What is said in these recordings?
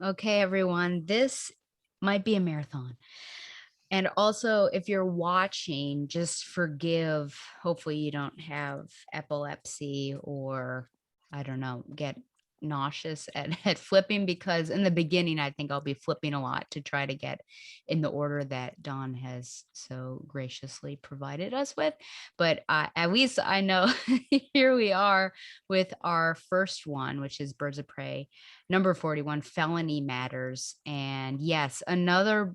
Okay, everyone, this might be a marathon. And also, if you're watching, just forgive. Hopefully, you don't have epilepsy or, I don't know, get nauseous at, at flipping because in the beginning, I think I'll be flipping a lot to try to get in the order that Dawn has so graciously provided us with. But at least I know here we are with our first one, which is Birds of Prey, number 41, Felony Matters. And yes, another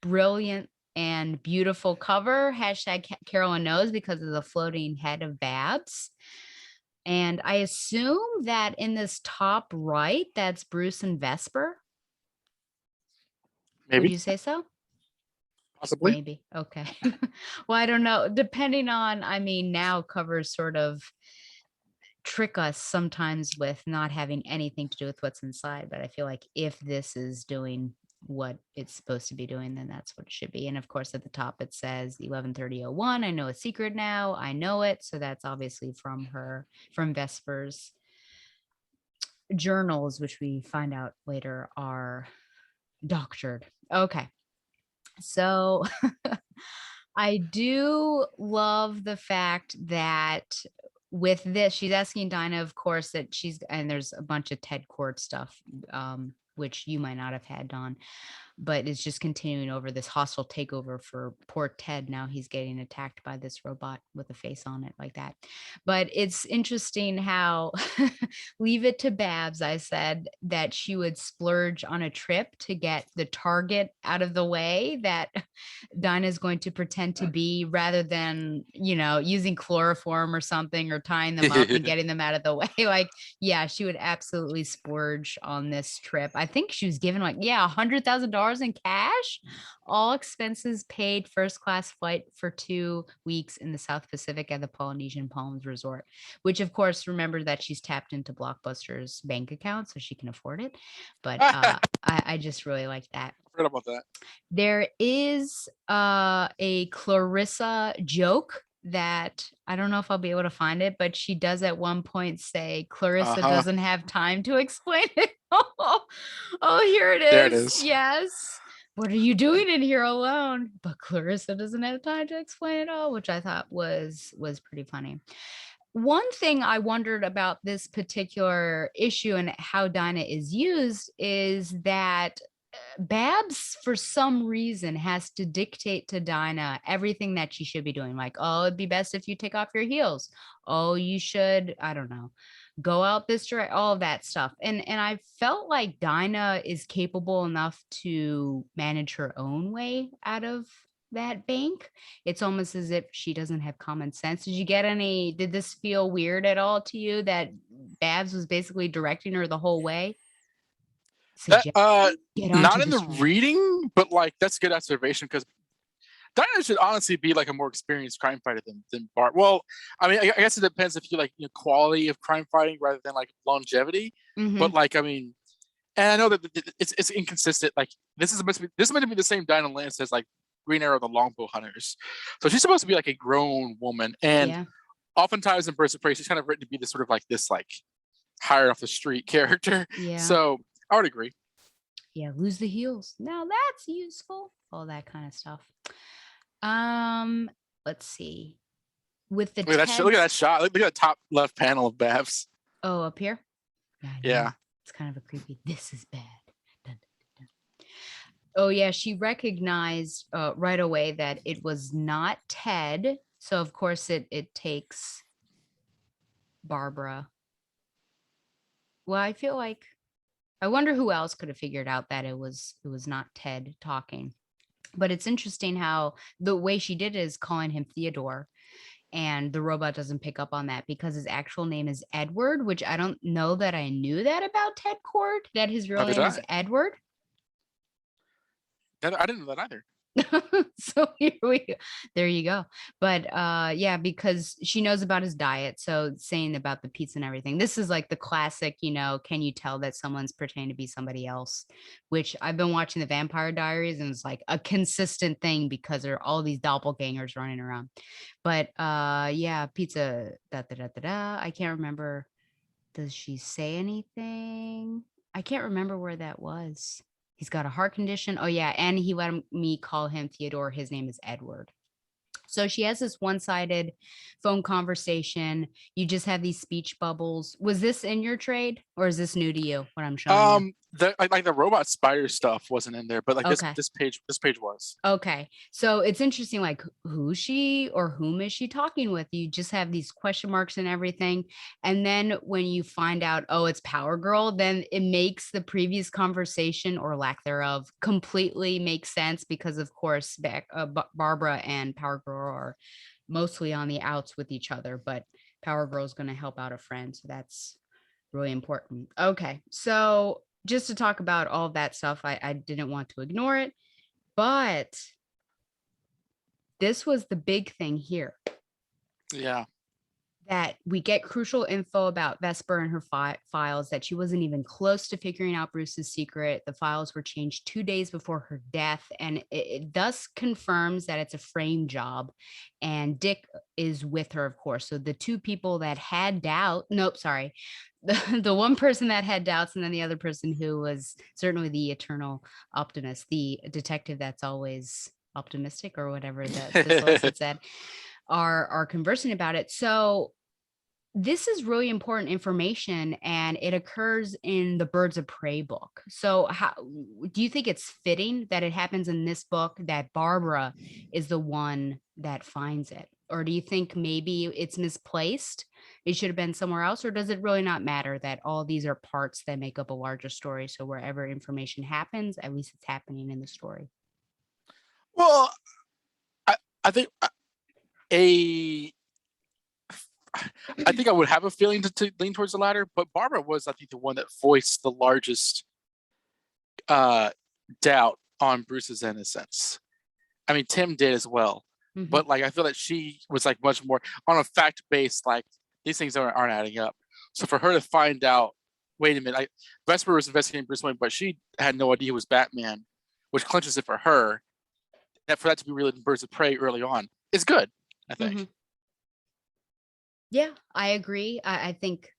brilliant and beautiful cover. Hashtag Carolyn knows because of the floating head of Babs. And I assume that in this top right, that's Bruce and Vesper. Would Maybe, you say so? possibly. Maybe. Okay. Well, I don't know. Depending on, I mean, now covers sort of trick us sometimes with not having anything to do with what's inside. But I feel like if this is doing what it's supposed to be doing, then that's what it should be. And of course, at the top it says 11/30/01. I know a secret now. I know it. So that's obviously from from Vesper's journals, which we find out later are doctored. Okay. So I do love the fact that with this, she's asking Dinah, of course, that and there's a bunch of Ted Cord stuff, which you might not have had, Don, but it's just continuing over this hostile takeover for poor Ted. Now he's getting attacked by this robot with a face on it like that. But it's interesting how leave it to Babs. I said that she would splurge on a trip to get the target out of the way that Dinah is going to pretend to be rather than, using chloroform or something or tying them up and getting them out of the way. Like, yeah, she would absolutely splurge on this trip. I think she was given like, yeah, $100,000 in cash, all expenses paid, first class flight for 2 weeks in the South Pacific at the Polynesian Palms Resort, which of course, remember that she's tapped into Blockbuster's bank account so she can afford it. But I just really like that. Forgot about that. There is a Clarissa joke that I don't know if I'll be able to find it, but she does at one point say Clarissa Uh-huh. doesn't have time to explain it. Oh, here it There it is. is. Yes. What are you doing in here alone? But Clarissa doesn't have time to explain it all, which I thought was pretty funny. One thing I wondered about this particular issue and how Dinah is used is that Babs, for some reason, has to dictate to Dinah everything that she should be doing. Like, oh, it'd be best if you take off your heels. Oh, you should, I don't know, go out this direct, all of that stuff. And I felt like Dinah is capable enough to manage her own way out of that bank. It's almost as if she doesn't have common sense. Did this feel weird at all to you that Babs was basically directing her the whole way? That Suggest get onto not in the the screen. reading, but like that's a good observation because Dinah should honestly be like a more experienced crime fighter than Bart. Well, I mean, I guess it depends if you like quality of crime fighting rather than like longevity. But Mhm. like, I mean, and I know that it's inconsistent. Like this might be the same Dinah Lance as like Green Arrow, the Longbow Hunters. So she's supposed to be like a grown woman, and Yeah. oftentimes in Birds of Prey, she's kind of written to be this sort of like this like higher off the street character. Yeah. So I would agree. Yeah. Lose the heels. Now that's useful. All that kind of stuff. Um, let's see. With the Look at that! Look at that Teds. shot! Look at that top left panel of Babs. Oh, up here? Yeah, I know. Yeah. It's kind of a creepy. This is bad. Dun, dun, dun. Oh, yeah. She recognized right away that it was not Ted. So of course it takes Barbara. Well, I feel like I wonder who else could have figured out that it was not Ted talking. But it's interesting how the way she did it is calling him Theodore, and the robot doesn't pick up on that because his actual name is Edward, which I don't know that I knew that about Ted Cord, that his real Neither did name is I. Edward. I didn't know that either. So there you go. But yeah, because she knows about his diet, so saying about the pizza and everything, this is like the classic, can you tell that someone's pretending to be somebody else, which I've been watching the Vampire Diaries and it's like a consistent thing because there are all these doppelgangers running around. But yeah, pizza, da da da da da. I can't remember. Does she say anything? I can't remember where that was. He's got a heart condition. Oh yeah, and he let me call him Theodore. His name is Edward. So she has this one-sided phone conversation. You just have these speech bubbles. Was this in your trade or is this new to you, what I'm showing you? The like the robot spider stuff wasn't in there, but like Okay. this page was. Okay. So it's interesting, like who's she or whom is she talking with? You just have these question marks and everything. And then when you find out, oh, it's Power Girl, then it makes the previous conversation or lack thereof completely make sense because, of course, Barbara and Power Girl are mostly on the outs with each other, but Power Girl is going to help out a friend. So that's really important. Okay. So just to talk about all of that stuff, I didn't want to ignore it. But this was the big thing here, Yeah. that we get crucial info about Vesper and her files, that she wasn't even close to figuring out Bruce's secret. The files were changed 2 days before her death, and it thus confirms that it's a frame job. And Dick is with her, of course. So the two people that had doubt, nope, sorry. The one person that had doubts, and then the other person who was certainly the eternal optimist, the detective that's always optimistic or whatever the source had said, are conversing about it. So this is really important information, and it occurs in the Birds of Prey book. So how do you think it's fitting that it happens in this book, that Barbara is the one that finds it? Or do you think maybe it's misplaced? It should have been somewhere else? Or does it really not matter that all these are parts that make up a larger story? So wherever information happens, at least it's happening in the story. Well, I think a I think I would have a feeling to lean towards the latter, but Barbara was, I think, the one that voiced the largest doubt on Bruce's innocence. I mean, Tim did as well, but like I feel that she was like much more on a fact based. Like these things aren't adding up. So for her to find out, wait a minute, Vesper was investigating Bruce Wayne, but she had no idea he was Batman, which clinches it for her. And for that to be revealed in Birds of Prey early on is good, I think. Yeah, I agree. I think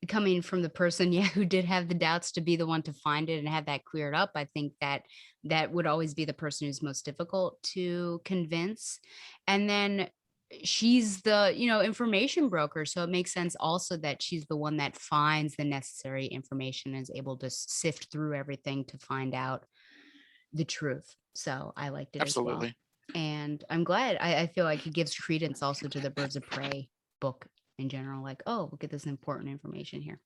coming from the person, yeah, who did have the doubts, to be the one to find it and have that cleared up, I think that that would always be the person who's most difficult to convince. And then she's the, information broker. So it makes sense also that she's the one that finds the necessary information and is able to sift through everything to find out the truth. So I liked it as well. Absolutely. And I'm glad. I feel like it gives credence also to the Birds of Prey book in general. Like, oh, look at this important information here.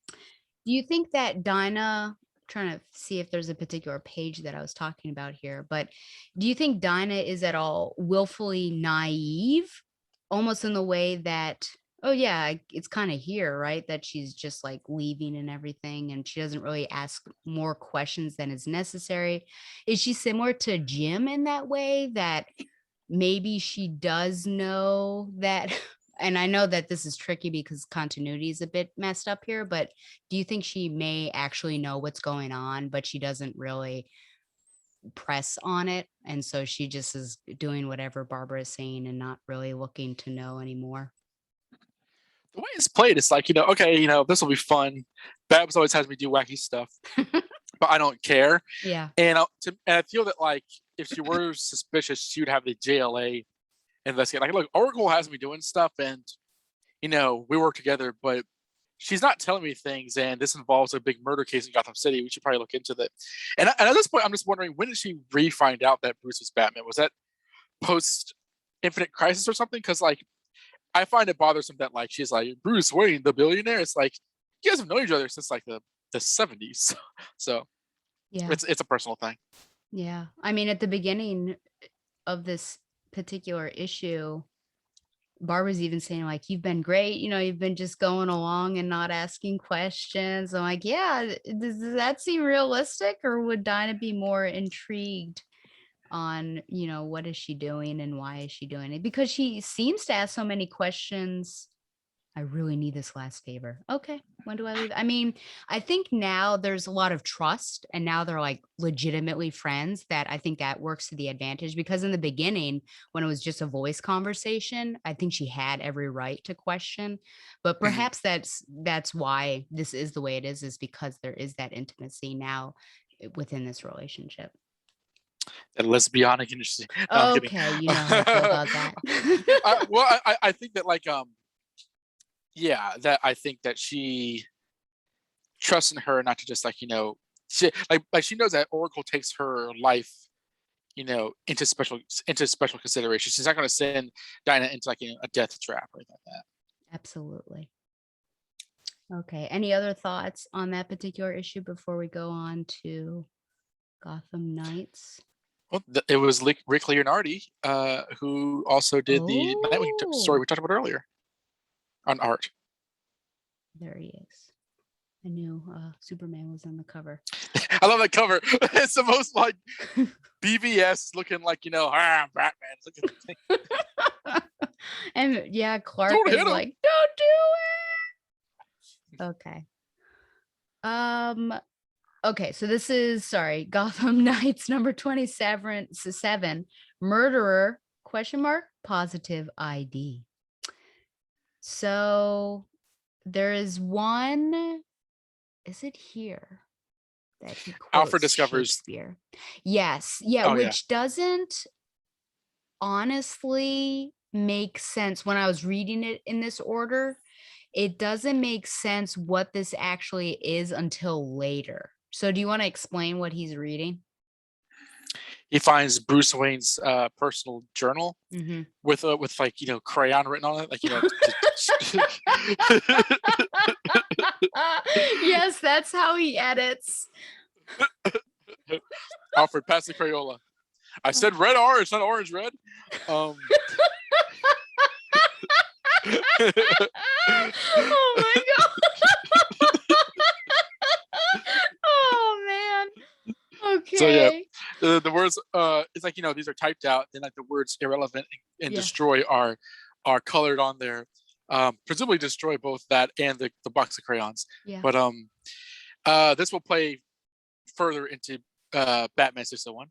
Do you think that Dinah, trying to see if there's a particular page that I was talking about here, but do you think Dinah is at all willfully naive, almost in the way that, oh yeah, it's kind of here, right? That she's just like leaving and everything, and she doesn't really ask more questions than is necessary. Is she similar to Jim in that way, that maybe she does know that? And I know that this is tricky because continuity is a bit messed up here, but do you think she may actually know what's going on, but she doesn't really press on it? And so she just is doing whatever Barbara is saying and not really looking to know anymore. The way it's played, it's like, okay, this will be fun. Babs always has me do wacky stuff, but I don't care. Yeah. And I feel that like if she were suspicious, she would have the JLA investigate. Like, look, Oracle has me doing stuff, and we work together, but she's not telling me things, and this involves a big murder case in Gotham City. We should probably look into that. And at this point, I'm just wondering, when did she find out that Bruce was Batman? Was that post Infinite Crisis or something? Because like, I find it bothersome that like she's like, Bruce Wayne, the billionaire. It's like, you guys have known each other since like the 70s. So Yeah. it's a personal thing. Yeah. I mean, at the beginning of this particular issue, Barbara's even saying like, you've been great, you've been just going along and not asking questions. I'm like, yeah, does that seem realistic, or would Dinah be more intrigued on, what is she doing and why is she doing it? Because she seems to ask so many questions. I really need this last favor. Okay, when do I leave? I mean, I think now there's a lot of trust, and now they're like legitimately friends. That I think that works to the advantage because in the beginning, when it was just a voice conversation, I think she had every right to question. But Mhm. perhaps that's why this is the way it is because there is that intimacy now within this relationship. That lesbianic industry. No, I'm kidding. Okay, you know how I feel about that. I think that like yeah, that I think that she trusts in her not to just like like she knows that Oracle takes her life into special consideration. She's not going to send Dinah into like a death trap or anything like that. Absolutely. Okay. Any other thoughts on that particular issue before we go on to Gotham Knights? Well, it was Rick Leonardi who also did the Nightwing story Oh, we talked about earlier on art. there he is. I knew Superman was on the cover. I love that cover. It's the most like BVS looking like Batman. And yeah, Clark Don't is hit him. like, don't do it. Okay. Um, okay, so this is Gotham Knights number 27, murderer question mark positive ID. So there is one, is it here that he Alfred quotes discovers. Shakespeare? Yes. Yeah, Oh yeah, which doesn't honestly make sense when I was reading it in this order. It doesn't make sense what this actually is until later. So do you want to explain what he's reading? he finds Bruce Wayne's personal journal Mhm. with like crayon written on it, like Yes, that's how he edits. Alfred, pass the Crayola. I said red orange, not orange red. Um, Oh my god. Oh man. so yeah, Okay. the words it's like these are typed out, then like the words irrelevant and Yeah. destroy are colored on there. Presumably destroy both that and the box of crayons. Yeah. But this will play further into Batman 601.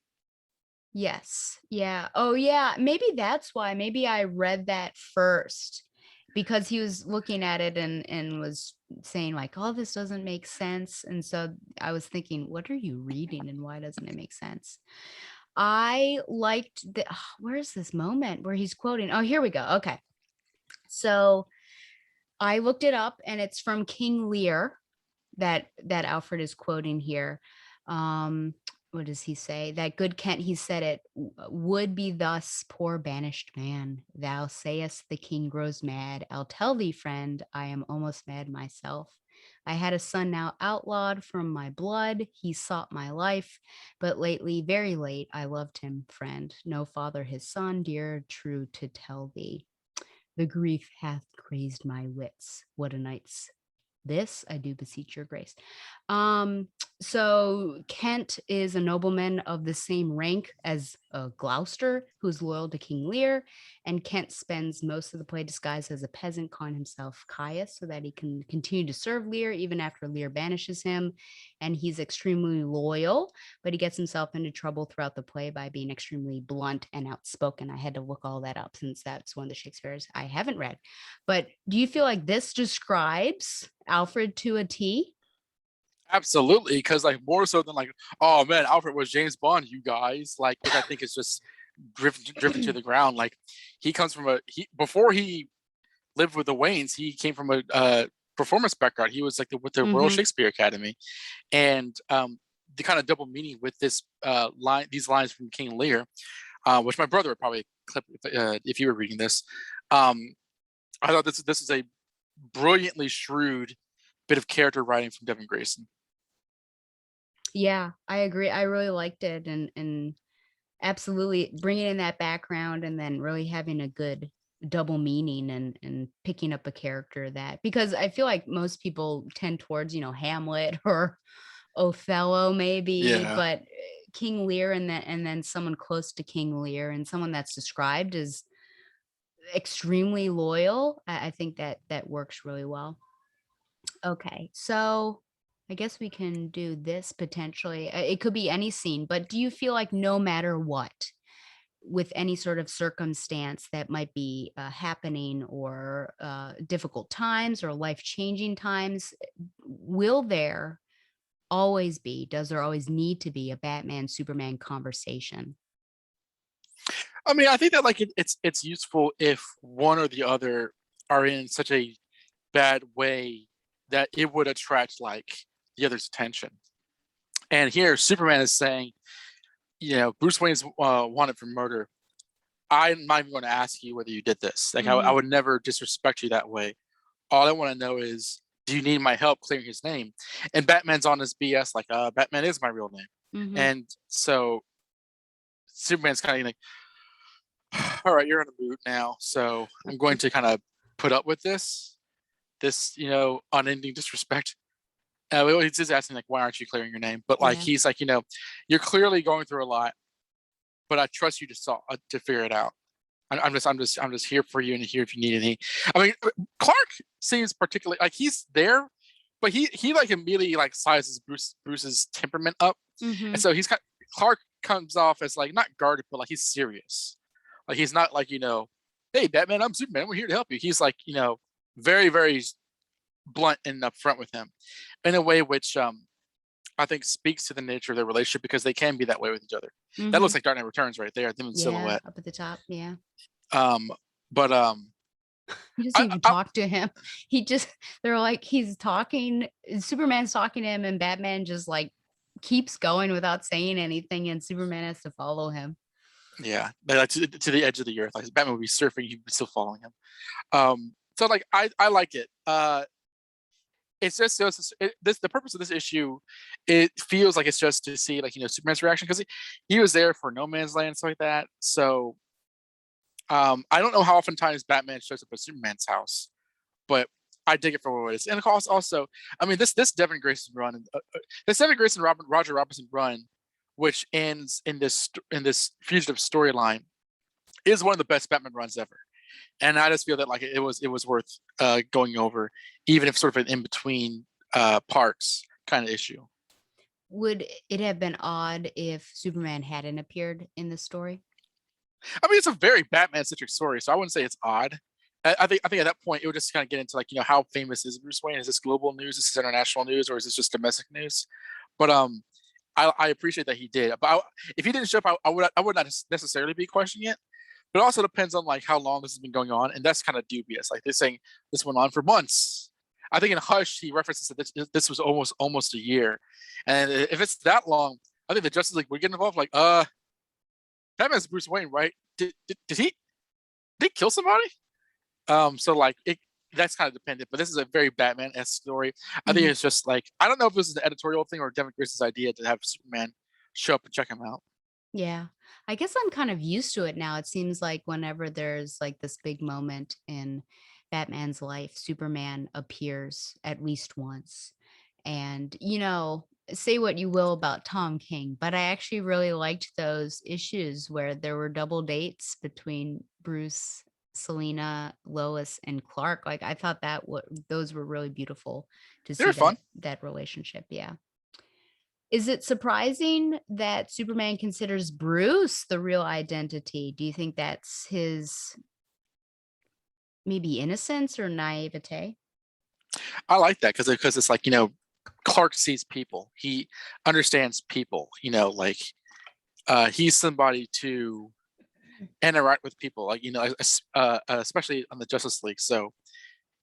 Yes. Yeah. Oh, yeah. Maybe that's why. Maybe I read that first because he was looking at it and was saying like, "Oh, this doesn't make sense." And so I was thinking, "What are you reading and why doesn't it make sense?" I liked the where's this moment where he's quoting? Oh, here we go. Okay. So I looked it up and it's from King Lear that Alfred is quoting here. Um, what does he say? That good Kent, he said it would be thus, poor banished man. Thou sayest the king grows mad. I'll tell thee, friend, I am almost mad myself. I had a son now outlawed from my blood. He sought my life, but lately, very late, I loved him, friend. No father his son, dear, true to tell thee. The grief hath crazed my wits. What a night's this I do beseech your grace. Um, so Kent is a nobleman of the same rank as Gloucester, who's loyal to King Lear, and Kent spends most of the play disguised as a peasant, calling himself Caius, so that he can continue to serve Lear even after Lear banishes him. And he's extremely loyal, but he gets himself into trouble throughout the play by being extremely blunt and outspoken. I had to look all that up since that's one of the Shakespeare's I haven't read. But do you feel like this describes Alfred to a T? Absolutely, because like more so than like, oh man, Alfred was James Bond, you guys, like, which I think is just driven to the ground. Like he comes from before he lived with the Waynes, he came from a performance background. He was like with the Royal Mhm. Shakespeare Academy, and the kind of double meaning with these lines from King Lear, which my brother would probably clip if you were reading this. Um, I thought this is a brilliantly shrewd bit of character writing from Devin Grayson. Yeah, I agree. I really liked it and absolutely bringing in that background and then really having a good double meaning and picking up a character that because I feel like most people tend towards, Hamlet or Othello maybe, Yeah. but King Lear and then someone close to King Lear and someone that's described as extremely loyal. I think that that works really well. Okay, so I guess we can do this potentially. It could be any scene, but do you feel like no matter what, with any sort of circumstance that might be happening or difficult times or life changing times, will there always be, does there always need to be a Batman Superman conversation? I mean, I think that like it's useful if one or the other are in such a bad way that it would attract like the other's attention. And here, Superman is saying, Bruce Wayne's wanted for murder. I'm not even going to ask you whether you did this. Like, I Hmm. would never disrespect you that way. All I want to know is, do you need my help clearing his name? And Batman's on his BS, like, Batman is my real name. Hmm. And so Superman's kind of like, all right, you're in a mood now. So I'm going to kind of put up with this, unending disrespect. Well, he's just asking, like, why aren't you clearing your name? But like, Yeah. he's like, you're clearly going through a lot, but I trust you to figure it out. I'm just here for you and here if you need any. I mean, Clark seems particularly like he's there, but he like immediately like sizes Bruce's temperament up, and Hmm. so Clark comes off as like not guarded, but like he's serious. Like he's not like hey Batman, I'm Superman, we're here to help you. He's like very very blunt and upfront with him, in a way which I think speaks to the nature of their relationship because they can be that way with each other. That Hmm. looks like Dark Knight Returns right there, them in Yeah, silhouette. up at the top. Yeah. Um, but He doesn't I, even I talk to him. He just, they're like, he's talking, Superman's talking to him, and Batman just like keeps going without saying anything, and Superman has to follow him. yeah, like to the edge of the earth. Like Batman would be surfing, he'd be still following him. So like I like it. It's just this the purpose of this issue. It feels like it's just to see like Superman's reaction because he was there for No Man's Land and stuff like that. So I don't know how oftentimes Batman shows up at Superman's house, but I dig it for what it is. And of course, also, I mean, this Devin Grayson run, this Devin Grayson Roger Robinson run, which ends in this fugitive storyline, is one of the best Batman runs ever. And I just feel that like it was worth going over, even if sort of an in between parts kind of issue. Would it have been odd if Superman hadn't appeared in the story? I mean, it's a very Batman centric story, so I wouldn't say it's odd. I think at that point it would just kind of get into like how famous is Bruce Wayne? Is this global news? Is this international news? Or is this just domestic news? But I appreciate that he did. But if he didn't show up, I would not necessarily be questioning it. But it also depends on like how long this has been going on, and that's kind of dubious. Like they're saying this went on for months. I think in Hush he references that this was almost a year, and if it's that long, I think the Justice League would get involved. Like, Batman's Bruce Wayne, right? Did he kill somebody? So like that's kind of dependent, but this is a very Batman-esque story. I think Mhm. it's just like I don't know if this is an editorial thing or Devin Grace's idea to have Superman show up and check him out. Yeah. I guess I'm kind of used to it now. It seems like whenever there's like this big moment in Batman's life, Superman appears at least once. And, say what you will about Tom King, but I actually really liked those issues where there were double dates between Bruce, Selena, Lois, and Clark. Like I thought that those were really beautiful to They were see fun. that relationship. Yeah. Is it surprising that Superman considers Bruce the real identity? Do you think that's his maybe innocence or naivete? I like that because it's like Clark sees people. He understands people. Like he's somebody to interact with people. Like especially on the Justice League. So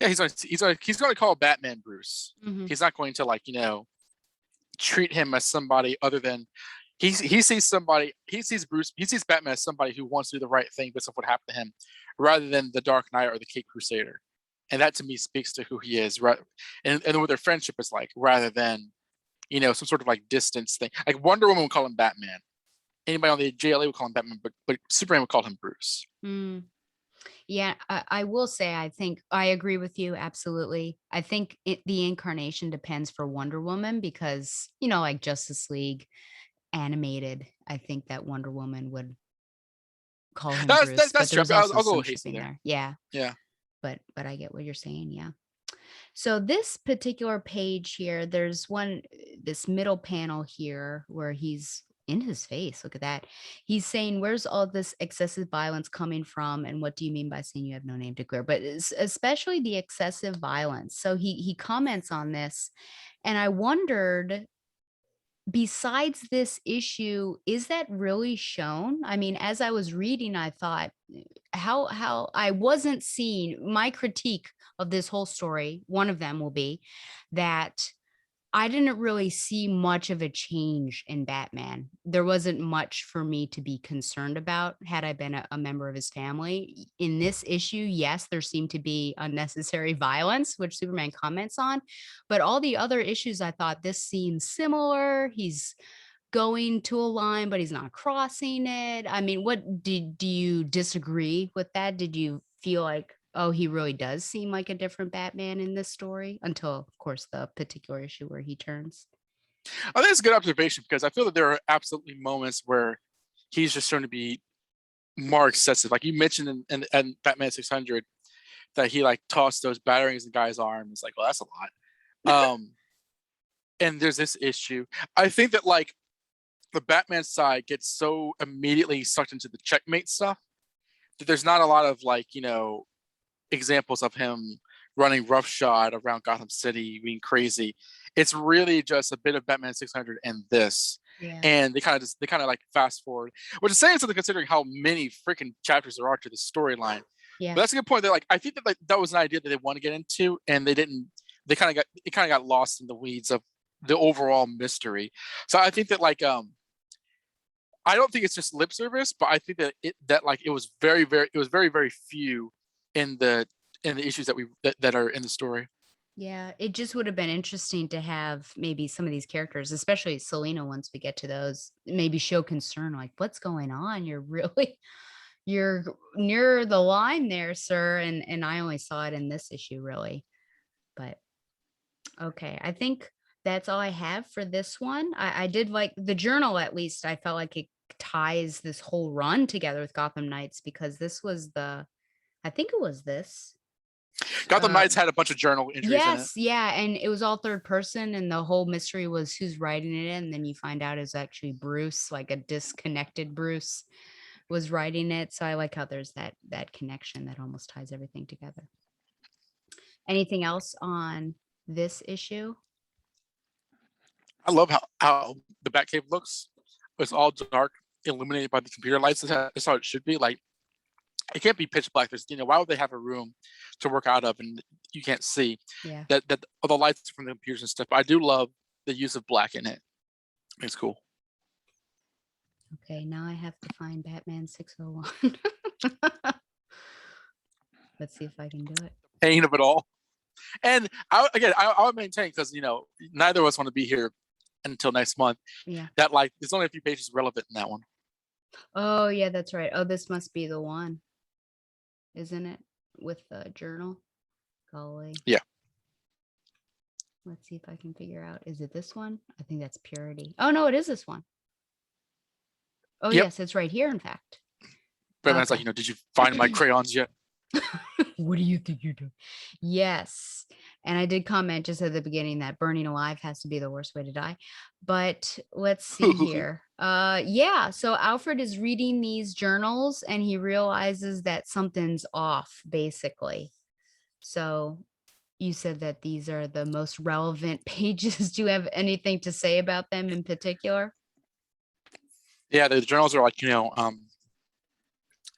yeah, he's going to call Batman Bruce. Mhm. He's not going to like treat him as somebody other than he sees somebody he sees Batman as somebody who wants to do the right thing because of what happened to him rather than the Dark Knight or the Cape Crusader. And that to me speaks to who he is, right? And what their friendship is like, rather than some sort of like distance thing. Like Wonder Woman would call him Batman. Anybody on the JLA would call him Batman, but Superman would call him Bruce. Mm. Yeah, I will say I think I agree with you absolutely. I think the incarnation depends for Wonder Woman because, like Justice League animated, I think that Wonder Woman would call him That's Bruce, that's but true. there's I was also a little some hasty shipping there. there. Yeah. Yeah. But I get what you're saying. Yeah. So this particular page here, there's this middle panel here where he's in his face. Look at that. He's saying, where's all this excessive violence coming from? And what do you mean by saying you have no name to clear? But especially the excessive violence. So he comments on this. And I wondered, besides this issue, is that really shown? I mean, as I was reading, I thought, how I wasn't seeing my critique of this whole story. One of them will be that I didn't really see much of a change in Batman. There wasn't much for me to be concerned about had I been a member of his family. In this issue, yes, there seemed to be unnecessary violence, which Superman comments on. But all the other issues, I thought this seems similar. He's going to a line, but he's not crossing it. I mean, do you disagree with that? Did you feel like, oh, he really does seem like a different Batman in this story until, of course, the particular issue where he turns? I think it's a good observation because I feel that there are absolutely moments where he's just shown to be more excessive. Like you mentioned in Batman 600 that he like tossed those batterings in the guy's arm. It's like, well, that's a lot. And there's this issue. I think that like the Batman side gets so immediately sucked into the checkmate stuff that there's not a lot of like, examples of him running roughshod around Gotham City, being crazy. It's really just a bit of Batman 600 and this. Yeah. And they kind of like fast forward, which is saying something considering how many freaking chapters there are to the storyline. Yeah. But that's a good point. That like I think that like that was an idea that they want to get into, and they didn't. It kind of got lost in the weeds of the overall mystery. So I think that like I don't think it's just lip service, but I think that it was very few in the issues that are in the story. Yeah, it just would have been interesting to have maybe some of these characters, especially Selena, once we get to those, maybe show concern, like, what's going on? You're near the line there, sir. And I only saw it in this issue, really. But okay, I think that's all I have for this one. I did like the journal, at least. I felt like it ties this whole run together with Gotham Knights, because I think it was this. Gotham Knights had a bunch of journal entries in it. Yes, yeah, and it was all third person, and the whole mystery was who's writing it, and then you find out it's actually Bruce, like a disconnected Bruce was writing it. So I like how there's that connection that almost ties everything together. Anything else on this issue? I love how the Batcave looks. It's all dark, illuminated by the computer lights. That's how it should be. Like it can't be pitch black. There's, why would they have a room to work out of and you can't see? Yeah. That all the lights from the computers and stuff. But I do love the use of black in it. It's cool. Okay, now I have to find Batman 601. Let's see if I can do it. Pain of it all. And I would maintain, because neither of us want to be here until next month. Yeah. That like there's only a few pages relevant in that one. Oh yeah, that's right. Oh, this must be the one, isn't it? With the journal. Golly. Yeah. Let's see if I can figure out. Is it this one? I think that's Purity. Oh no, it is this one. Oh yep. Yes, it's right here, in fact. Batman's like, did you find my crayons yet? What do you think you're doing? Yes. And I did comment just at the beginning that burning alive has to be the worst way to die. But let's see here. Yeah. So Alfred is reading these journals and he realizes that something's off, basically. So you said that these are the most relevant pages. Do you have anything to say about them in particular? Yeah, the journals are like,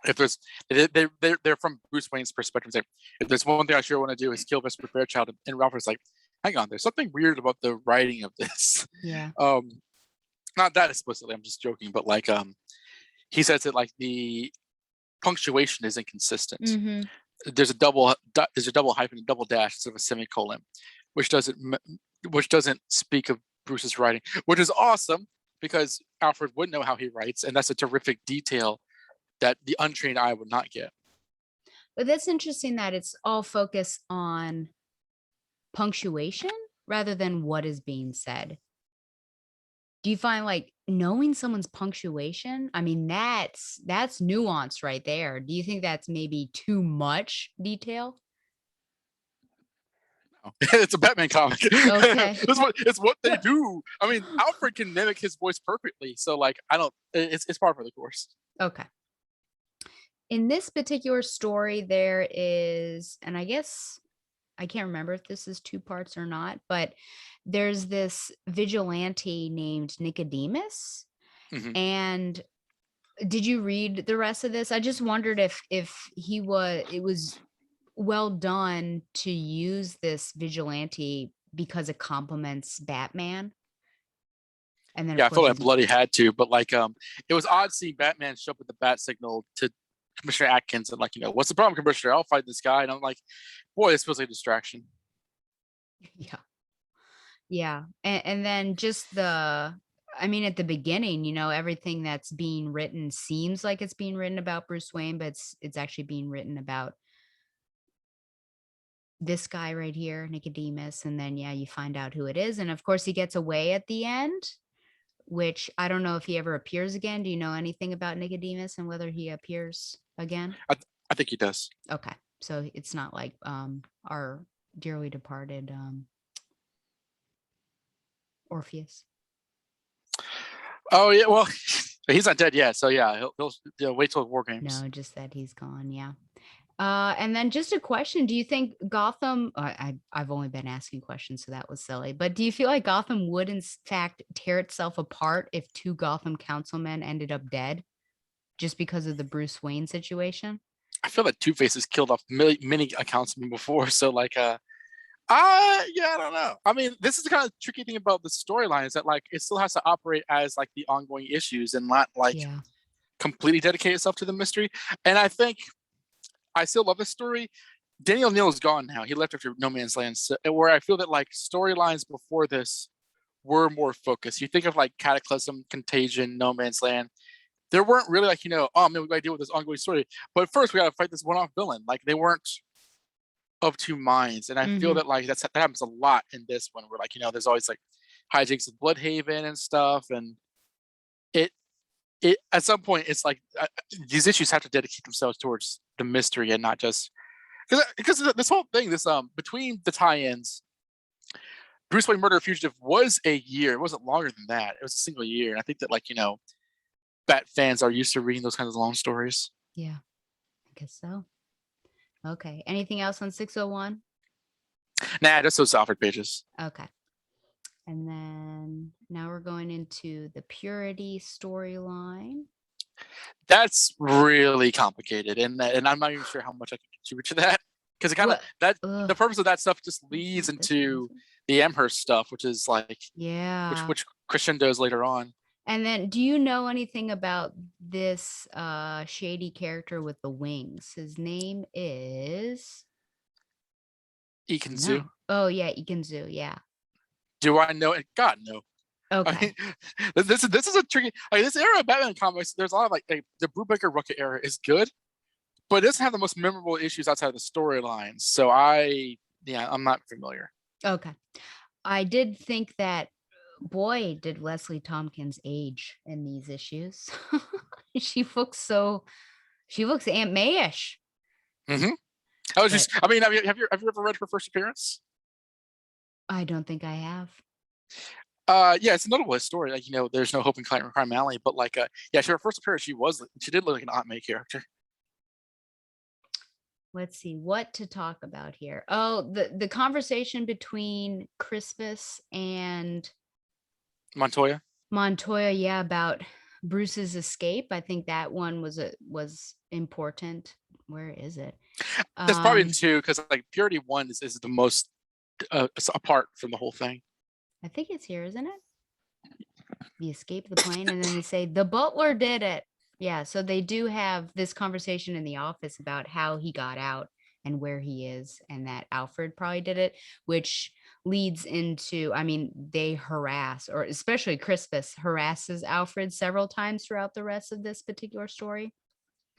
if there's they're from Bruce Wayne's perspective. Like, if there's one thing I sure want to do is kill Vesper Fairchild, and Ralph is like, hang on, there's something weird about the writing of this. Yeah. Not that explicitly, I'm just joking, but like he says that like the punctuation is inconsistent. Mm-hmm. There's a double hyphen and double dash instead of a semicolon, which doesn't speak of Bruce's writing, which is awesome because Alfred would know how he writes, and that's a terrific detail that the untrained eye would not get. But that's interesting that it's all focused on punctuation rather than what is being said. Do you find like knowing someone's punctuation? I mean, that's nuance right there. Do you think that's maybe too much detail? It's a Batman comic. Okay. It's what they do. I mean, Alfred can mimic his voice perfectly. So like, I don't. It's par for the course. Okay. In this particular story, there is, and I guess I can't remember if this is two parts or not, but there's this vigilante named Nicodemus. Mhm. And did you read the rest of this? I just wondered if it was well done to use this vigilante because it complements Batman. And then of Yeah, I feel course like he's bloody had to, but like, it was odd seeing Batman show up with the bat signal to Commissioner Atkins and like, what's the problem, Commissioner? I'll fight this guy, and I'm like, boy, this feels like a distraction. yeah. Yeah. And then just I mean, at the beginning, everything that's being written seems like it's being written about Bruce Wayne, but it's actually being written about this guy right here, Nicodemus. And then, yeah, you find out who it is. And of course, he gets away at the end, which I don't know if he ever appears again. Do you know anything about Nicodemus and whether he appears again? I think he does. Okay. So it's not like our dearly departed Orpheus. Oh yeah, well, he's not dead yet, so yeah, he'll wait till War Games. No, just that he's gone. Yeah. And then just a question: do you think Gotham? I've only been asking questions, so that was silly. But do you feel like Gotham would, in fact, tear itself apart if two Gotham councilmen ended up dead, just because of the Bruce Wayne situation? I feel like Two-Face has killed off many councilmen before, so like, yeah, I don't know. I mean, this is the kind of tricky thing about the storyline is that like it still has to operate as like the ongoing issues and not like Yeah. completely dedicate itself to the mystery. And I think I still love this story. Daniel Neal is gone now. He left after No Man's Land, so, where I feel that like storylines before this were more focused. You think of like Cataclysm, Contagion, No Man's Land. There weren't really like, oh man, we gotta deal with this ongoing story. But first we gotta fight this one-off villain. Like they weren't of two minds. And I feel Hmm. that like that happens a lot in this one where like, there's always like hijinks with Bloodhaven and stuff. And it at some point it's like these issues have to dedicate themselves towards the mystery and not just because this whole thing, this between the tie-ins, Bruce Wayne Murder Fugitive was a year. It wasn't longer than that. It was a single year. And I think that like, Bat fans are used to reading those kinds of long stories. Yeah, I guess so. Okay. Anything else on 601? Nah, just those Alfred pages. Okay. And then now we're going into the Purity storyline. That's really complicated, and I'm not even sure how much I can contribute to that because it kind of the purpose of that stuff just leads into the Amherst stuff, which is like which crescendos later on. And then, do you know anything about this shady character with the wings? His name is Ikenzu. No. Oh yeah, Ikenzu. Yeah. Do I know it? God, no. Okay. I mean, this is a tricky. Like, this era of Batman comics, there's a lot of like the Brubaker Rocket era is good, but it doesn't have the most memorable issues outside of the storylines. So I'm not familiar. Okay. I did think that, boy, did Leslie Tompkins age in these issues. She looks Aunt Mayish. Mm-hmm. I mean, have you ever read her first appearance? I don't think I have. Yeah, it's a notable story. Like, there's no hope in Crime Alley, but like, yeah, her first appearance, she did look like an Aunt May character. Let's see what to talk about here. Oh, the conversation between Crispus and Montoya. Yeah, about Bruce's escape. I think that one was important. Where is it? There's probably two because like Purity 1 is the most apart from the whole thing. I think it's here, isn't it? The escape of the plane, and then they say the butler did it. Yeah, so they do have this conversation in the office about how he got out and where he is, and that Alfred probably did it, which leads into, I mean, they harass, or especially Crispus harasses Alfred several times throughout the rest of this particular story.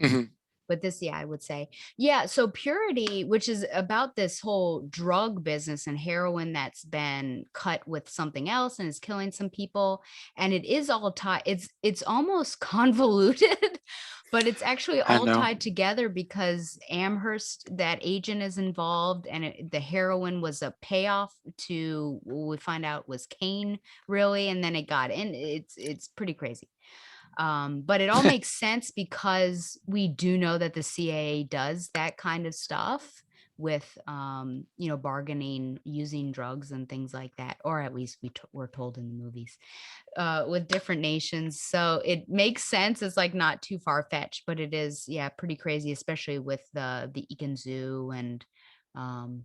Mm-hmm. But this, yeah, I would say. Yeah, so Purity, which is about this whole drug business and heroin that's been cut with something else and is killing some people. And it is all tied, it's almost convoluted, but it's actually I all know. tied together because Amherst, that agent, is involved, and the heroin was a payoff to what we find out was Kane, really, and then it got in. It's pretty crazy. But it all makes sense because we do know that the CIA does that kind of stuff with, bargaining, using drugs and things like that, or at least we're told in the movies, with different nations. So it makes sense. It's like not too far fetched, but it is, yeah, pretty crazy, especially with the Egan Zoo. And um,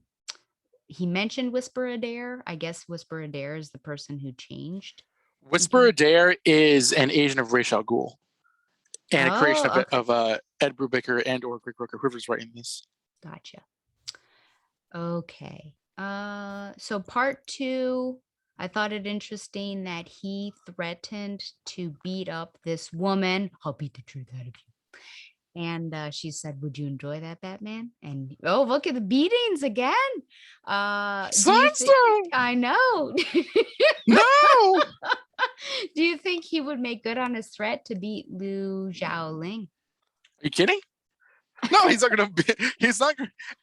he mentioned Whisper Adair. I guess Whisper Adair is the person who changed. Whisper Adair is an agent of Ra's al Ghul and a creation Oh, okay. of Ed Brubaker and or Greg Rucka, whoever's writing this. Gotcha. Okay. So part 2, I thought it interesting that he threatened to beat up this woman. I'll beat the truth out of you. And she said, "Would you enjoy that, Batman?" And oh, look at the beatings again. Do you think? Sunstone! I know. No! Do you think he would make good on his threat to beat Liu Xiaoling? Are you kidding? No, he's not gonna be. He's not.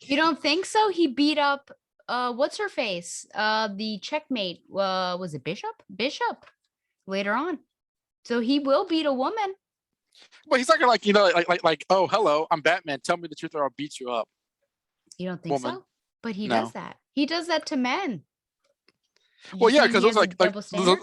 You don't think so? He beat up what's her face? The checkmate. Was it Bishop? Bishop later on. So he will beat a woman. Well, he's not gonna like. Oh, hello, I'm Batman. Tell me the truth, or I'll beat you up. You don't think Woman. so? But he No. does that. He does that to men. Well, You yeah, think because he those has are a double standard?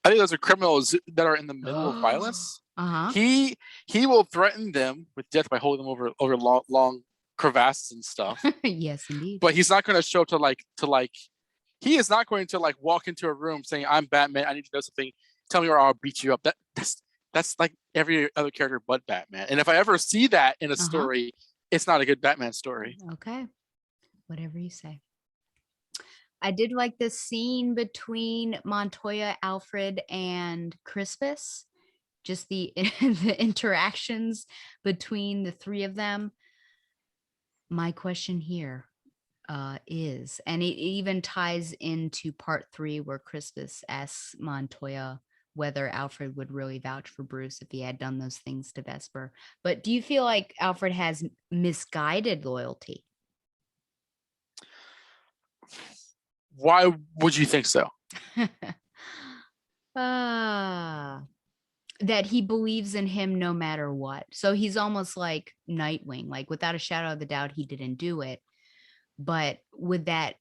I think those are criminals that are in the middle of violence. Uh-huh. He will threaten them with death by holding them over long crevasses and stuff. Yes, indeed. But he's not going to show up to he is not going to like walk into a room saying, "I'm Batman. I need to know something. Tell me or I'll beat you up." That's like every other character but Batman. And if I ever see that in a story, it's not a good Batman story. Okay. Whatever you say. I did like this scene between Montoya, Alfred, and Crispus. Just the the interactions between the three of them. My question here is, and it even ties into part 3 where Crispus asks Montoya whether Alfred would really vouch for Bruce if he had done those things to Vesper. But do you feel like Alfred has misguided loyalty? Why would you think so? That he believes in him no matter what. So he's almost like Nightwing, like without a shadow of the doubt, he didn't do it. But would that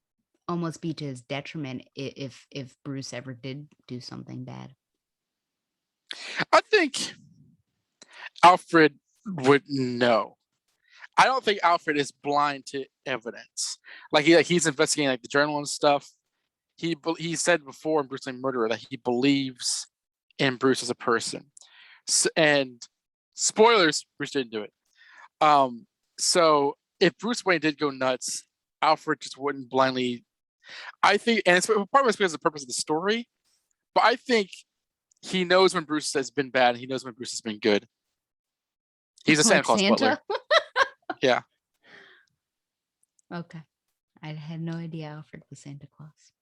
almost be to his detriment if Bruce ever did do something bad? I think Alfred would know. I don't think Alfred is blind to evidence. Like he's investigating like the journal and stuff. He said before in Bruce Wayne Murderer that he believes in Bruce as a person. So, and spoilers, Bruce didn't do it. So if Bruce Wayne did go nuts, Alfred just wouldn't blindly. I think, and it's part of it's because of the purpose of the story, but I think he knows when Bruce has been bad and he knows when Bruce has been good. He's a Santa Like Claus Santa? butler. Yeah. Okay. I had no idea Alfred was Santa Claus.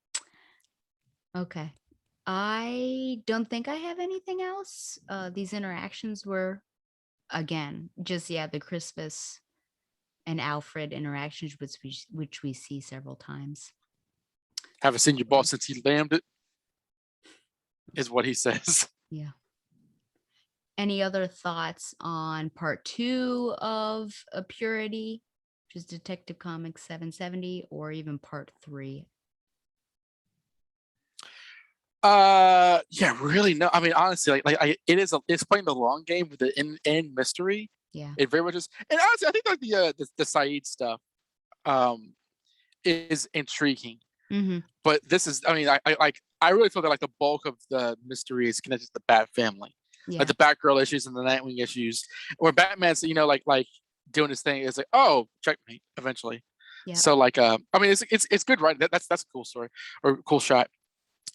Okay. I don't think I have anything else. These interactions were, again, just, yeah, the Crispus and Alfred interactions, which we see several times. Haven't seen your boss since he lammed it, is what he says. Yeah. Any other thoughts on part 2 of A Purity, which is Detective Comics 770, or even part 3? Yeah, really. No, I mean, honestly, it's playing the long game with the end mystery. Yeah. It very much is. And honestly, I think like the Saeed stuff is intriguing. Mm-hmm. But this is, I mean, I really feel that like the bulk of the mystery is connected to the Bat family. Yeah. Like the Batgirl issues and the Nightwing issues, where Batman's, like doing his thing is like, oh, checkmate eventually. Yeah. So like, I mean, it's good, right? That's a cool story or cool shot.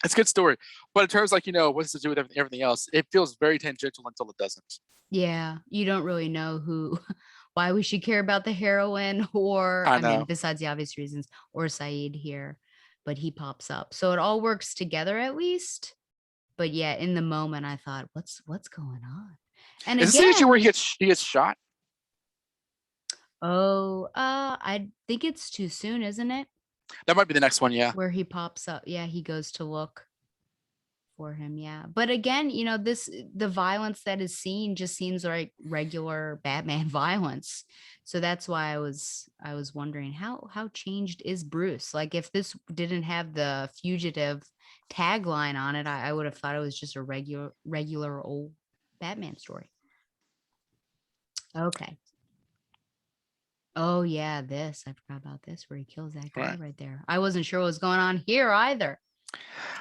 It's a good story, but in terms of like, what's to do with everything else, it feels very tangential until it doesn't. Yeah, you don't really know why we should care about the heroine, or I I mean, know. besides the obvious reasons, or Saeed here, but he pops up. So it all works together at least. But yeah, in the moment I thought, what's going on? And Is this the issue where again, he gets shot? I think it's too soon, isn't it? That might be the next one. Yeah. Where he pops up. Yeah, he goes to look for him. Yeah. But again, the violence that is seen just seems like regular Batman violence. So that's why I was wondering how changed is Bruce? Like if this didn't have the fugitive tagline on it, I would have thought it was just a regular old Batman story. Okay. Oh yeah, this. I forgot about this where he kills that guy right there. I wasn't sure what was going on here either.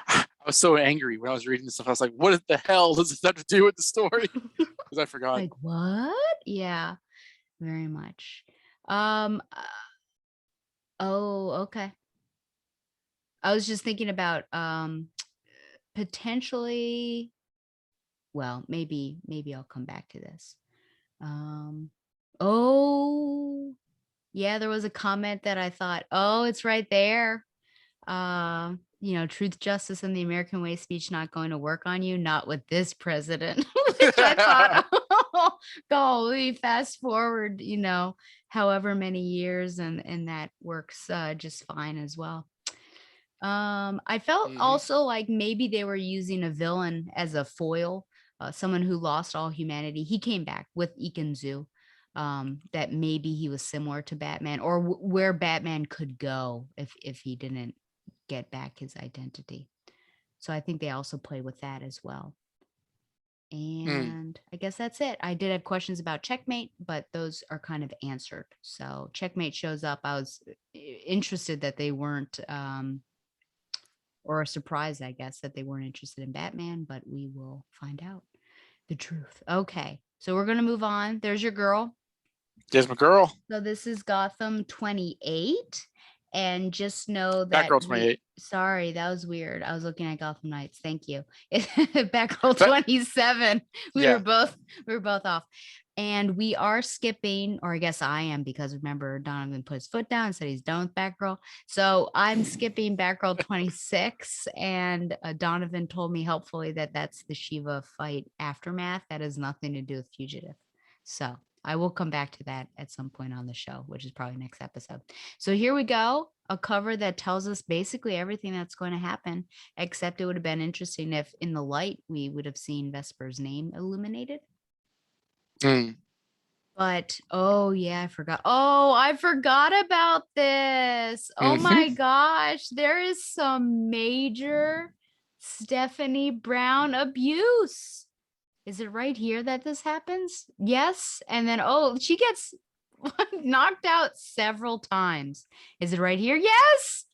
I was so angry when I was reading this stuff. I was like, what the hell does this have to do with the story? Because I forgot. Like what? Yeah, very much. Oh, okay. I was just thinking about potentially, well, maybe I'll come back to this. Oh, yeah, there was a comment that I thought, oh, it's right there. Truth, justice, and the American way speech not going to work on you, not with this president. Which I thought, oh, golly, fast forward, however many years, and that works just fine as well. I felt also like maybe they were using a villain as a foil, someone who lost all humanity. He came back with Ikenzu. That maybe he was similar to Batman, or where Batman could go if he didn't get back his identity. So I think they also play with that as well. And I guess that's it. I did have questions about Checkmate, but those are kind of answered. So Checkmate shows up. I was interested that they weren't, or surprised, I guess, that they weren't interested in Batman, but we will find out the truth. Okay. So we're going to move on. There's your girl. There's my girl. So this is Gotham 28. And just know that Batgirl 28. Sorry, that was weird. I was looking at Gotham Knights. Thank you. Batgirl 27. We were both off. And we are skipping, or I guess I am, because remember, Donovan put his foot down and said he's done with Batgirl. So I'm skipping Batgirl 26. And Donovan told me helpfully that that's the Shiva fight aftermath. That has nothing to do with Fugitive. So I will come back to that at some point on the show, which is probably next episode. So here we go. A cover that tells us basically everything that's going to happen, except it would have been interesting if in the light we would have seen Vesper's name illuminated. But oh yeah, I forgot. Oh, I forgot about this. Oh my gosh, there is some major Stephanie Brown abuse. Is it right here that this happens? Yes. And then, she gets knocked out several times. Is it right here? Yes.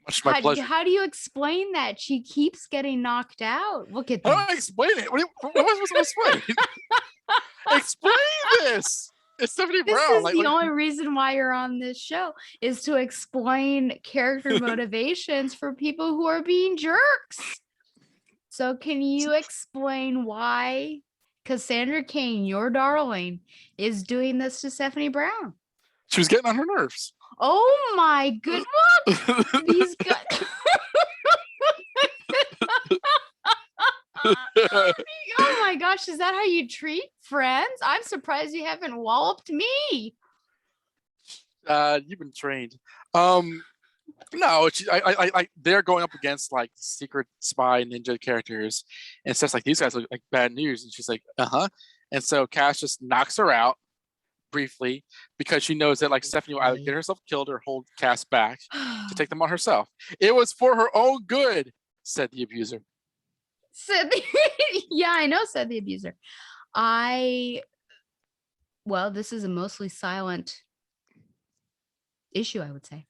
Much my pleasure. How do you explain that? She keeps getting knocked out. Look at this. How do I explain it? What am I supposed to explain? Explain this. It's Stephanie Brown. This is the only reason why you're on this show, is to explain character motivations for people who are being jerks. So can you explain why Cassandra Cain, your darling, is doing this to Stephanie Brown? She was getting on her nerves. Oh my goodness. Look, these guys. Oh my gosh, is that how you treat friends? I'm surprised you haven't walloped me. You've been trained. No, they're going up against like secret spy ninja characters, and stuff like these guys look like bad news. And she's like, and so Cass just knocks her out briefly because she knows that like Stephanie will either get herself killed or hold Cass back to take them on herself. It was for her own good, said the abuser. Yeah, I know, said the abuser. Well, this is a mostly silent issue, I would say.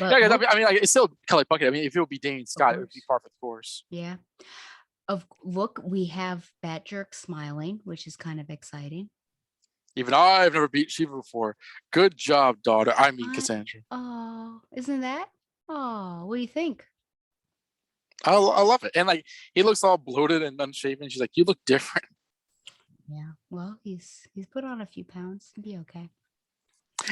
But yeah, I mean, it's still Kelly Bucket. I mean, if it would be Dane Scott, it would be par for the course. Yeah. Look, we have Batgirl smiling, which is kind of exciting. Even I've never beat Shiva before. Good job, daughter. I mean, Cassandra. Oh, isn't that? Oh, what do you think? I love it. And like, he looks all bloated and unshaven. She's like, you look different. Yeah. Well, he's put on a few pounds. He'll be okay.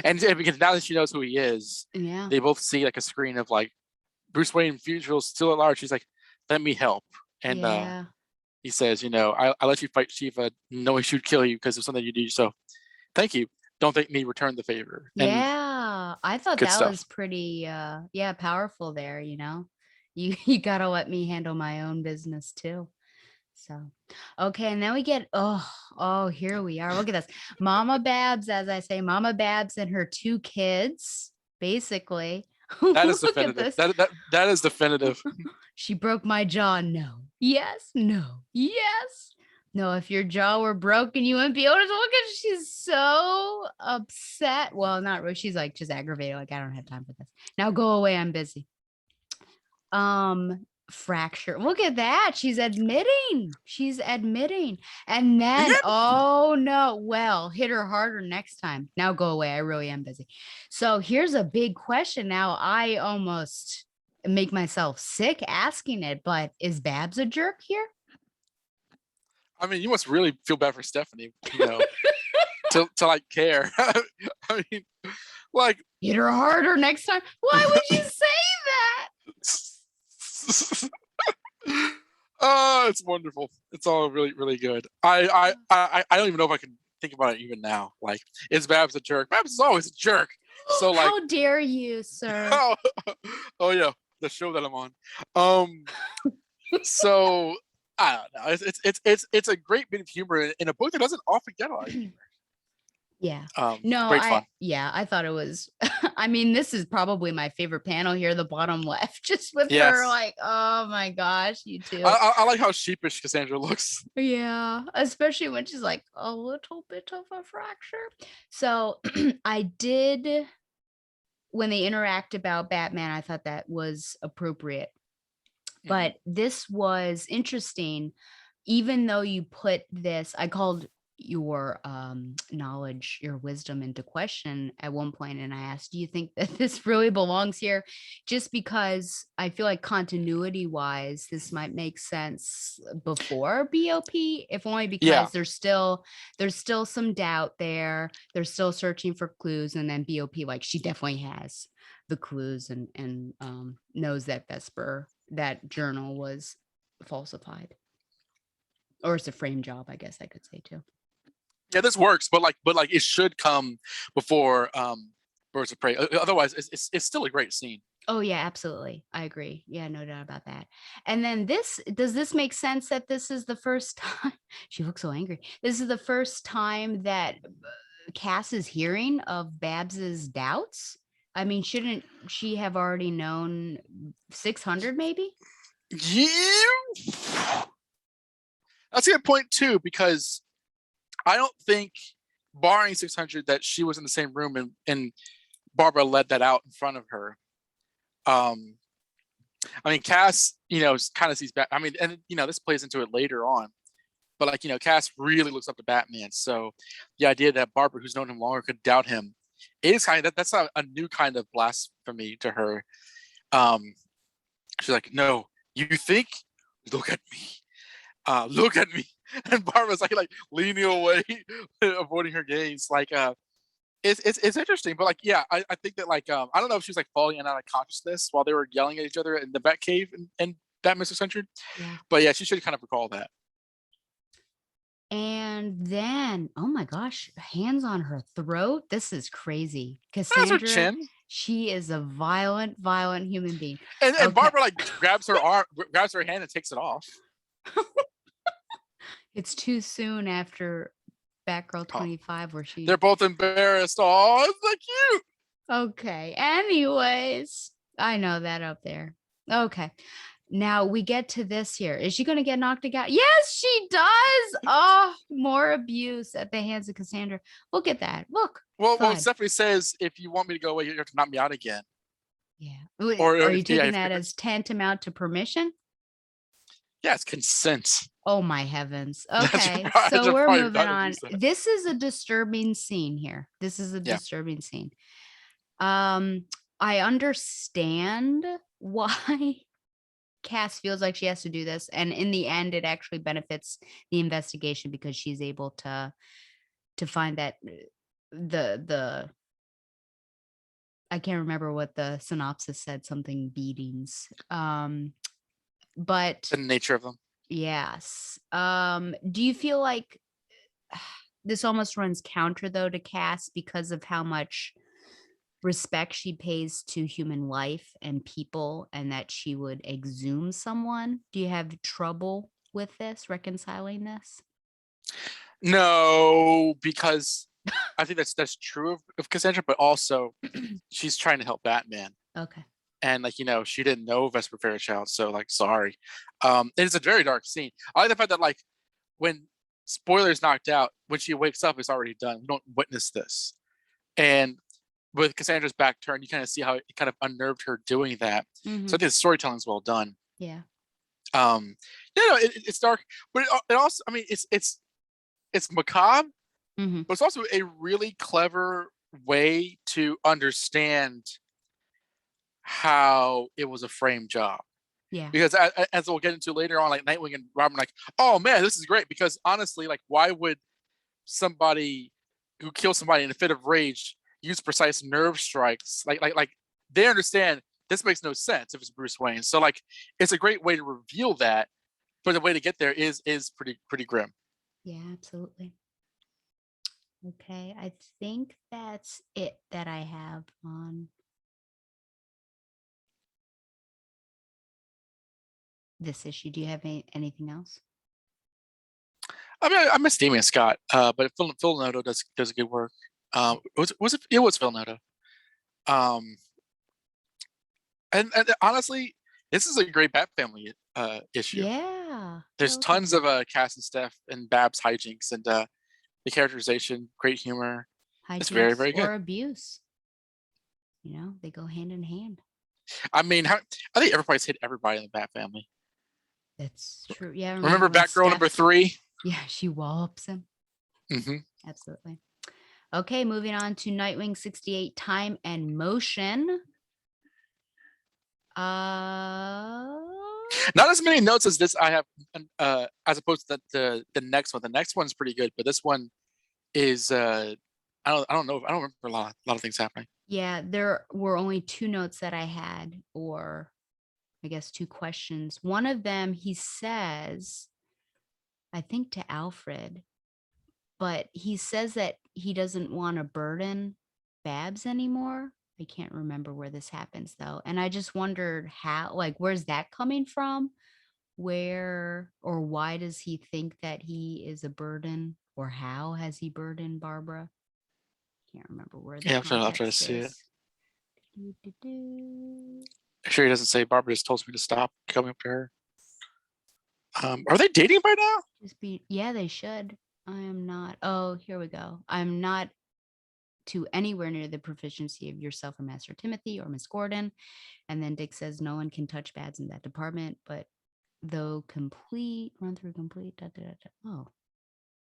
And because now that she knows who he is, Yeah. they both see like a screen of like Bruce Wayne Fugitive still at large. She's like, "Let me help," and Yeah. he says, I let you fight Shiva, knowing she'd kill you because of something you do. So thank you. Don't think me return the favor. And Yeah. I thought good that stuff. was pretty yeah, powerful there, you know. You gotta let me handle my own business too. So okay, and then we get here we are. Look at this. Mama Babs, as I say, Mama Babs and her two kids, basically. That is Look at definitive. this. That is definitive. She broke my jaw. No. Yes. No. Yes. No, if your jaw were broken, you wouldn't be able to look at it. She's so upset. Well, not really. She's like just aggravated. Like, I don't have time for this. Now go away. I'm busy. Fracture. Look at that. She's admitting. And then, Yeah. oh no. Well, hit her harder next time. Now go away. I really am busy. So here's a big question. Now I almost make myself sick asking it, but is Babs a jerk here? I mean, you must really feel bad for Stephanie, to like care. I mean, like Hit her harder next time. Why would you say that? Oh, it's wonderful. It's all really, really good. I don't even know if I can think about it even now. Like, is Babs a jerk? Babs is always a jerk. So like, how dare you, sir? oh yeah, the show that I'm on. So I don't know. It's a great bit of humor in a book that doesn't often get a lot of humor. Yeah. Great fun. I thought it was I mean, this is probably my favorite panel here, the bottom left, just with Yes. her like, oh my gosh, you too. I like how sheepish Cassandra looks. Yeah, especially when she's like a little bit of a fracture. So I did when they interact about Batman, I thought that was appropriate. But this was interesting, even though you put this, I called your knowledge, your wisdom into question at one point, and I asked, do you think that this really belongs here? Just because I feel like continuity wise, this might make sense before BOP, if only because there's still some doubt there. They're still searching for clues, and then BOP, like, she definitely has the clues and knows that Vesper, that journal was falsified, or it's a frame job, I guess I could say too. Yeah, this works, but like it should come before Birds of Prey. Otherwise, it's still a great scene. Oh yeah, absolutely. I agree. Yeah, no doubt about that. And then does this make sense that this is the first time she looks so angry? This is the first time that Cass is hearing of Babs's doubts. I mean, shouldn't she have already known 600 maybe? Yeah. That's a good point too, because I don't think, barring 600, that she was in the same room and Barbara let that out in front of her. I mean, Cass, kind of sees I mean, and this plays into it later on, but like, Cass really looks up to Batman. So the idea that Barbara, who's known him longer, could doubt him is kind of that's a new kind of blasphemy to her. She's like, no, you think? Look at me. Look at me. And Barbara's like leaning away, avoiding her gaze. Like, it's interesting, but like, yeah, I think that like, I don't know if she was like falling in and out of consciousness while they were yelling at each other in the Batcave and Batman 600. Yeah. But yeah, she should kind of recall that. And then, oh my gosh, hands on her throat. This is crazy. That's her Cassandra, chin. she is a violent, violent human being. And Barbara like grabs her arm, grabs her hand and takes it off. It's too soon after Batgirl 25 where they're both embarrassed. Oh, it's so cute. Okay. Anyways, I know that up there. Okay. Now we get to this here. Is she going to get knocked out? Yes, she does. Oh, more abuse at the hands of Cassandra. Look at that. Look. Well, Stephanie says, if you want me to go away, you have to knock me out again. Yeah. Are you taking that as tantamount to permission? Yeah, it's consent. Oh my heavens. Okay. So we're moving on. This is a disturbing scene here. Disturbing scene. I understand why Cass feels like she has to do this, and in the end, it actually benefits the investigation because she's able to find that the I can't remember what the synopsis said, something beatings. But The nature of them. yes. Do you feel like this almost runs counter though to Cass because of how much respect she pays to human life and people and that she would exhume someone? Do you have trouble with this, reconciling this? No, because I think that's true of Cassandra, but also she's trying to help Batman. Okay. And like, she didn't know Vesper Fairchild, so like sorry. It's a very dark scene. I like the fact that like when spoilers knocked out, when she wakes up, it's already done. We don't witness this. And with Cassandra's back turn, you kind of see how it kind of unnerved her doing that. So I think the storytelling is well done. Yeah. It's dark, but it also, I mean, it's macabre, but it's also a really clever way to understand how it was a frame job. Yeah. Because as we'll get into later on, like Nightwing and Robin, like, oh man, this is great. Because honestly, like, why would somebody who kills somebody in a fit of rage use precise nerve strikes? Like they understand this makes no sense if it's Bruce Wayne. So like, it's a great way to reveal that, but the way to get there is pretty grim. Yeah, absolutely. Okay, I think that's it that I have on this issue. Do you have anything else? I mean, I miss Damian Scott, but Phil Noto does good work. It was Phil Noto. And honestly, this is a great Bat Family issue. Yeah. There's tons of Cass and Steph and Bab's hijinks, and the characterization, great humor. It's very, very good. Or abuse. They go hand in hand. I mean, I think everybody's hit everybody in the Bat Family. That's true. Yeah. Remember Batgirl number 3? Yeah, she wallops him. Absolutely. Okay, moving on to Nightwing 68, Time and Motion. Not as many notes as this I have, as opposed to the next one. The next one's pretty good, but this one is I don't know. I don't remember a lot of things happening. Yeah, there were only 2 notes that I had, or I guess 2 questions. One of them, he says, I think to Alfred, but he says that he doesn't want to burden Babs anymore. I can't remember where this happens though. And I just wondered how, like, where's that coming from? Where or why does he think that he is a burden, or how has he burdened Barbara? Can't remember where the I'll try to see it. Do-do-do. Sure, he doesn't say Barbara just told me to stop coming up to her. Are they dating by now? Yeah, they should. I am not. Oh, here we go. I'm not to anywhere near the proficiency of yourself or Master Timothy or Miss Gordon. And then Dick says no one can touch Bads in that department, but though complete, run through complete. Da, da, da, da. Oh,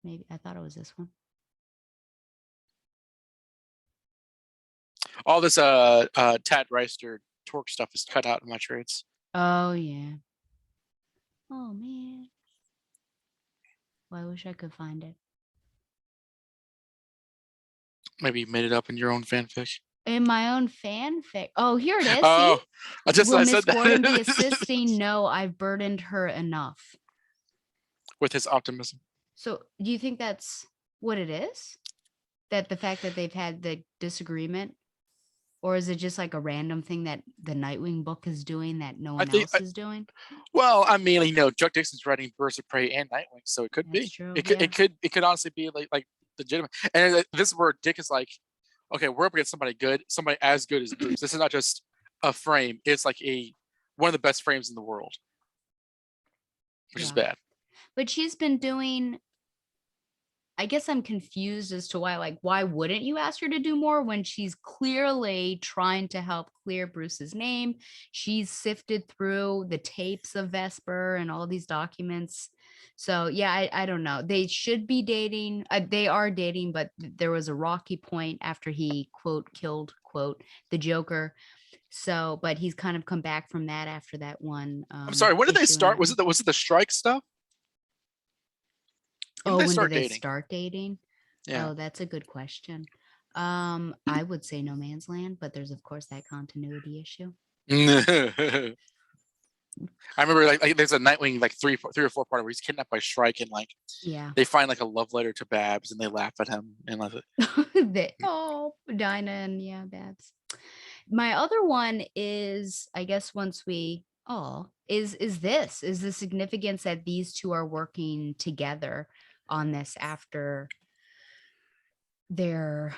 maybe I thought it was this one. All this Tad Reister torque stuff is cut out in my trades. Oh yeah. Oh man. Well, I wish I could find it. Maybe you made it up in your own fanfic. In my own fanfic. Oh, here it is. Oh, see? Will Miss Gordon be assisting? No, I've burdened her enough. With his optimism. So do you think that's what it is? That the fact that they've had the disagreement? Or is it just like a random thing that the Nightwing book is doing that no one else is doing? Well, I mean, Chuck Dixon's writing Birds of Prey and Nightwing, so it could That's be. True. It could honestly be like legitimate. And this is where Dick is like, okay, we're up against somebody good, somebody as good as Bruce. This is not just a frame; it's like one of the best frames in the world, which is bad. But she's been doing. I guess I'm confused as to why wouldn't you ask her to do more when she's clearly trying to help clear Bruce's name? She's sifted through the tapes of Vesper and all these documents. So yeah, I don't know. They should be dating. They are dating, but there was a rocky point after he quote killed quote the Joker. So, but he's kind of come back from that after that one I'm sorry. When did they issue in start? Was Nightwing. it the strike stuff? When Oh, did they when did start they dating? start dating? Yeah. Oh, that's a good question. I would say No Man's Land, but there's of course that continuity issue. I remember like there's a Nightwing like three or four part where he's kidnapped by Shrike and like Yeah. they find like a love letter to Babs and they laugh at him and like Dinah and yeah, Babs. My other one is, I guess once we is the significance that these two are working together on this after their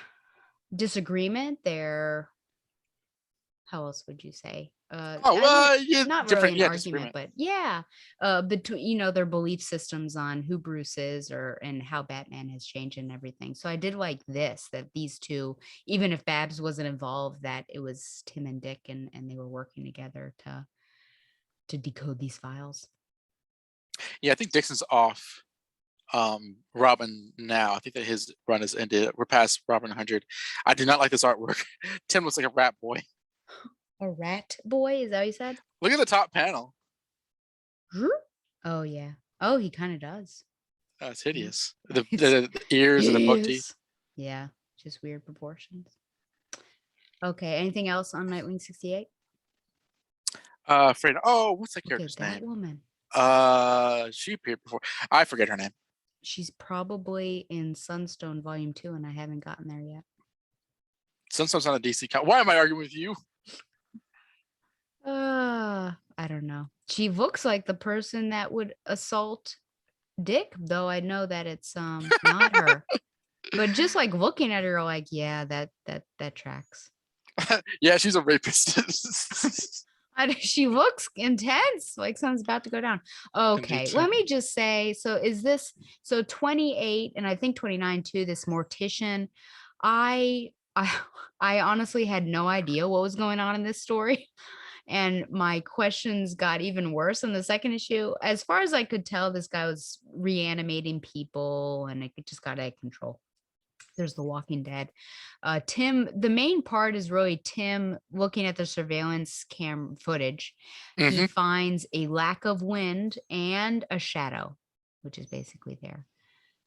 disagreement, their how else would you say? oh I wouldn't yeah, not really different an argument, disagreement. but yeah, between their belief systems on who Bruce is or and how Batman has changed and everything. So I did like this that these two, even if Babs wasn't involved, that it was Tim and Dick and they were working together to decode these files. Yeah, I think Dixon's off Robin now. I think that his run has ended. We're past Robin 100. I do not like this artwork. Tim looks like a rat boy. A rat boy, is that what you said? Look at the top panel. Oh yeah. Oh, he kind of does. It's hideous. The ears and the buck teeth. Yeah, just weird proportions. Okay, anything else on Nightwing 68? Freda. Oh, what's that Look at character's that name? woman. She appeared before. I forget her name. She's probably in Sunstone Volume 2, and I haven't gotten there yet. Sunstone's not a DC Why am I arguing with you? I don't know. She looks like the person that would assault Dick, though I know that it's not her. But just like looking at her, like, yeah, that tracks. Yeah, she's a rapist. She looks intense, like something's about to go down. Okay, let me just say, so is this 28 and I think 29 too, this mortician. I honestly had no idea what was going on in this story. And my questions got even worse in the second issue. As far as I could tell, this guy was reanimating people and it just got out of control. There's The Walking Dead. Tim, the main part is really Tim looking at the surveillance cam footage. He finds a lack of wind and a shadow, which is basically there.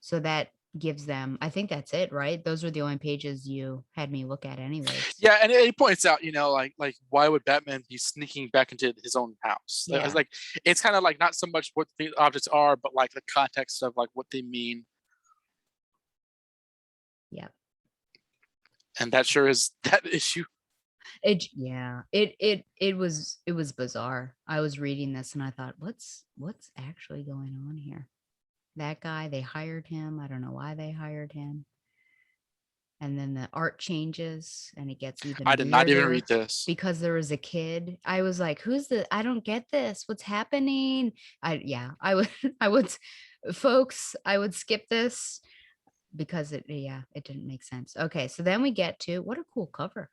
So that gives them, I think that's it, right? Those were the only pages you had me look at anyways. Yeah, and he points out, like why would Batman be sneaking back into his own house? Yeah. It's like it's kind of like not so much what the objects are, but like the context of like what they mean. Yeah. And that sure is that issue. It was bizarre. I was reading this and I thought, what's actually going on here? That guy, they hired him. I don't know why they hired him. And then the art changes and it gets even I did not even read this because there was a kid. I was like, I don't get this. What's happening? I would folks, I would skip this because it didn't make sense. Okay, so then we get to what a cool cover.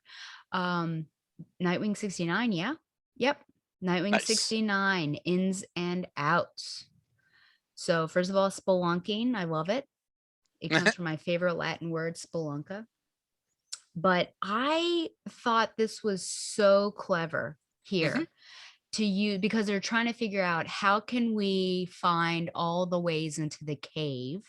Nightwing 69, yeah. Yep. Nightwing 69, ins and outs. So first of all, spelunking, I love it. It comes from my favorite Latin word, spelunca. But I thought this was so clever here to use because they're trying to figure out how can we find all the ways into the cave.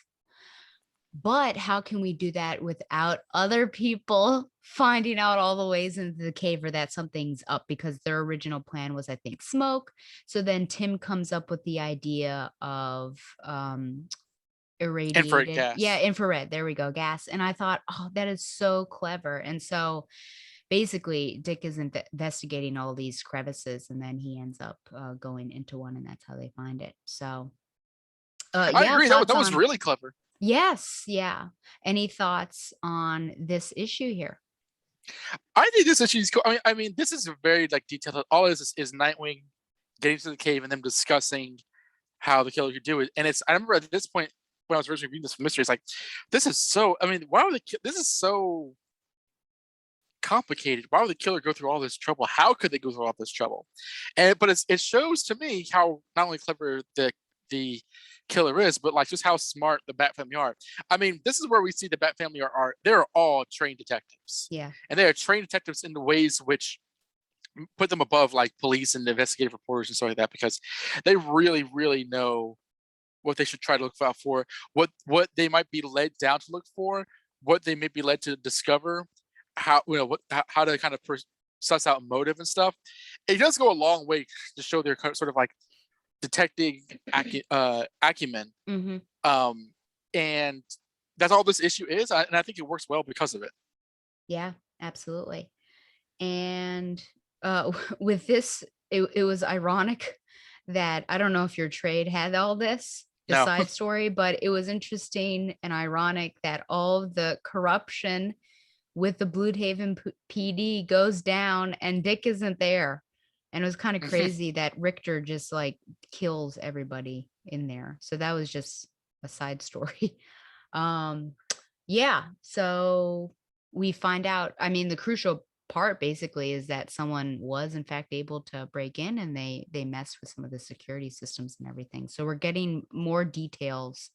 But how can we do that without other people finding out all the ways into the cave or that something's up? Because their original plan was, I think, smoke. So then Tim comes up with the idea of irradiated. Infrared gas. Yeah, infrared. There we go, gas. And I thought, oh, that is so clever. And so basically, Dick is investigating all these crevices, and then he ends up going into one, and that's how they find it. So, I agree. That was really clever. Yes. Yeah. Any thoughts on this issue here? I think this issue is cool. I mean, this is very like detailed. All it is Nightwing getting to the cave and them discussing how the killer could do it. And I remember at this point when I was originally reading this mystery, it's like, this is so. I mean, this is so complicated. Why would the killer go through all this trouble? How could they go through all this trouble? But it shows to me how not only clever the killer is, but like just how smart the Bat family are. I mean, this is where we see the Bat family are they're all trained detectives. Yeah. And they are trained detectives in the ways which put them above like police and investigative reporters and stuff like that, because they really, really know what they should try to look out for, what they might be led down to look for, what they may be led to discover, how how to kind of suss out motive and stuff. It does go a long way to show their sort of like detective acumen. Mhm. And that's all this issue is, and I think it works well because of it. Yeah, absolutely. And with this, it was ironic that I don't know if your trade had all this, the No. side story, but it was interesting and ironic that all of the corruption with the Bloodhaven PD goes down and Dick isn't there. And it was kind of crazy that Richter just like kills everybody in there. So that was just a side story. Yeah, so we find out, I mean, the crucial part basically is that someone was in fact able to break in, and they messed with some of the security systems and everything. So we're getting more details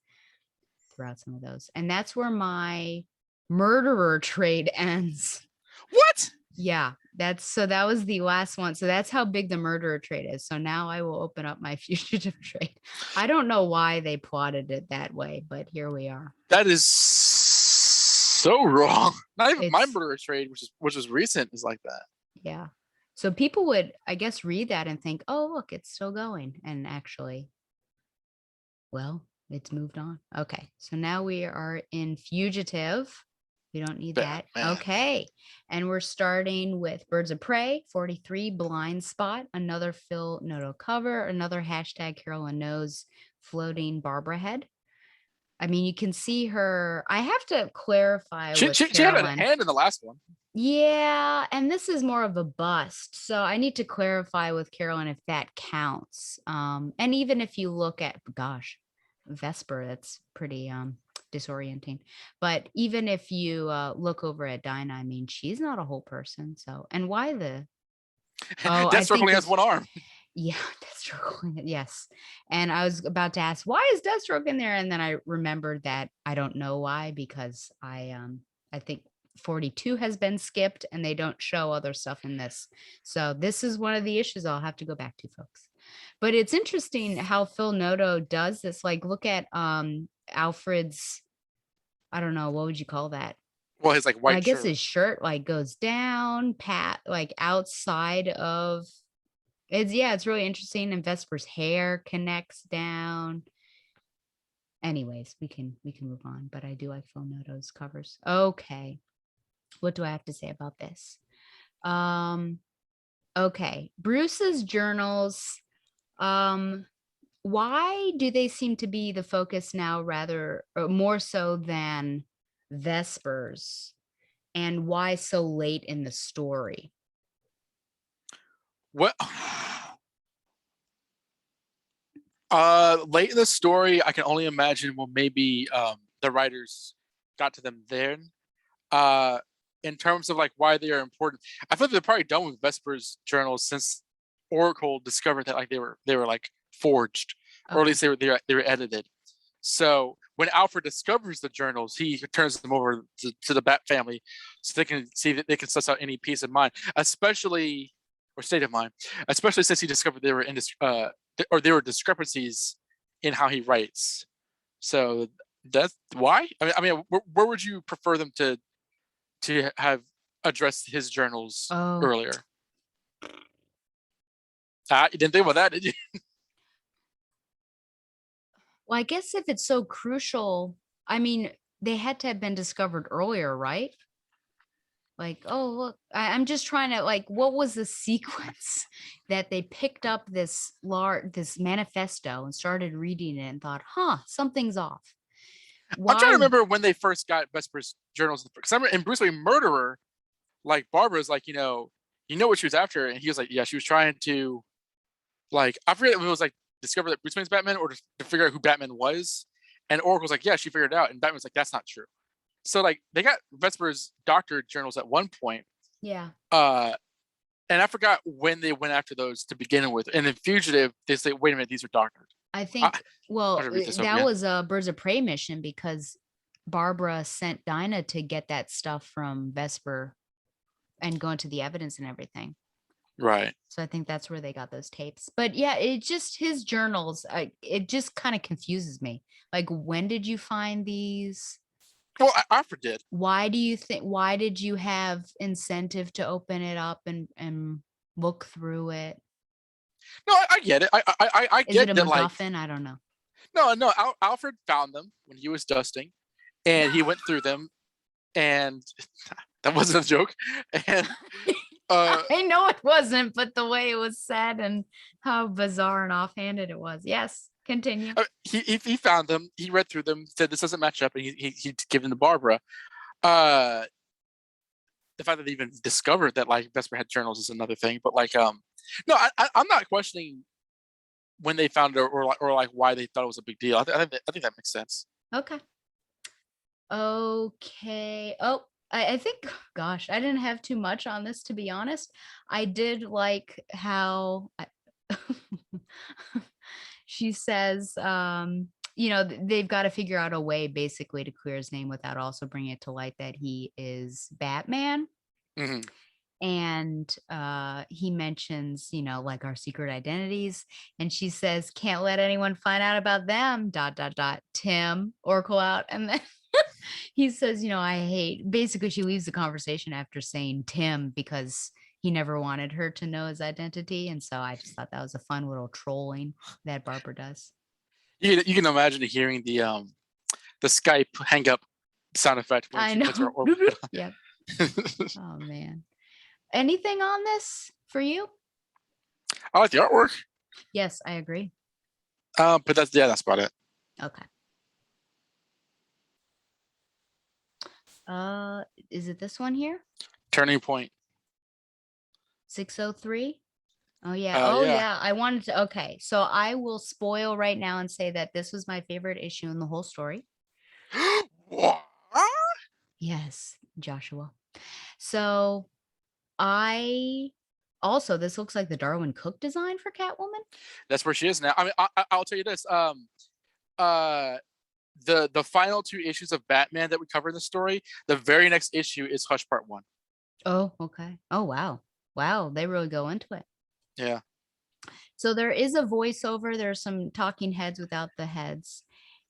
throughout some of those. And that's where my murderer trade ends. What? Yeah, that was the last one. So that's how big the murderer trade is. So now I will open up my fugitive trade. I don't know why they plotted it that way, but here we are. That is so wrong. Not even my murderer trade, which is recent, is like that. Yeah. So people would, I guess, read that and think, oh, look, it's still going. And actually, well, it's moved on. Okay. So now we are in fugitive. We don't need that. Okay. And we're starting with Birds of Prey, 43, Blind Spot, another Phil Noto cover, another hashtag Carolyn Knows floating Barbara head. I mean, you can see her. I have to clarify. She had a hand in the last one. Yeah, and this is more of a bust. So I need to clarify with Carolyn if that counts. And even if you look at, gosh, Vesper, that's pretty disorienting. But even if you look over at Dinah, I mean, she's not a whole person. So, and why the Deathstroke only has one arm. Yeah, Deathstroke. Yes. And I was about to ask, why is Deathstroke in there? And then I remembered that I don't know why, because I think 42 has been skipped and they don't show other stuff in this. So this is one of the issues I'll have to go back to, folks. But it's interesting how Phil Noto does this. Like, look at Alfred's, I don't know, what would you call that? Well, his like white I guess shirt. his shirt like goes down, like outside of it's really interesting. And Vesper's hair connects down. Anyways, we can move on, but I do like Phil Noto's covers. Okay. What do I have to say about this? Okay. Bruce's journals. Why do they seem to be the focus now, rather or more so than Vesper's? And why so late in the story? What? Late in the story, I can only imagine. Well, maybe the writers got to them then. In terms of like why they are important, I feel like they're probably done with Vesper's journals since Oracle discovered that like they were like forged, or at least they were edited. So when Alfred discovers the journals, he turns them over to the Bat family, so they can see that they can suss out any peace of mind, especially or state of mind, especially since he discovered there were discrepancies in how he writes. So that's why. I mean, where would you prefer them to have addressed his journals earlier? You didn't think about that, did you? Well, I guess if it's so crucial, I mean, they had to have been discovered earlier, right? Like, oh, look, I'm just trying to like, what was the sequence that they picked up this manifesto and started reading it and thought, huh, something's off. I'm trying to remember when they first got Vesper's journals. Because I remember in Bruce Wayne Murderer, like Barbara's like, you know what she was after, and he was like, yeah, she was trying to, like, I forget if it was like discover that Bruce Wayne's Batman or to figure out who Batman was, and Oracle's like, yeah, she figured it out, and Batman's like, that's not true. So like they got Vesper's doctor journals at one point. Yeah. And I forgot when they went after those to begin with. And in Fugitive, they say, wait a minute, these are doctored. I think, that was a Birds of Prey mission because Barbara sent Dinah to get that stuff from Vesper and go into the evidence and everything. Right. So I think that's where they got those tapes. But yeah, it just his journals. It just kind of confuses me. Like, when did you find these? Well, Alfred did. Why do you think? Why did you have incentive to open it up and look through it? No, I get it. I Is it get a that. Like, MacGuffin? I don't know. no. Alfred found them when he was dusting, and he went through them, and that wasn't a joke. And uh, I know it wasn't, but the way it was said and how bizarre and offhanded it was. Yes, continue. he found them. He read through them, said this doesn't match up, and he'd given them to Barbara. Uh, the fact that they even discovered that like Vesper had journals is another thing. But like, no, I'm not questioning when they found it or like why they thought it was a big deal. I think that makes sense. Okay. Okay. Oh, I think, gosh, I didn't have too much on this, to be honest. I did like how she says, they've got to figure out a way basically to clear his name without also bringing it to light that he is Batman. Hmm. And he mentions, like our secret identities. And she says, can't let anyone find out about them, dot, dot, dot, Tim, Oracle out. And then he says, I hate, basically, she leaves the conversation after saying Tim because he never wanted her to know his identity. And so I just thought that was a fun little trolling that Barbara does. You can imagine hearing the Skype hang up sound effect when I she know. puts her or Yeah. Oh, man. Anything on this for you? I like the artwork. Yes, I agree. But that's about it. Okay. Is it this one here? Turning Point. 603? Oh yeah. Oh Yeah. yeah. I wanted to. Okay. So I will spoil right now and say that this was my favorite issue in the whole story. What? Yes, Joshua. So I also, this looks like the Darwin Cook design for Catwoman. That's where she is now. I mean, I'll tell you this. Uh, the final two issues of Batman that we cover in the story, the very next issue is Hush Part 1. Oh, okay. Oh wow. Wow, they really go into it. Yeah. So there is a voiceover. There's some talking heads without the heads.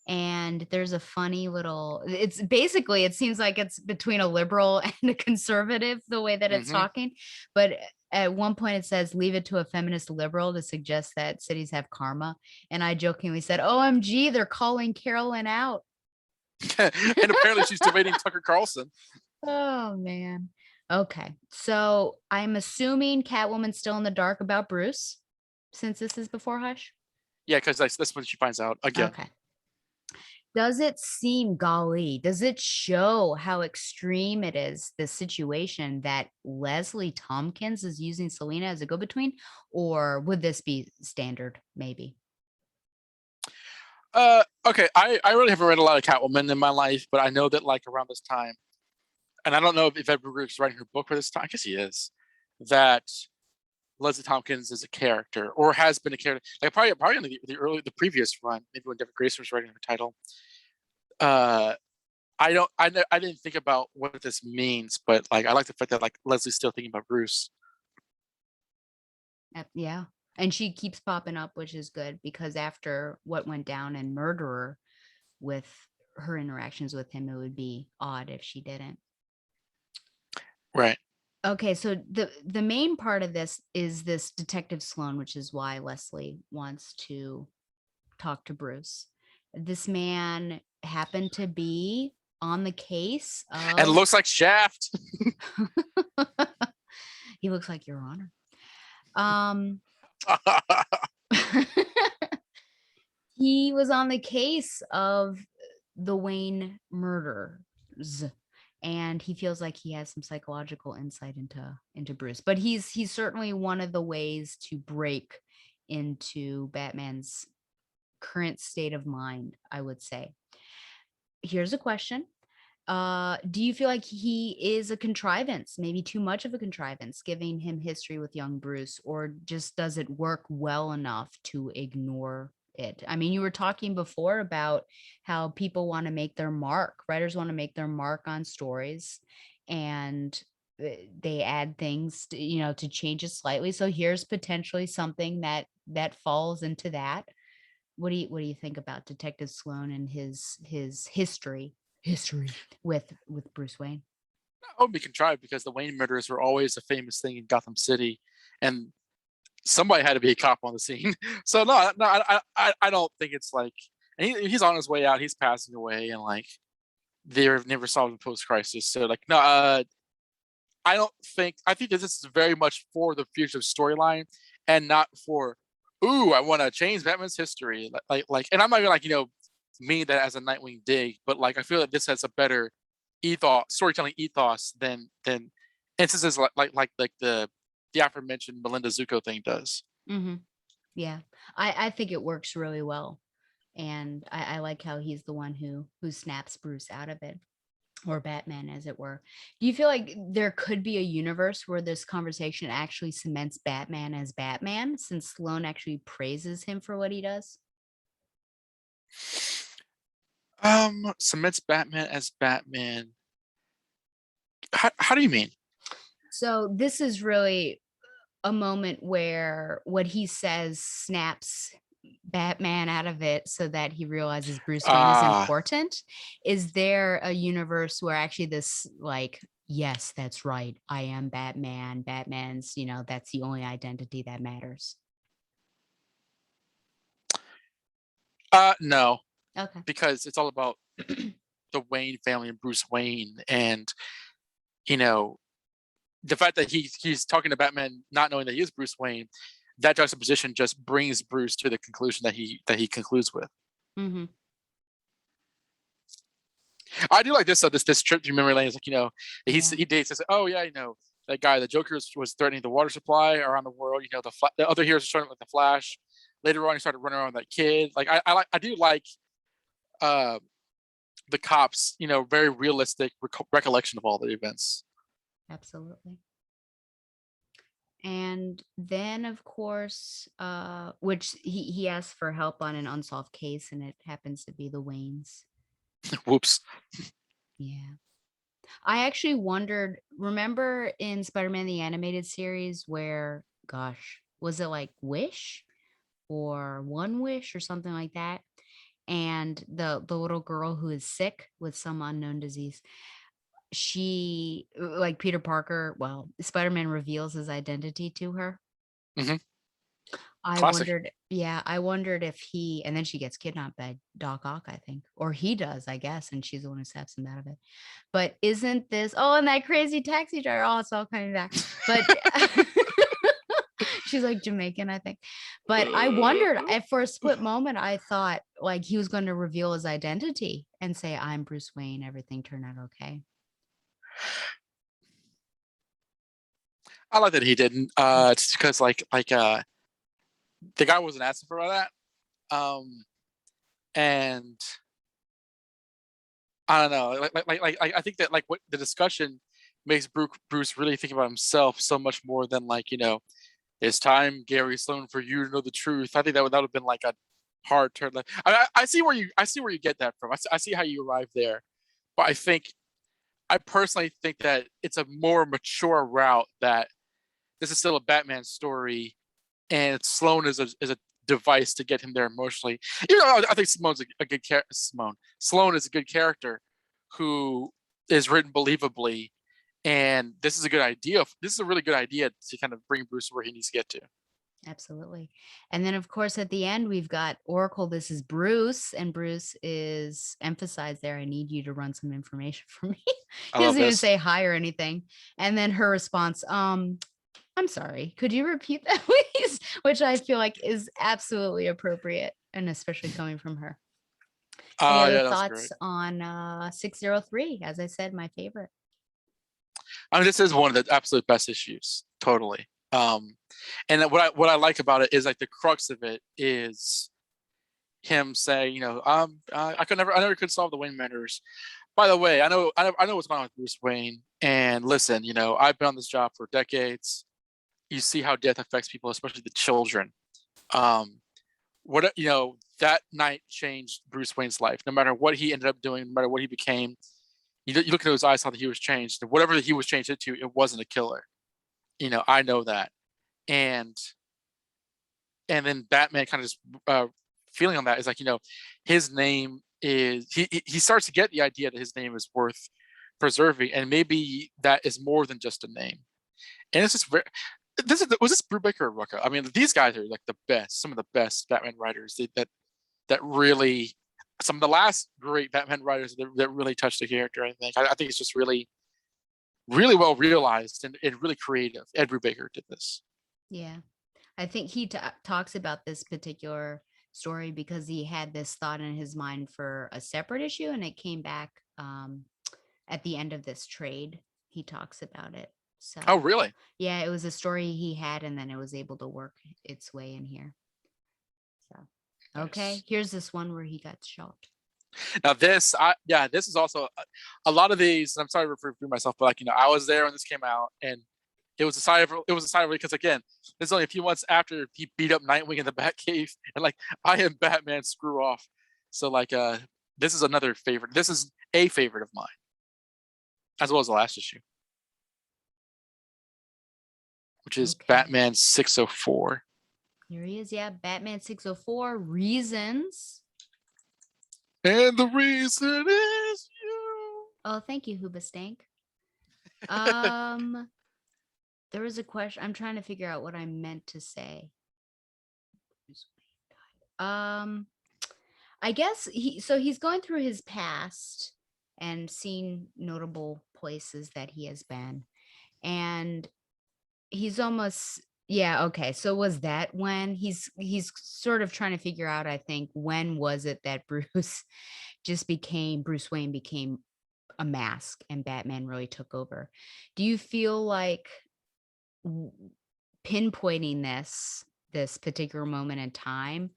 And there's a funny little, it's basically, it seems like it's between a liberal and a conservative, the way that it's Hmm. talking. But at one point it says, leave it to a feminist liberal to suggest that cities have karma. And I jokingly said, OMG, they're calling Carolyn out. And apparently she's debating Tucker Carlson. Oh, man. Okay. So I'm assuming Catwoman's still in the dark about Bruce since this is before Hush. Yeah, because that's when she finds out again. Okay. Does it seem, golly, does it show how extreme it is, the situation that Leslie Tompkins is using Selena as a go-between? Or would this be standard, maybe? Okay, I really haven't read a lot of Catwoman in my life, but I know that like around this time, and I don't know if Edward Groot's writing her book for this time. I guess he is. That Leslie Tompkins is a character, or has been a character. Like probably in the previous run, maybe when David Grayson was writing her title. I didn't think about what this means, but like I like the fact that like Leslie's still thinking about Bruce. Yeah. And she keeps popping up, which is good because after what went down in Murderer with her interactions with him, it would be odd if she didn't. Right. Okay, so the main part of this is this Detective Sloan, which is why Leslie wants to talk to Bruce. This man happened to be on the case And of looks like Shaft. he looks like Your Honor. He was on the case of the Wayne murders, and he feels like he has some psychological insight into Bruce. But he's certainly one of the ways to break into Batman's current state of mind, I would say. Here's a question. Do you feel like he is a contrivance, maybe too much of a contrivance, giving him history with young Bruce, or just does it work well enough to ignore it? I mean, you were talking before about how people want to make their mark, writers want to make their mark on stories, and they add things to, to change it slightly. So here's potentially something that falls into that. What do you think about Detective Sloan and his history with Bruce Wayne? I hope we can try, because the Wayne murders were always a famous thing in Gotham City, and somebody had to be a cop on the scene. So no, I don't think it's like, and he's on his way out. He's passing away, and like they're never solved the post crisis. So like no, I don't think. I think that this is very much for the future storyline, and not for, ooh, I want to change Batman's history. Like, and I'm not even like mean that as a Nightwing dig, but like I feel that this has a better ethos, storytelling ethos than instances like the aforementioned Melinda Zuko thing does. Hmm. Yeah, I think it works really well, and I like how he's the one who snaps Bruce out of it, or Batman, as it were. Do you feel like there could be a universe where this conversation actually cements Batman as Batman, since Sloane actually praises him for what he does? Cements Batman as Batman. How do you mean? So this is really a moment where what he says snaps Batman out of it so that he realizes Bruce Wayne is Ah, important. Is there a universe where actually this, like, yes, that's right, I am Batman. Batman's, that's the only identity that matters. no, Okay. because it's all about the Wayne family and Bruce Wayne, and you know the fact that he's talking to Batman, not knowing that he is Bruce Wayne. That juxtaposition just brings Bruce to the conclusion that he concludes with. Hmm. I do like this. This trip to memory lane is like Yeah. he dates says, oh yeah, that guy, the Joker was threatening the water supply around the world. The other heroes are starting like the Flash. Later on, he started running around with that kid. Like I do like uh the cops. Very realistic recollection of all the events. Absolutely. And then, of course, which he asked for help on an unsolved case, and it happens to be the Waynes. Whoops. Yeah. I actually wondered, remember in Spider-Man the Animated Series where, gosh, was it like Wish or One Wish or something like that? And the little girl who is sick with some unknown disease, she, like Peter Parker, well, Spider-Man reveals his identity to her. Hmm. I Classic. wondered, yeah, I wondered if he, and then she gets kidnapped by Doc Ock, I think, or he does, I guess, and she's the one who snaps him out of it. But isn't this, oh, and that crazy taxi driver, oh, it's all coming back. But she's like Jamaican, I think. But I wondered, for a split moment, I thought like he was going to reveal his identity and say, I'm Bruce Wayne, everything turned out okay. I like that he didn't. Just because the guy wasn't asking for all that. And I don't know. I think that like what the discussion makes Bruce really think about himself so much more than it's time, Gary Sloan, for you to know the truth. I think that would have been like a hard turn. Like, I see where you get that from. I see how you arrive there, but I personally think that it's a more mature route, that this is still a Batman story, and Sloan is a device to get him there emotionally. Even though I think Simone's a good character. Sloan is a good character who is written believably, and this is a good idea. This is a really good idea to kind of bring Bruce where he needs to get to. Absolutely. And then, of course, at the end, we've got Oracle. This is Bruce, and Bruce is emphasized there. I need you to run some information for me. I He love doesn't even this. say hi or anything. And then her response, I'm sorry, could you repeat that, please? Which I feel like is absolutely appropriate, and especially coming from her. Any other Yeah, that was thoughts great. on 603? As I said, my favorite. I mean, this is one of the absolute best issues. Totally. And what I like about it is like the crux of it is him saying, I never could solve the Wayne murders. By the way, I know what's going on with Bruce Wayne. And listen, I've been on this job for decades. You see how death affects people, especially the children. Um, that night changed Bruce Wayne's life. No matter what he ended up doing, no matter what he became, You look into his eyes, saw that he was changed. And whatever he was changed into, it wasn't a killer. I know that. And then Batman kind of just feeling on that is like, his name is he starts to get the idea that his name is worth preserving, and maybe that is more than just a name. And it's just very, was this Brubaker or Rucka? I mean, these guys are like the best, some of the best Batman writers that really, some of the last great Batman writers that really touched the character. I think it's just really, really well realized and really creative. Ed Brubaker did this. Yeah. I think he talks about this particular story because he had this thought in his mind for a separate issue, and it came back at the end of this trade. He talks about it. So, oh, really? Yeah, it was a story he had, and then it was able to work its way in here. So, okay, Nice. here's this one where he got shot. Now this is also a lot of these. I'm sorry to refer to myself, but I was there when this came out, and it was a sign of relief because again, this is only a few months after he beat up Nightwing in the Batcave, and I am Batman, screw off. So this is another favorite. This is a favorite of mine, as well as the last issue, which is Batman 604. Here he is, yeah, Batman 604, Reasons. And the reason is you. Oh, thank you, Hoobastank. There was a question. I'm trying to figure out what I meant to say. I guess he's going through his past and seeing notable places that he has been. And he's almost, yeah, okay. So was that when he's sort of trying to figure out, I think, when was it that Bruce Wayne became a mask and Batman really took over? Do you feel like pinpointing this particular moment in time,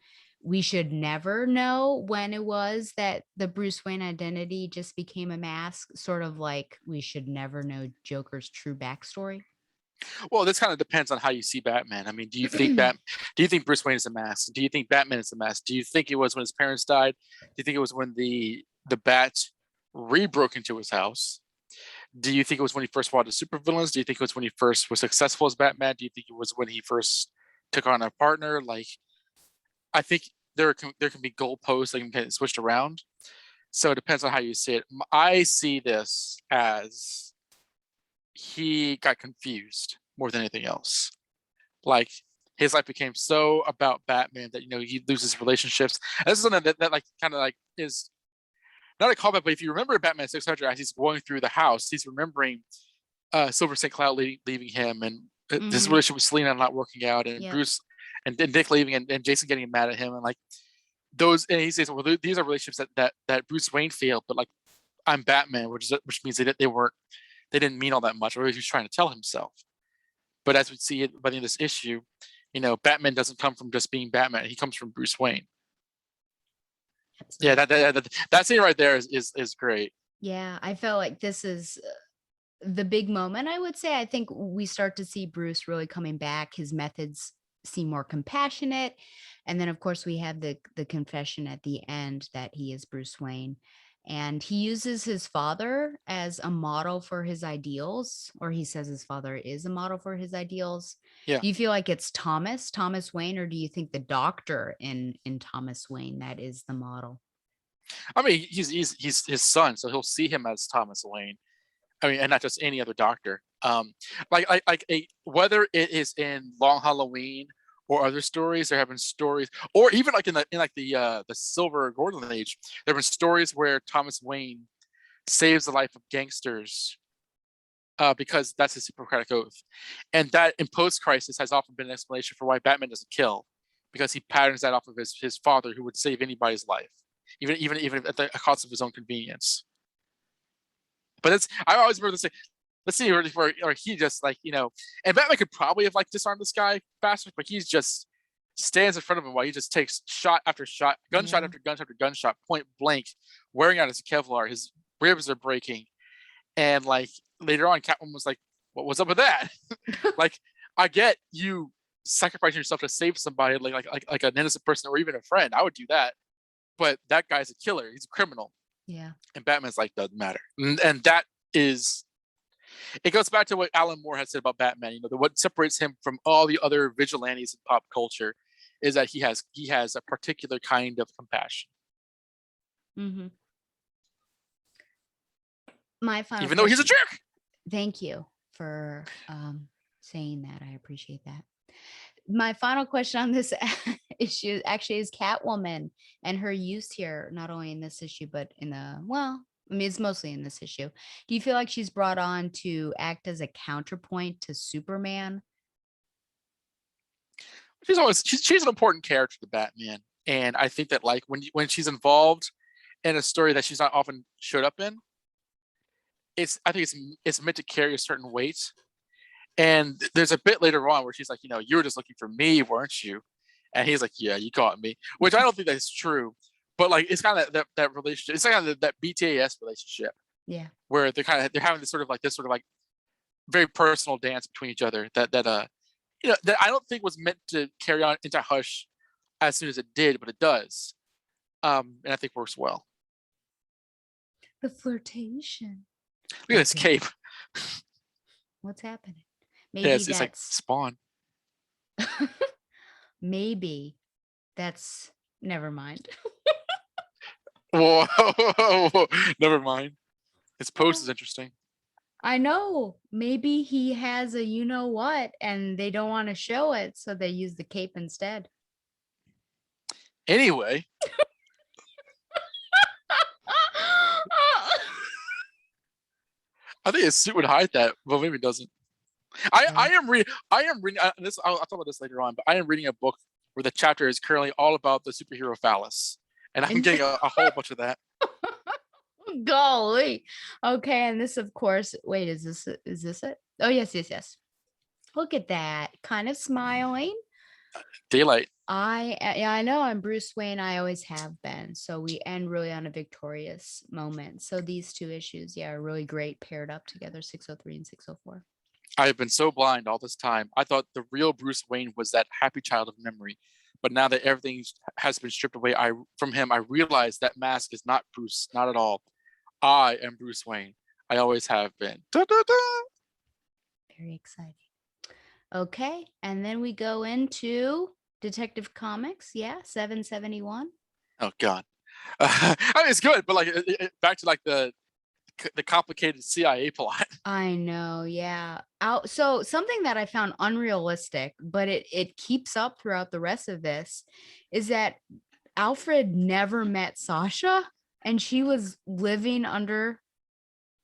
we should never know when it was that the Bruce Wayne identity just became a mask, sort of like we should never know Joker's true backstory? Well, this kind of depends on how you see Batman. I mean, do you think Bruce Wayne is a mask? Do you think Batman is a mask? Do you think it was when his parents died? Do you think it was when the bat broke into his house? Do you think it was when he first fought the supervillains? Do you think it was when he first was successful as Batman? Do you think it was when he first took on a partner? I think there can be goalposts that can get switched around. So it depends on how you see it. I see this as he got confused more than anything else. His life became so about Batman that he loses relationships. And this is something that is not a callback, but if you remember Batman 600, as he's going through the house, he's remembering Silver St. Cloud leaving him, and his relationship with Selina not working out, and Bruce and Dick leaving, and Jason getting mad at him, and those. And he says, "Well, these are relationships that Bruce Wayne failed, but I'm Batman," which means they didn't mean all that much, or he was trying to tell himself. But as we see it by the end of this issue, Batman doesn't come from just being Batman; he comes from Bruce Wayne. Absolutely. Yeah, that scene right there is great. Yeah, I felt like this is the big moment, I would say. I think we start to see Bruce really coming back. His methods seem more compassionate. And then, of course, we have the confession at the end that he is Bruce Wayne. And he uses his father as a model for his ideals, or he says his father is a model for his ideals. Yeah. Do you feel like it's Thomas Wayne, or do you think the doctor in Thomas Wayne that is the model? I mean, he's his son, so he'll see him as Thomas Wayne. I mean, and not just any other doctor. Whether it is in Long Halloween or other stories, there have been stories, or even in the Silver Golden Age, there have been stories where Thomas Wayne saves the life of gangsters because that's his Hippocratic oath, and that in post-crisis has often been an explanation for why Batman doesn't kill, because he patterns that off of his father, who would save anybody's life, even at the cost of his own convenience. But I always remember this. Let's see where he just and Batman could probably have disarmed this guy faster, but he just stands in front of him while he just takes shot after shot, gunshot after gunshot after gunshot, point blank, wearing out his Kevlar. His ribs are breaking, and later on, Catwoman was like, "What's up with that?" I get you sacrificing yourself to save somebody, like an innocent person or even a friend. I would do that, but that guy's a killer. He's a criminal. Yeah. And Batman's like, doesn't matter. And that is, it goes back to what Alan Moore had said about Batman. What separates him from all the other vigilantes in pop culture is that he has a particular kind of compassion, Mm-hmm. My final even though he's a question. jerk. Thank you for saying that. I appreciate that. My final question on this issue actually is Catwoman and her use here, not only in this issue, but in I mean, it's mostly in this issue. Do you feel like she's brought on to act as a counterpoint to Superman? She's an important character to Batman, and I think that like when she's involved in a story that she's not often showed up in, I think it's meant to carry a certain weight. And there's a bit later on where she's like, you were just looking for me, weren't you? And he's like, yeah, you caught me, which I don't think that's true. But like, it's kind of that relationship. It's kind of that BTAS relationship. Yeah. Where they're having this sort of like very personal dance between each other that that I don't think was meant to carry on into Hush as soon as it did, but it does. And I think works well. The flirtation. Look at this cape. What's happening? Maybe it's like Spawn. Maybe that's never mind. Whoa, never mind. His pose is interesting. I know. Maybe he has a you know what, and they don't want to show it, so they use the cape instead. Anyway. I think his suit would hide that, but maybe it doesn't. I am reading this. I'll talk about this later on, but I am reading a book where the chapter is currently all about the superhero phallus, and I'm getting a whole bunch of that. Golly. Okay, and this, of course. Wait, is this it? Oh, yes. Look at that, kind of smiling. Daylight. I know I'm Bruce Wayne. I always have been. So we end really on a victorious moment. So these two issues, are really great paired up together, 603 and 604. I have been so blind all this time. I thought the real Bruce Wayne was that happy child of memory. But now that everything has been stripped away from him, I realize that mask is not Bruce, not at all. I am Bruce Wayne. I always have been. Da, da, da. Very exciting. Okay, and then we go into Detective Comics, 771. Oh God, I mean, it's good, but like back to like the complicated CIA plot. I know, yeah. So something that I found unrealistic, but it keeps up throughout the rest of this, is that Alfred never met Sasha, and she was living under.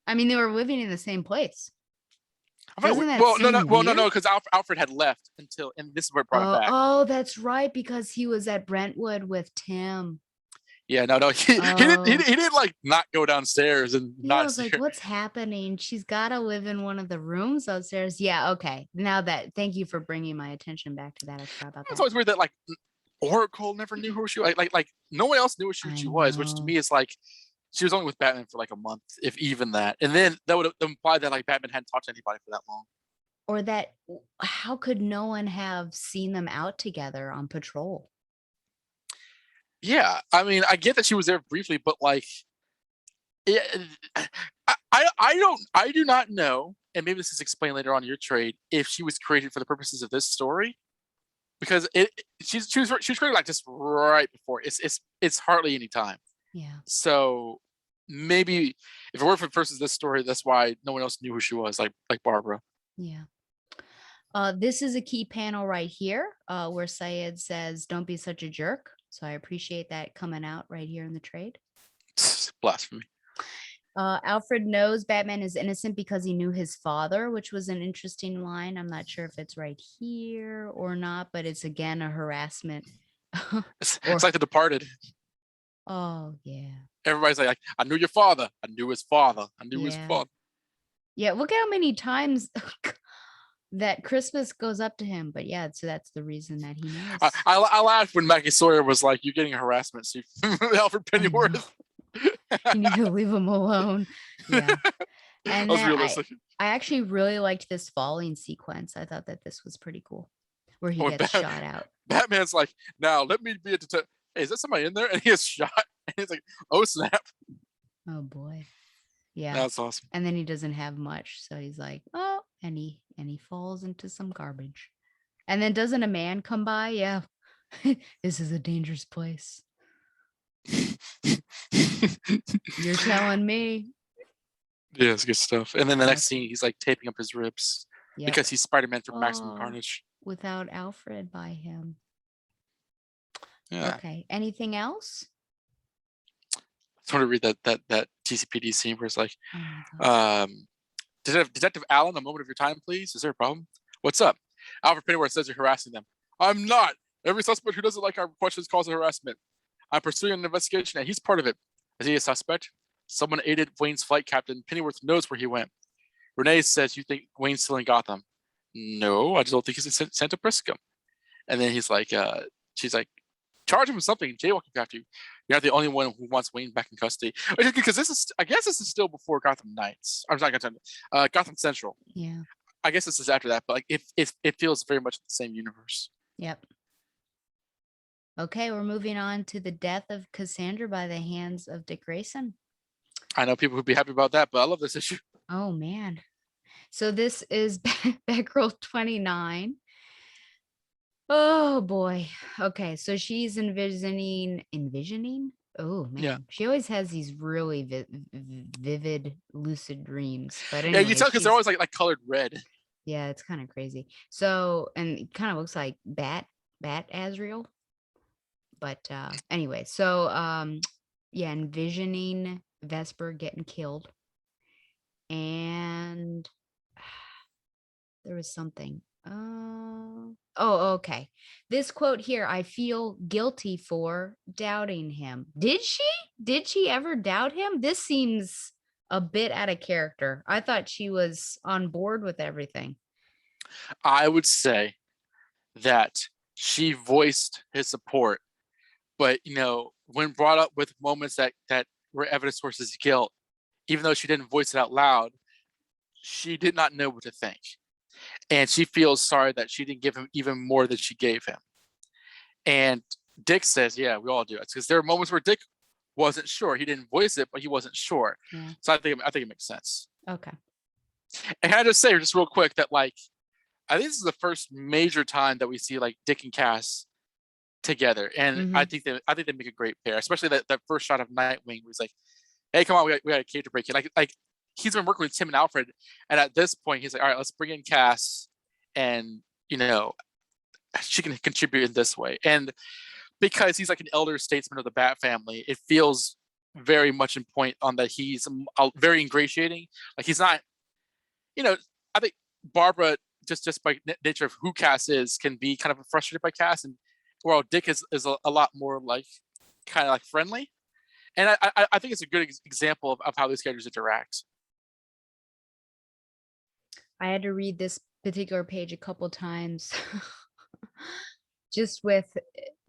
I mean, they were living in the same place. No, because Alfred had left and this is where it brought it back. Oh, that's right, because he was at Brentwood with Tim. Yeah, no, he didn't like not go downstairs and not. I was like, what's happening? She's got to live in one of the rooms upstairs. Yeah, okay. Thank you for bringing my attention back to that. I forgot about that. It's always weird that like Oracle never knew who she was. Like no one else knew who she was, which to me is like she was only with Batman for like a month, if even that. And then that would imply that like Batman hadn't talked to anybody for that long. Or that how could no one have seen them out together on patrol? Yeah, I mean, I get that she was there briefly, but like, I do not know, and maybe this is explained later on in your trade, if she was created for the purposes of this story, because she was created like just right before. It's hardly any time. Yeah. So maybe if it were for the purposes of this story, that's why no one else knew who she was, like Barbara. Yeah. This is a key panel right here, where Syed says, "Don't be such a jerk." So I appreciate that coming out right here in the trade. Blasphemy. Alfred knows Batman is innocent because he knew his father, which was an interesting line. I'm not sure if it's right here or not, but it's again a harassment. It's like The Departed. Oh, yeah. Everybody's like, I knew your father. I knew his father. I knew his father. Yeah, look how many times that Christmas goes up to him. But yeah, so that's the reason that he knows. I laughed when Maggie Sawyer was like, "You're getting a harassment suit from Alfred Pennyworth. You need to leave him alone." Yeah. And that was realistic. I actually really liked this falling sequence. I thought that this was pretty cool, where he gets shot out. Batman's like, "Now let me be a detective. Hey, is there somebody in there?" And he gets shot. And he's like, "Oh snap!" Oh boy. Yeah. That's awesome. And then he doesn't have much, so he's like, oh, and he falls into some garbage. And then doesn't a man come by? Yeah. This is a dangerous place. You're telling me. Yeah, it's good stuff. And then the next scene, he's like taping up his ribs because he's Spider-Man from Maximum Carnage. Without Alfred by him. Yeah. Okay. Anything else? I just want to read that TCPD scene where it's like, Oh my God. Detective Allen, a moment of your time, please. Is there a problem? What's up? Alfred Pennyworth says you're harassing them. I'm not. Every suspect who doesn't like our questions calls it harassment. I'm pursuing an investigation and he's part of it. Is he a suspect? Someone aided Wayne's flight captain. Pennyworth knows where he went. Renee says you think Wayne's still in Gotham. No, I just don't think he's in Santa Prisca. And then he's like, she's like, charge him with something. Jaywalking after you. You're not the only one who wants Wayne back in custody. Because I guess this is still before Gotham Knights. I'm not Gotham, Gotham Central. Yeah. I guess this is after that, but like it feels very much the same universe. Yep. Okay, we're moving on to the death of Cassandra by the hands of Dick Grayson. I know people would be happy about that, but I love this issue. Oh man. So this is Batgirl 29. Oh boy. Okay, so she's envisioning. Oh man, Yeah. she always has these really vivid, lucid dreams. But anyway, yeah, you tell because they're always like colored red. Yeah, it's kind of crazy. So, and it kind of looks like Bat Azrael. But anyway, so yeah, envisioning Vesper getting killed, and there was something. Oh, okay. This quote here, I feel guilty for doubting him. Did she ever doubt him? This seems a bit out of character. I thought she was on board with everything. I would say that she voiced his support, but when brought up with moments that were evidence towards his guilt, even though she didn't voice it out loud, she did not know what to think. And she feels sorry that she didn't give him even more than she gave him. And Dick says, yeah, we all do it. Because there are moments where Dick wasn't sure. He didn't voice it, but he wasn't sure. Yeah. So I think it makes sense. Okay. And I just say just real quick that like, I think this is the first major time that we see like Dick and Cass together. And I think they make a great pair, especially that first shot of Nightwing was like, hey, come on, we got a cage to break in. Like he's been working with Tim and Alfred, and at this point he's like, all right, let's bring in Cass, and she can contribute in this way. And because he's like an elder statesman of the Bat family, it feels very much in point on that he's very ingratiating. Like he's not, I think Barbara just by nature of who Cass is can be kind of frustrated by Cass, and while Dick is a lot more like kind of like friendly. And I think it's a good example of how these characters interact. I had to read this particular page a couple times. Just with,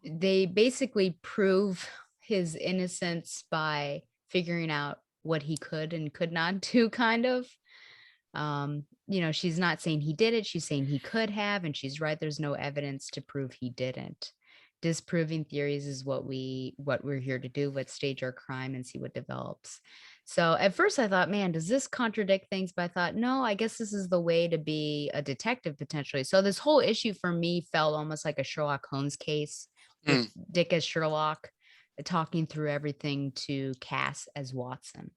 they basically prove his innocence by figuring out what he could and could not do, kind of. She's not saying he did it, she's saying he could have, and she's right, there's no evidence to prove he didn't. Disproving theories is what we're here to do. Let's stage our crime and see what develops. So at first I thought, man, does this contradict things? But I thought, no, I guess this is the way to be a detective potentially. So this whole issue for me felt almost like a Sherlock Holmes case with Dick as Sherlock, talking through everything to Cass as Watson.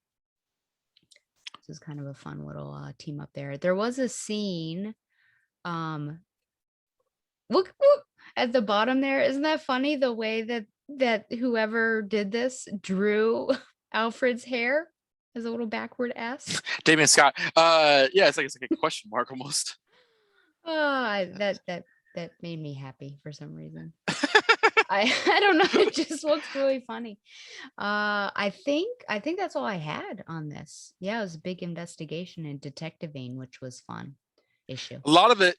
This is kind of a fun little team up there. There was a scene, look at the bottom there. Isn't that funny? The way that whoever did this drew Alfred's hair as a little backward S. Damian Scott. Yeah, it's like a question mark almost. That made me happy for some reason. I don't know. It just looks really funny. I think that's all I had on this. Yeah, it was a big investigation and detectiving, which was fun issue. A lot of it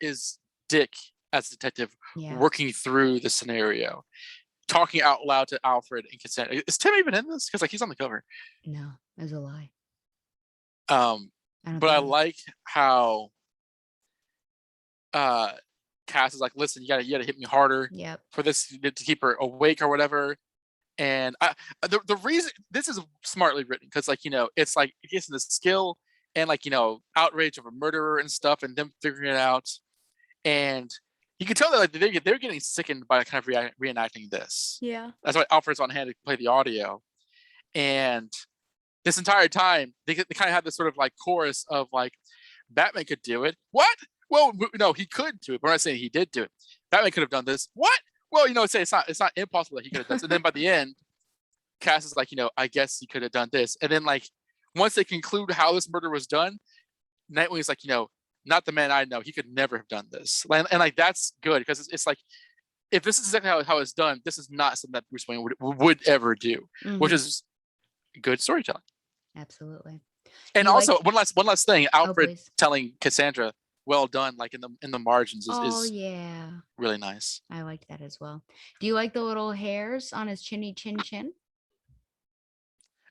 is Dick as detective working through the scenario, talking out loud to Alfred and Cassandra. Is Tim even in this? Because like he's on the cover. No, it was a lie. But I like how Cass is like, listen, you gotta hit me harder for this to keep her awake or whatever. And the reason this is smartly written because like it's like it gets into skill and like outrage of a murderer and stuff and them figuring it out, and you can tell that like they're getting sickened by kind of reenacting this. Yeah. That's why Alfred's on hand to play the audio, and this entire time they kind of have this sort of like chorus of like Batman could do it. What? Well, no, he could do it. But we're not saying he did do it. Batman could have done this. What? Well, it's not impossible that he could have done this. And then by the end, Cass is like, I guess he could have done this. And then like once they conclude how this murder was done, Nightwing is like, not the man I know. He could never have done this. And like that's good because it's like if this is exactly how it's done, this is not something that Bruce Wayne would ever do, which is good storytelling. Absolutely. And also one last thing, Alfred please. telling Cassandra, "Well done," like in the margins is yeah, really nice. I like that as well. Do you like the little hairs on his chin?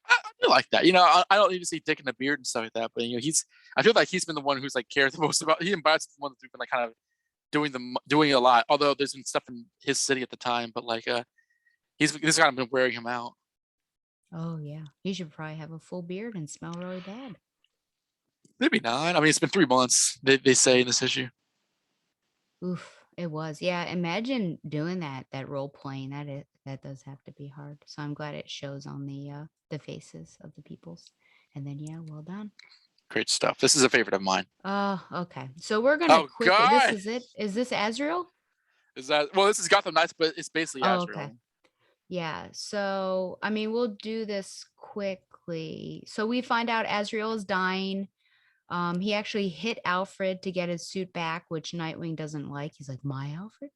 I do like that. I don't need to see dick in the beard and stuff like that, but I feel like he's been the one who's like cared the most about. He and Bats the one that's been like kind of doing a lot. Although there's been stuff in his city at the time, but like this kind of been wearing him out. Oh yeah, he should probably have a full beard and smell really bad. Maybe not. I mean, it's been 3 months. They say in this issue. Oof, it was. Yeah, imagine doing that role playing. That does have to be hard. So I'm glad it shows on the faces of the peoples. And then yeah, well done. Great stuff. This is a favorite of mine. Oh, okay. So we're gonna quickly. God! This is it. Is this Azrael? This is Gotham Knights, but it's basically Azrael. Okay. Yeah. So I mean, we'll do this quickly. So we find out Azrael is dying. He actually hit Alfred to get his suit back, which Nightwing doesn't like. He's like, my Alfred?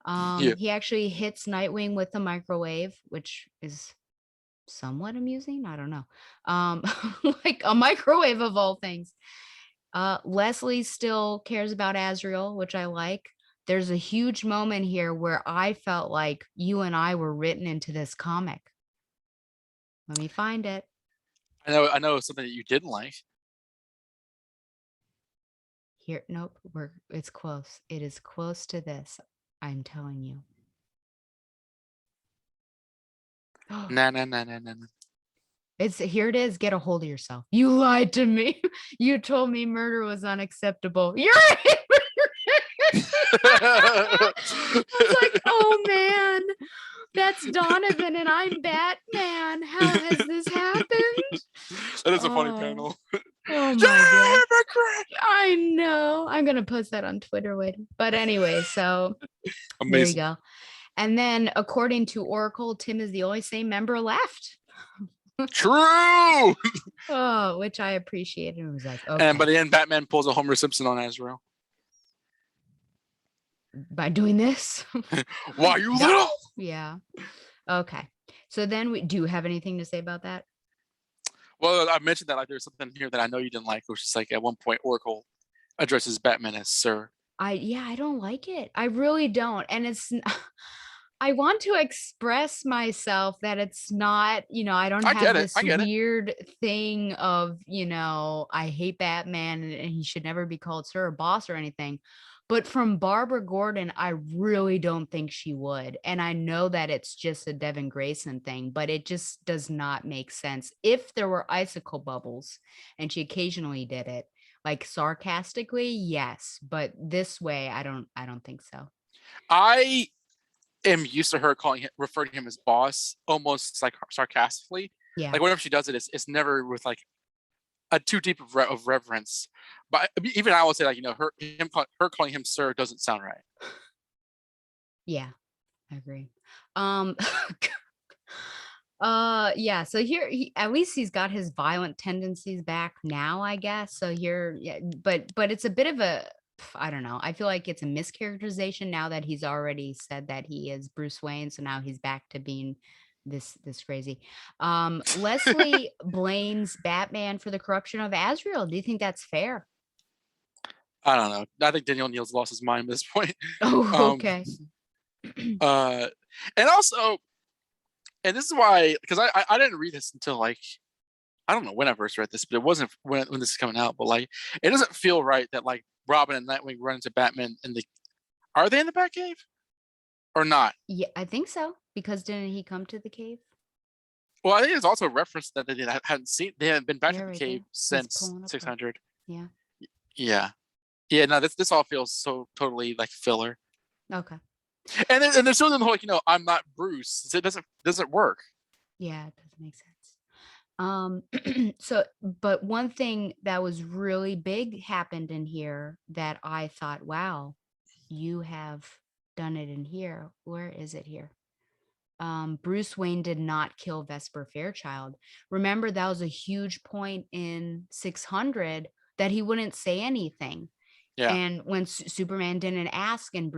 Yeah. He actually hits Nightwing with the microwave, which is somewhat amusing. I don't know. Like a microwave of all things. Leslie still cares about Azrael, which I like. There's a huge moment here where I felt like you and I were written into this comic. Let me find it. I know something that you didn't like. Here, nope, it's close. It is close to this. I'm telling you. No. Here it is. Get a hold of yourself. You lied to me. You told me murder was unacceptable. You're right. I was like, oh man, that's Donovan and I'm Batman. How has this happened? That is a funny panel. Oh my God. I know. I'm gonna post that on Twitter later. But anyway, so amazing. There you go. And then according to Oracle, Tim is the only sane member left. True. Oh, which I appreciated. It was like, okay. And by the end, Batman pulls a Homer Simpson on Azrael. By doing this? Why you little? Yeah. Okay. So then we do have anything to say about that? Well, I mentioned that like there's something here that I know you didn't like, which is like at one point Oracle addresses Batman as Sir. I don't like it. I really don't. And it's I want to express myself that it's not, I don't have this weird thing of, I hate Batman and he should never be called Sir or Boss or anything. But from Barbara Gordon, I really don't think she would. And I know that it's just a Devin Grayson thing, but it just does not make sense. If there were icicle bubbles and she occasionally did it, like sarcastically, yes. But this way, I don't think so. I am used to her referring to him as boss, almost like sarcastically. Yeah. Like whenever she does it, it's never with like a too deep of reverence. But even I will say, like, her calling him Sir doesn't sound right. Yeah, I agree. Yeah. So here, at least he's got his violent tendencies back now, I guess. So here, yeah, but it's a bit of I don't know. I feel like it's a mischaracterization now that he's already said that he is Bruce Wayne. So now he's back to being this crazy. Leslie blames Batman for the corruption of Azrael. Do you think that's fair? I don't know. I think Daniel Neal's lost his mind at this point. Oh, okay. And also, and this is why, because I didn't read this until like, I don't know when I first read this, but it wasn't when this is coming out. But like, it doesn't feel right that like Robin and Nightwing run into Batman are they in the Batcave or not? Yeah, I think so. Because didn't he come to the cave? Well, I think it's also a reference that they hadn't been back to Yeah, the right cave there. He's since pulling up her. 600. Yeah. Yeah. Yeah, no, this all feels so totally like filler. Okay. And there's something like, I'm not Bruce. It doesn't work. Yeah, it doesn't make sense. So, but one thing that was really big happened in here that I thought, wow, you have done it in here. Where is it here? Bruce Wayne did not kill Vesper Fairchild. Remember, that was a huge point in 600 that he wouldn't say anything. Yeah. And when Superman didn't ask, and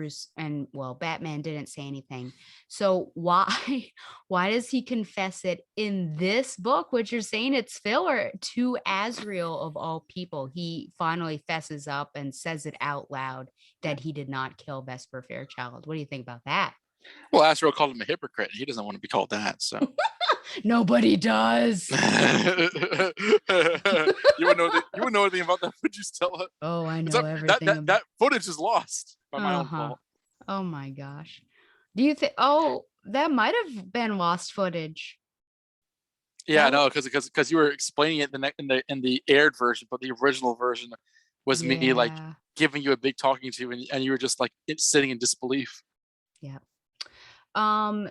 Batman didn't say anything. So why why does he confess it in this book, which you're saying it's filler, to Azrael of all people? He finally fesses up and says it out loud that he did not kill Vesper Fairchild. What do you think about that? Well, Astro called him a hypocrite. He doesn't want to be called that. So Nobody does. you wouldn't know anything about that footage, Stella. Oh, I It's know up, everything about. that footage is lost by my own Uh-huh. fault. Oh my gosh. Do you think, oh, that might have been lost footage. Yeah, That no, because you were explaining it in the aired version, but the original version was me like Yeah. giving you a big talking to, and you were just like sitting in disbelief. Yeah. Um,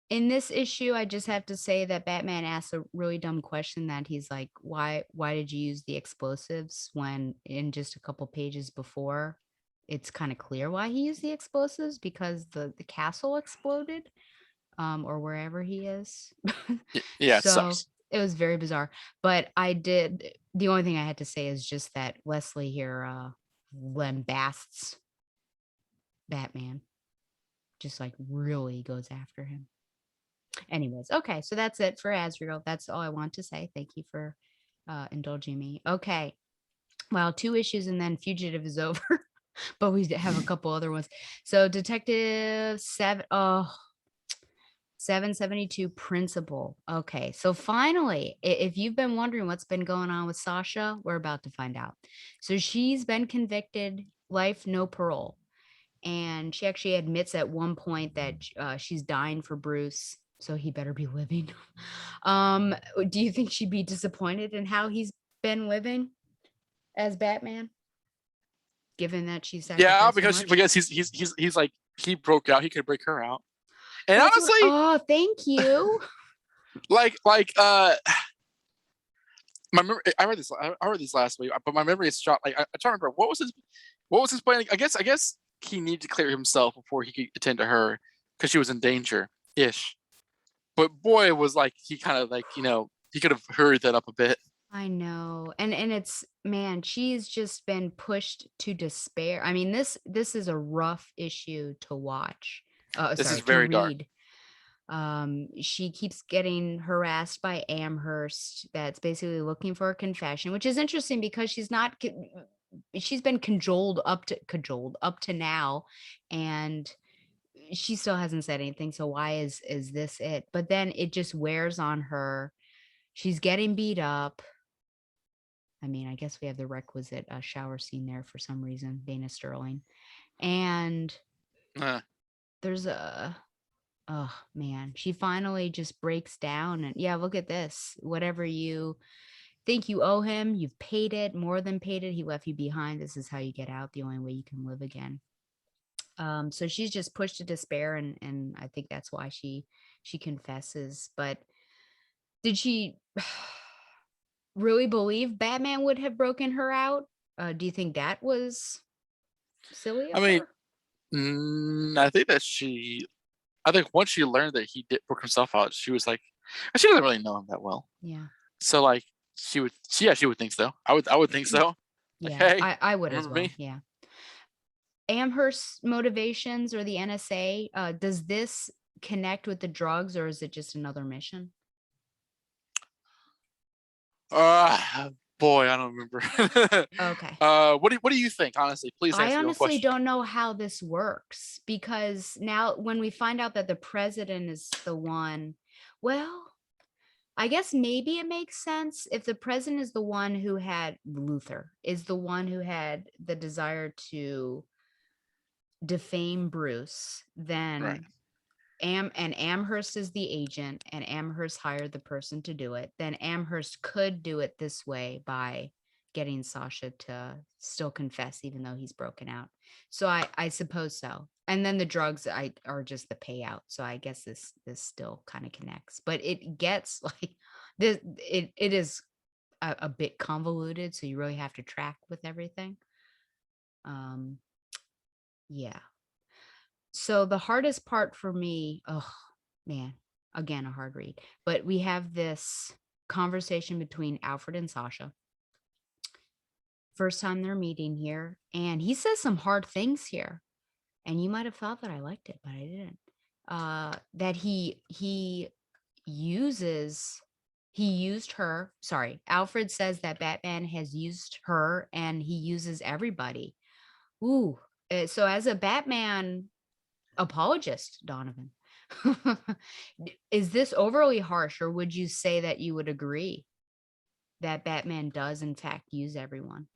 in this issue, I just have to say that Batman asks a really dumb question that he's like, why did you use the explosives when in just a couple pages before it's kind of clear why he used the explosives because the castle exploded, or wherever he is. Yeah, it So sucks. it was very bizarre. But the only thing I had to say is just that Wesley here lambasts Batman, just like really goes after him. Anyways, okay, so that's it for Azrael. That's all I want to say. Thank you for indulging me. Okay, well, 2 issues and then Fugitive is over, but we have a couple other ones. So Detective 772 Principal. Okay, so finally, if you've been wondering what's been going on with Sasha, we're about to find out. So she's been convicted, life, no parole. And she actually admits at one point that she's dying for Bruce, so he better be living. Do you think she'd be disappointed in how he's been living as Batman, given that she Yeah, sacrificed so because much? he's like he broke out. He could break her out. And That's what. honestly, Oh, thank you. like my memory, I read this last week, but my memory is shot. Like I try to remember what was his plan. I guess he needed to clear himself before he could attend to her because she was in danger ish. But boy, it was like he kind of like he could have hurried that up a bit. I know. And it's, man, she's just been pushed to despair. I mean, this is a rough issue to watch. This is Sorry, to very dark. read. She keeps getting harassed by Amherst that's basically looking for a confession, which is interesting because she's been cajoled up to now, and she still hasn't said anything. So why is this it? But then it just wears on her. She's getting beat up. I mean, I guess we have the requisite shower scene there for some reason, Dana Sterling. And Uh, there's a, oh man, she finally just breaks down. And yeah, look at this. Whatever you think you owe him, you've paid it, more than paid it. He left you behind. This is how you get out. The only way you can live again. So she's just pushed to despair, and I think that's why she confesses. But did she really believe Batman would have broken her out? Do you think that was silly I of mean, her? I think that I think once she learned that he did broke himself out, she was like, she doesn't really know him that well. Yeah. So like she would think so. I would think so. Like, Yeah, hey, I would as remember well. me? Yeah. Amherst's motivations or the NSA, does this connect with the drugs or is it just another mission? Boy, I don't remember. Okay. What do you think? Honestly, please I answer your own honestly question. don't know how this works because now when we find out that the president is the one, well, I guess maybe it makes sense if the president is the one who had Luther, is the one who had the desire to defame Bruce, Right. then and Amherst is the agent, and Amherst hired the person to do it, then Amherst could do it this way by getting Sasha to still confess even though he's broken out. So I suppose so. And then the drugs are just the payout. So I guess this still kind of connects. But it gets like this it is a bit convoluted, so you really have to track with everything. Um yeah. So the hardest part for me, oh man, again, a hard read. But we have this conversation between Alfred and Sasha. First time they're meeting here, and he says some hard things here. And you might have thought that I liked it, but I didn't. That he uses he used her. Sorry, Alfred says that Batman has used her and he uses everybody. Ooh. So as a Batman apologist, Donovan, is this overly harsh, or would you say that you would agree that Batman does in fact use everyone?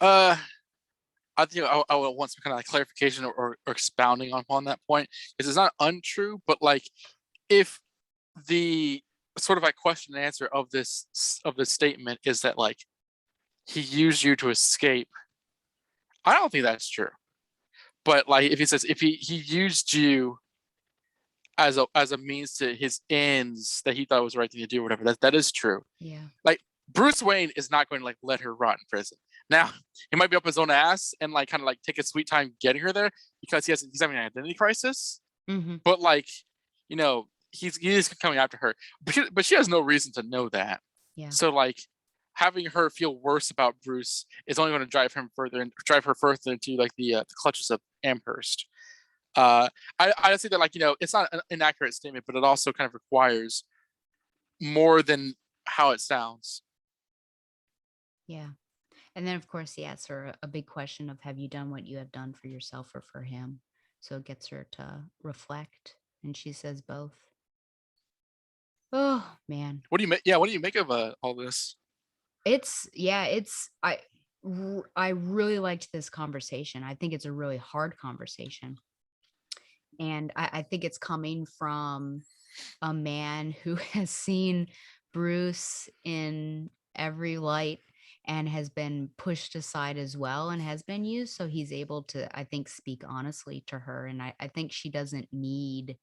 Uh, I think I would want some kind of like clarification or expounding upon that point, because it's not untrue, but like if the sort of like question and answer of this statement is that like he used you to escape, I don't think that's true. But like if he says if he used you as a means to his ends that he thought was the right thing to do, or whatever, that is true. Yeah. Like Bruce Wayne is not going to like let her rot in prison. Now he might be up his own ass and like kind of like take a sweet time getting her there because he's having an identity crisis. Mm-hmm. But like, you know, he is coming after her, but she has no reason to know that. Yeah. So like having her feel worse about Bruce is only going to drive her further into like the clutches of Amherst. I see that like, you know, it's not an inaccurate statement, but it also kind of requires more than how it sounds. Yeah. And then, of course, he asks her a big question of, have you done what you have done for yourself or for him? So it gets her to reflect. And she says both. Oh, man. What do you make? Yeah, what do you make of all this? I really liked this conversation. I think it's a really hard conversation. And I think it's coming from a man who has seen Bruce in every light and has been pushed aside as well and has been used. So he's able to, I think, speak honestly to her. And I think she doesn't need,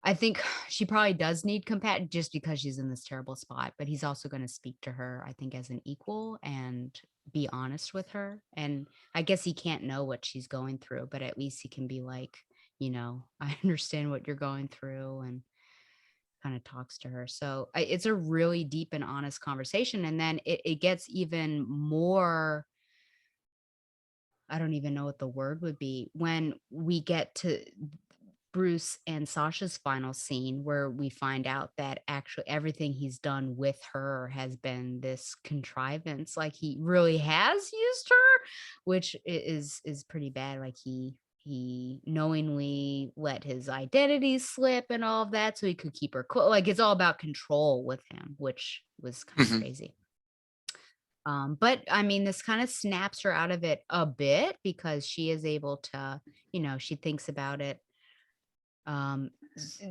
I think she probably does need compat just because she's in this terrible spot, but he's also going to speak to her, I think, as an equal and be honest with her. And I guess he can't know what she's going through, but at least he can be like, I understand what you're going through, and kind of talks to her. So it's a really deep and honest conversation. And then it gets even more, I don't even know what the word would be, when we get to Bruce and Sasha's final scene, where we find out that actually everything he's done with her has been this contrivance. Like he really has used her, which is pretty bad. Like he knowingly let his identity slip and all of that so he could keep her like it's all about control with him, which was kind of Mhm. crazy. But I mean, this kind of snaps her out of it a bit because she is able to, she thinks about it,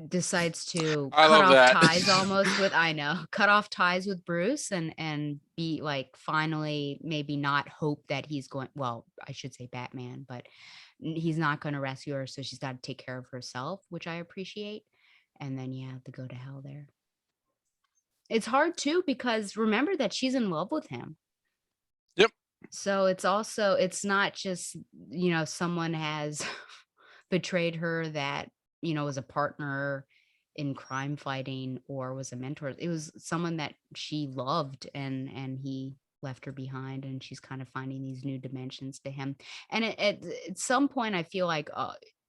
decides to I cut love off that. ties almost with, I know, cut off ties with Bruce and be like, finally maybe not hope that he's going, well, I should say Batman, but he's not going to rescue her, so she's got to take care of herself, which I appreciate. And then yeah, to go to hell there. It's hard too because remember that she's in love with him. Yep. So it's not just, someone has betrayed her that, was a partner in crime fighting or was a mentor. It was someone that she loved, and he left her behind, and she's kind of finding these new dimensions to him. And at some point I feel like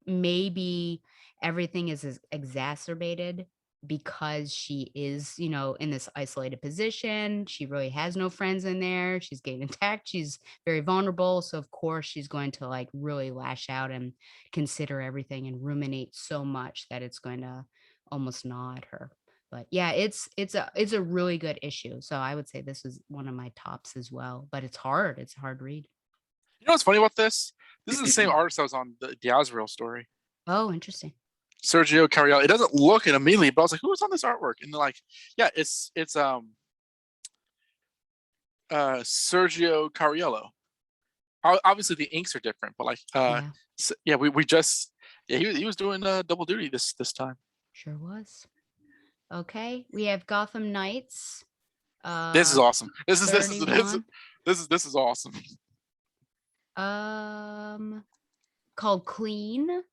maybe everything is exacerbated because she is, in this isolated position. She really has no friends in there. She's getting attacked. She's very vulnerable. So of course she's going to like really lash out and consider everything and ruminate so much that it's going to almost gnaw at her. But yeah, it's a really good issue. So I would say this is one of my tops as well. But it's hard. It's a hard read. You know what's funny about this? This is the same artist that was on the Azrael story. Oh, interesting. Sergio Cariello. It doesn't look it immediately, but I was like, who was on this artwork? And they're like, yeah, it's Sergio Cariello. Obviously the inks are different, but like Yeah, so, yeah, we just he was doing double duty this time. sure was. Okay, we have Gotham Knights. This is awesome. This is 31. this is awesome. Called Clean.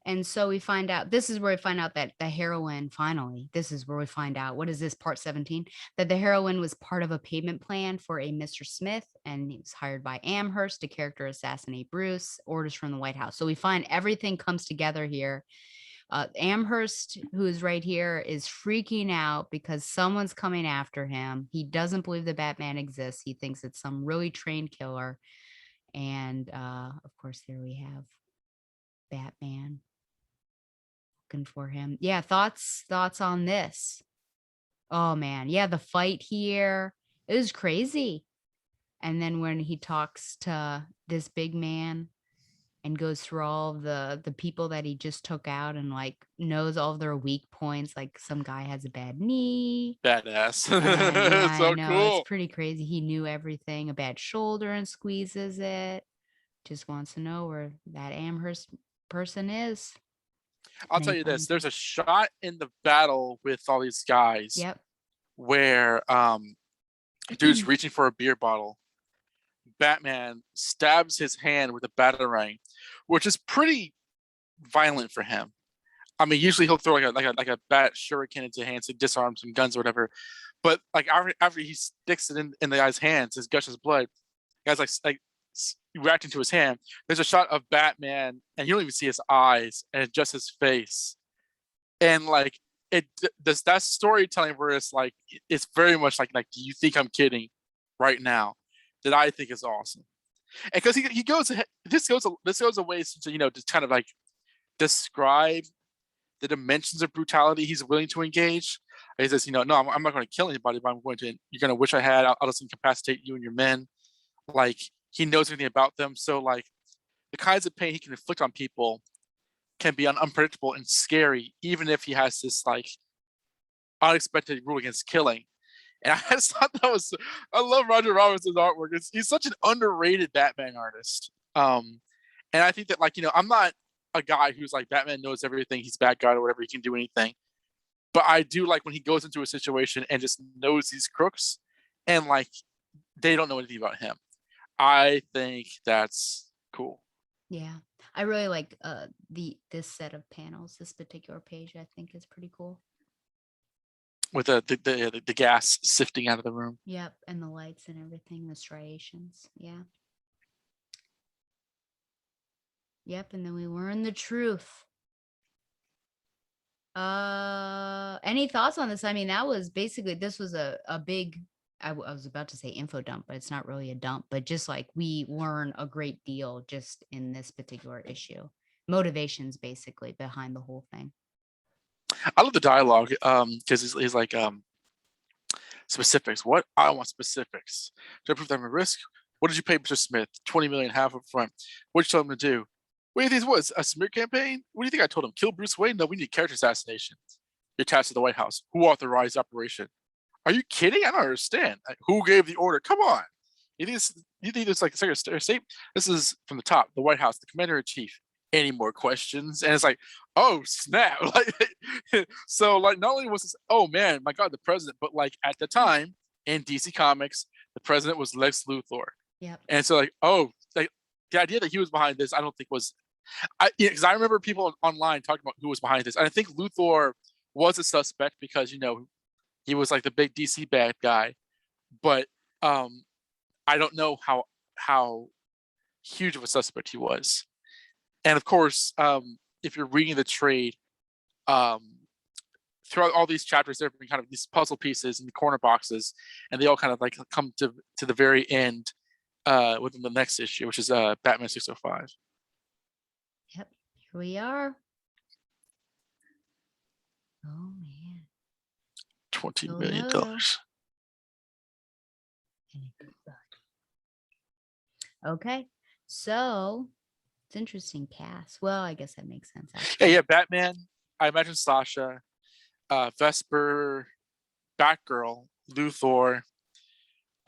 And so we find out, this is where we find out that the heroine, finally, this is where we find out, what is this, part 17? That the heroine was part of a payment plan for a Mr. Smith, and he was hired by Amherst to character assassinate Bruce, orders from the White House. So we find everything comes together here. Amherst, who is right here, is freaking out because someone's coming after him. He doesn't believe the Batman exists. He thinks it's some really trained killer. And of course, there we have Batman looking for him. Yeah, thoughts on this? Oh man, yeah, the fight here, it was crazy. And then when he talks to this big man and goes through all of the people that he just took out and like knows all of their weak points, like some guy has a bad knee. Badass. Yeah, So I know, cool. it's pretty crazy. He knew everything, a bad shoulder, and squeezes it. Just wants to know where that Amherst person is. I'll tell you this: there's a shot in the battle with all these guys. Yep. Where dude's reaching for a beer bottle. Batman stabs his hand with a batarang, which is pretty violent for him. I mean, usually he'll throw like a bat shuriken into hands to disarm some guns or whatever. But like after he sticks it in the guy's hands, his gushes blood. The guy's like reacting to his hand. There's a shot of Batman, and you don't even see his eyes, and it's just his face. And like that storytelling where it's like it's very much like do you think I'm kidding right now? That I think is awesome. And because he goes this goes away to just kind of like describe the dimensions of brutality he's willing to engage. He says, no, I'm not going to kill anybody, but you're going to wish I had. I'll just incapacitate you and your men. Like he knows everything about them. So like the kinds of pain he can inflict on people can be unpredictable and scary, even if he has this like unexpected rule against killing. And I just thought I love Roger Robinson's artwork. He's such an underrated Batman artist. And I think that I'm not a guy who's like Batman knows everything. He's bad guy or whatever. He can do anything. But I do like when he goes into a situation and just knows these crooks and like they don't know anything about him. I think that's cool. Yeah, I really like this set of panels. This particular page, I think, is pretty cool. With the gas sifting out of the room. Yep, and the lights and everything, the striations. Yeah. Yep, and then we learn the truth. Any thoughts on this? I mean, that was basically, this was a big, I was about to say info dump, but it's not really a dump, but just like we learn a great deal just in this particular issue. Motivations basically behind the whole thing. I love the dialogue because he's like specifics. What I want specifics. Do I prove that I'm a risk? What did you pay Mr. Smith? 20 million, half up front. What did you tell him to do? What do you think this was? A smear campaign? What do you think I told him? Kill Bruce Wayne? No, we need character assassination. You're attached to the White House. Who authorized the operation? Are you kidding? I don't understand. Who gave the order? Come on. You think it's like a Secretary of State? This is from the top, the White House, the Commander in Chief. Any more questions? And it's like, oh snap! Like, so like, not only was this, oh man, my God, the president, but like at the time in DC Comics, the president was Lex Luthor. Yep. And so like, oh, like the idea that he was behind this, I don't think was, because I remember people online talking about who was behind this, and I think Luthor was a suspect because he was like the big DC bad guy, but I don't know how huge of a suspect he was. And of course, if you're reading the trade, throughout all these chapters, there have been kind of these puzzle pieces in the corner boxes, and they all kind of like come to the very end within the next issue, which is Batman 605. Yep, here we are. Oh man, $20 million. Okay, So it's interesting cast. Well, I guess that makes sense actually. Yeah. Batman. I imagine Sasha, Vesper, Batgirl, Luthor,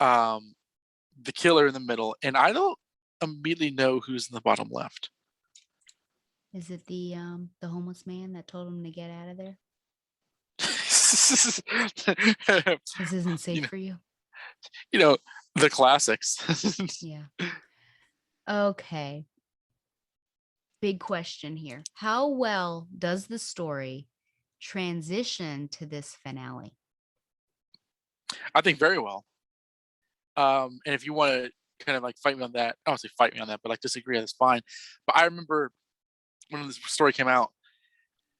the killer in the middle, and I don't immediately know who's in the bottom left. Is it the homeless man that told him to get out of there? This isn't safe for you. You know, the classics. Yeah. Okay. Big question here. How well does the story transition to this finale? I think very well. And if you want to kind of like fight me on that, I don't say fight me on that, but like disagree, that's fine. But I remember when this story came out,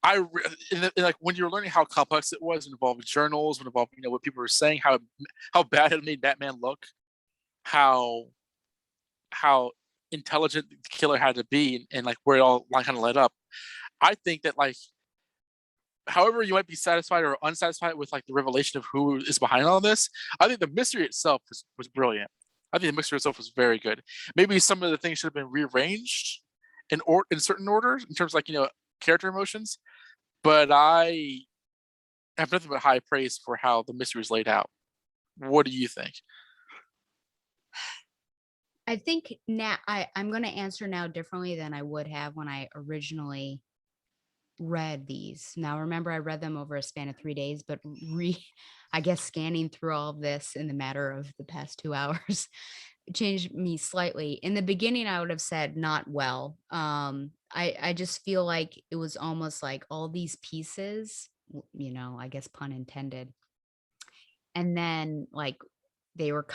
like when you were learning how complex it was, involving journals, involving what people were saying, how bad it made Batman look, how intelligent the killer had to be, and like where it all like kind of led up. I think that like however you might be satisfied or unsatisfied with like the revelation of who is behind all this, I think the mystery itself was brilliant. I think the mystery itself was very good. Maybe some of the things should have been rearranged in certain orders in terms of like character emotions, but I have nothing but high praise for how the mystery is laid out. What do you think? I think now I'm going to answer now differently than I would have when I originally read these. Now, remember, I read them over a span of 3 days, but I guess scanning through all of this in the matter of the past 2 hours changed me slightly. In the beginning, I would have said not well. I just feel like it was almost like all these pieces, I guess pun intended. And then like they were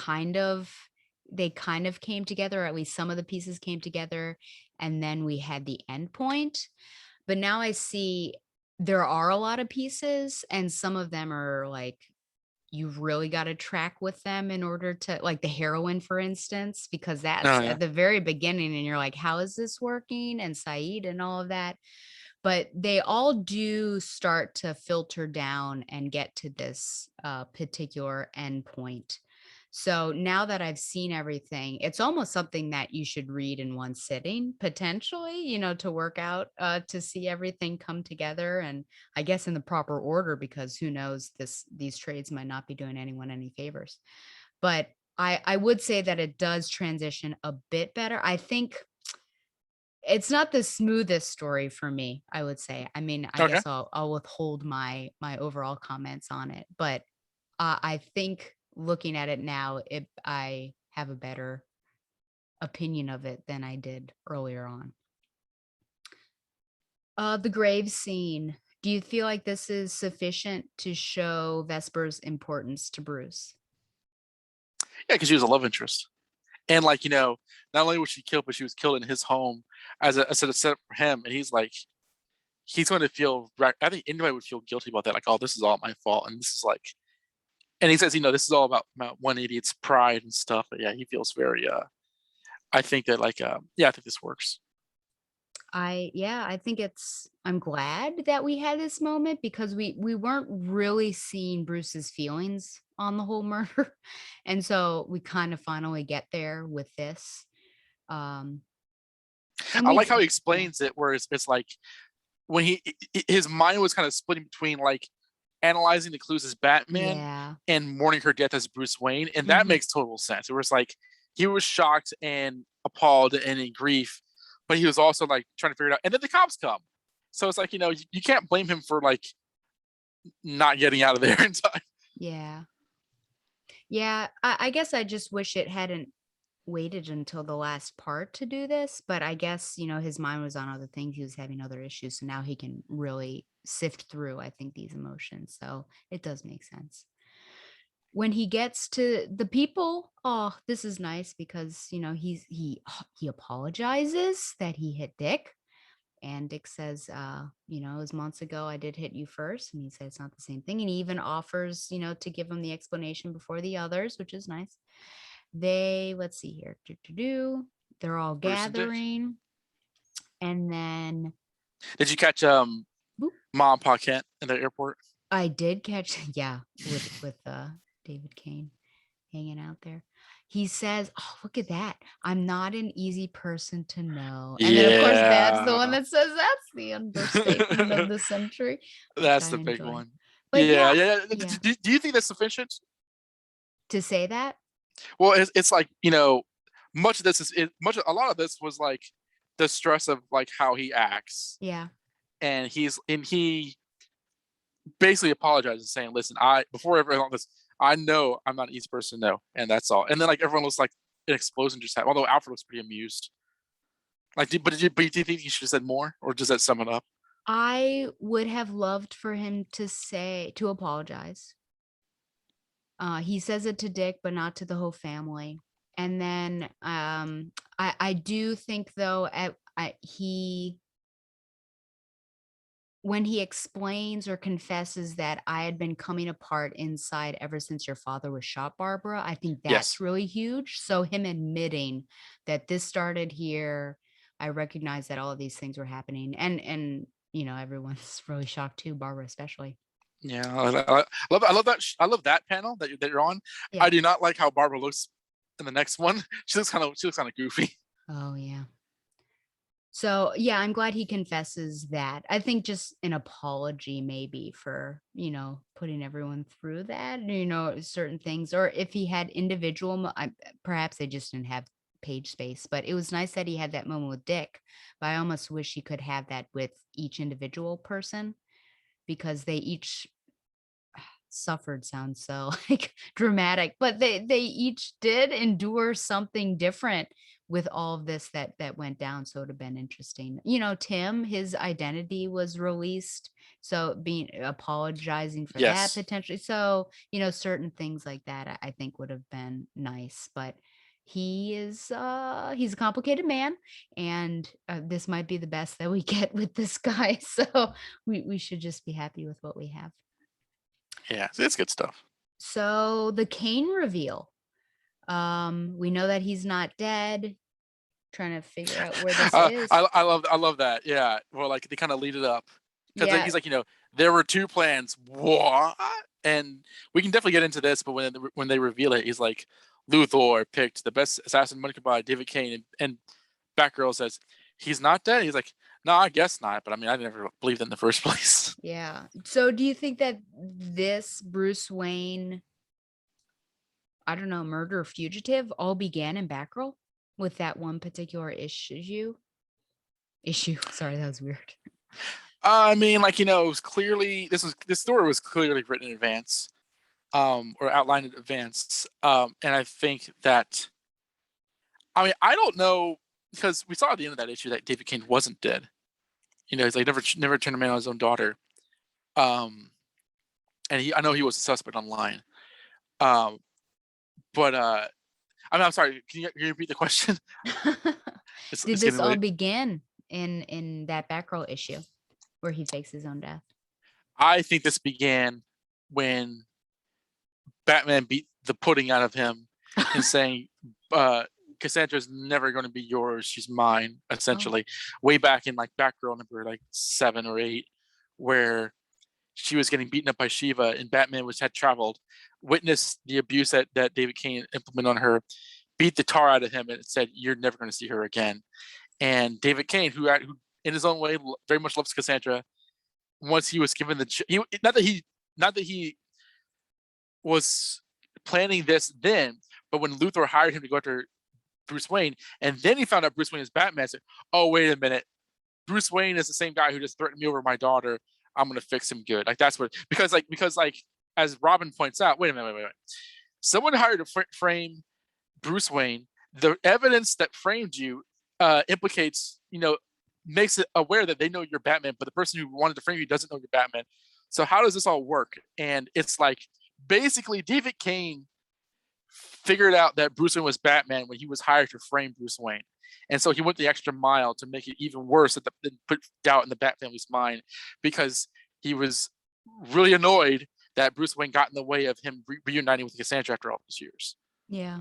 they kind of came together, or at least some of the pieces came together, and then we had the end point. But now I see there are a lot of pieces, and some of them are like you've really got to track with them in order to, like, the heroine, for instance, because Oh that's yeah. at the very beginning and you're like, how is this working? And Saeed and all of that. But they all do start to filter down and get to this particular endpoint. So now that I've seen everything, it's almost something that you should read in one sitting, potentially, to work out, to see everything come together. And I guess in the proper order, because who knows, these trades might not be doing anyone any favors. But I would say that it does transition a bit better. I think it's not the smoothest story for me, I would say. I mean, I Okay. guess I'll withhold my overall comments on it, but I think looking at it now, I have a better opinion of it than I did earlier on. The grave scene. Do you feel like this is sufficient to show Vesper's importance to Bruce? Yeah, because she was a love interest. And like, not only was she killed, but she was killed in his home as a setup for him. And he's going to feel, I think anybody would feel guilty about that. Like, oh, this is all my fault. And this is like, and he says, this is all about one idiot's pride and stuff. But yeah, he feels very, I think that like, yeah, I think this works. I think I'm glad that we had this moment because we weren't really seeing Bruce's feelings on the whole murder. And so we kind of finally get there with this. And I we like how he yeah. explains it, where it's like when his mind was kind of splitting between like analyzing the clues as Batman Yeah. and mourning her death as Bruce Wayne, and that Mhm. makes total sense. It was like he was shocked and appalled and in grief, but he was also like trying to figure it out. And then the cops come, so it's like you can't blame him for like not getting out of there in time. Yeah. Yeah, I guess I just wish it hadn't waited until the last part to do this, but I guess, his mind was on other things. He was having other issues, so now he can really sift through, I think, these emotions. So it does make sense. When he gets to the people, oh, this is nice because, he apologizes that he hit Dick. And Dick says, it was months ago I did hit you first. And he said it's not the same thing. And he even offers, to give him the explanation before the others, which is nice. Let's see here. They're all Bruce and Dick. gathering. And then Did you catch boop, Mom Pa Kent in the airport? I did catch, yeah, with David Kane. hanging out there. He says, "Oh, look at that. I'm not an easy person to know." And then, of course, that's the one Yeah. that says that's the understatement of the century, which That's I the big enjoy. one. But Yeah, yeah, yeah, yeah. yeah. Do you think that's sufficient? To say that? Well, it's like, much of this a lot of this was like the stress of like how he acts, Yeah. and he basically apologizes, saying, "Listen, I before everyone this, I know I'm not an easy person to know, and that's all." And then like everyone looks like an explosion just happened. Although Alfred looks pretty amused. Like, do you think he should have said more, or does that sum it up? I would have loved for him to apologize. He says it to Dick, but not to the whole family. And then I do think though he when he explains or confesses that I had been coming apart inside ever since your father was shot, Barbara, I think Yes. that's really huge. So him admitting that this started here, I recognize that all of these things were happening, and everyone's really shocked too, Barbara especially. Yeah, I love that panel that you're on. Yeah. I do not like how Barbara looks in the next one. She looks kind of goofy. Oh yeah. So, yeah, I'm glad he confesses that. I think just an apology maybe for, putting everyone through that, certain things, or if he had individual, perhaps they just didn't have page space, but it was nice that he had that moment with Dick. But I almost wish he could have that with each individual person because they each suffered sounds so like dramatic, but they each did endure something different with all of this that went down. So it would have been interesting. Tim, his identity was released, so being apologizing for that Yes. potentially. So certain things like that I think would have been nice, but he's a complicated man, and this might be the best that we get with this guy. So we should just be happy with what we have. Yeah, it's good stuff. So the Kane reveal. We know that he's not dead. Trying to figure out where this is. I love that. Yeah. Well, like they kind of lead it up because Yeah, he's like, there were two plans. What? And we can definitely get into this, but when they reveal it, he's like, Luthor picked the best assassin money could buy, David Kane, and Batgirl says he's not dead. He's like, no, I guess not. But I mean, I never believed in the first place. yeah. So do you think that this Bruce Wayne, I don't know, murder fugitive all began in Batgirl with that one particular issue? Issue. Sorry, that was weird. I mean, like it was clearly this story was clearly written in advance, or outlined in advance, and I think that I mean I don't know because we saw at the end of that issue that David Kane wasn't dead. He's like never turned a man on his own daughter, um, and I know he was a suspect online, um, but I mean I'm sorry, can you repeat the question? Did It's this getting all late. begin in that Batgirl issue where he fakes his own death? I think this began when Batman beat the pudding out of him and saying, Cassandra's never going to be yours. She's mine, Oh, essentially. Way back in like Batgirl number like 7 or 8, where she was getting beaten up by Shiva and Batman had traveled, witnessed the abuse that David Kane implemented on her, beat the tar out of him, and said, "You're never going to see her again." And David Kane, who in his own way very much loves Cassandra, once he was given not that he was planning this then, but when Luthor hired him to go after Bruce Wayne, and then he found out Bruce Wayne is Batman, said, "Oh, wait a minute, Bruce Wayne is the same guy who just threatened me over my daughter. I'm gonna fix him good." Like that's what because as Robin points out, wait a minute, wait. Someone hired to frame Bruce Wayne. The evidence that framed you implicates, makes it aware that they know you're Batman, but the person who wanted to frame you doesn't know you're Batman. So how does this all work? And it's like basically David Kane figured out that Bruce Wayne was Batman when he was hired to frame Bruce Wayne. And so he went the extra mile to make it even worse and put doubt in the Bat family's mind because he was really annoyed that Bruce Wayne got in the way of him reuniting with Cassandra after all these years. yeah.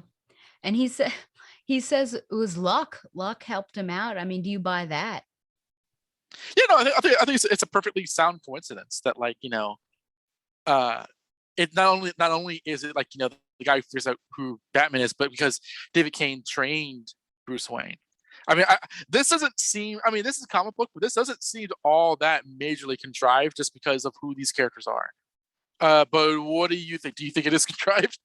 And he says it was luck. Luck helped him out. I mean, do you buy that? I think it's a perfectly sound coincidence that uh it not only is it like, you know, the guy who figures out who Batman is, but because David Kane trained Bruce Wayne. I mean, this doesn't seem. I mean, this is a comic book, but this doesn't seem all that majorly contrived just because of who these characters are. But what do you think? Do you think it is contrived?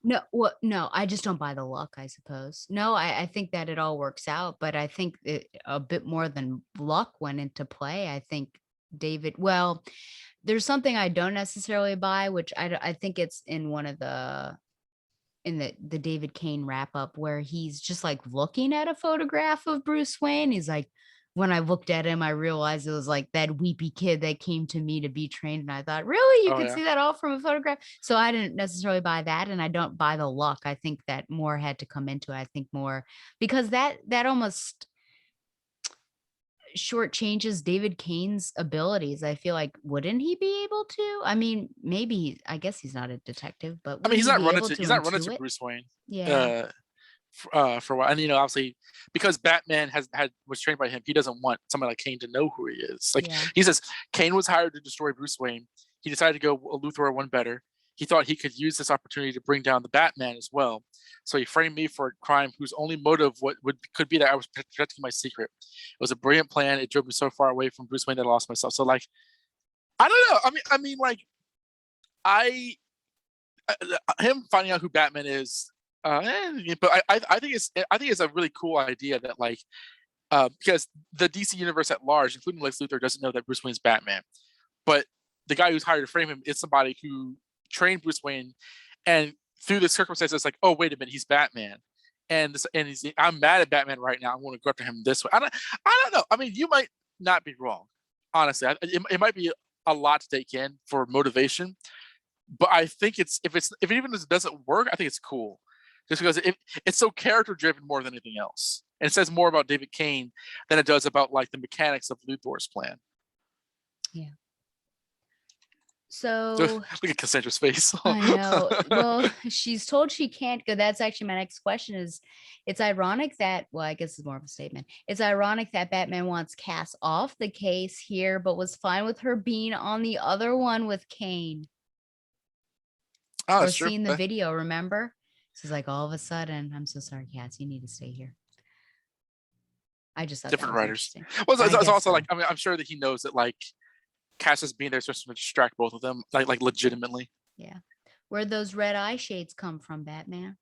No, what? No, I just don't buy the luck, I suppose. No, I think that it all works out, but I think a bit more than luck went into play. I think David, well, there's something I don't necessarily buy, which I think it's in one of the David Kane wrap up where he's just like looking at a photograph of Bruce Wayne. He's like, when I looked at him, I realized it was like that weepy kid that came to me to be trained. And I thought, really, you Oh could yeah. see that all from a photograph. So I didn't necessarily buy that. And I don't buy the luck. I think that more had to come into it. I think more because that almost shortchanges David Kane's abilities. I feel like wouldn't he be able to? I mean, maybe I guess he's not a detective, but I mean, wouldn't he be able to he's not running to intuit? Bruce Wayne. Yeah. Uh, for a while, and you know, obviously, because Batman was trained by him, he doesn't want somebody like Kane to know who he is. Like Yeah. he says, Kane was hired to destroy Bruce Wayne. He decided to go a Luthor one better. He thought he could use this opportunity to bring down the Batman as well. So he framed me for a crime whose only motive could be that I was protecting my secret. It was a brilliant plan. It drove me so far away from Bruce Wayne that I lost myself. So like, I don't know. I mean, like, I him finding out who Batman is. But I think it's a really cool idea that like because the DC universe at large, including Lex Luthor, doesn't know that Bruce Wayne's Batman. But the guy who's hired to frame him is somebody who trained Bruce Wayne, and through the circumstances, it's like, oh wait a minute, he's Batman, I'm mad at Batman right now. I want to go after him this way. I don't know. I mean, you might not be wrong. Honestly, it might be a lot to take in for motivation, but I think if it even doesn't work, I think it's cool, just because it's so character driven more than anything else, and it says more about David Kane than it does about like the mechanics of Luthor's plan. Yeah. Look So at Cassandra's face. I know. Well, she's told she can't go. That's actually my next question is it's ironic that, well, I guess it's more of a statement. It's ironic that Batman wants Cass off the case here, but was fine with her being on the other one with Kane. Oh, Or that's true. seeing the video, remember? She's like, all of a sudden, I'm so sorry, Cass, you need to stay here. I just thought that Different was writers. interesting. Well, I it's guess also so. like, I mean, I'm sure that he knows that like Cass is being there just to distract both of them, like legitimately. Yeah. Where'd those red eye shades come from, Batman?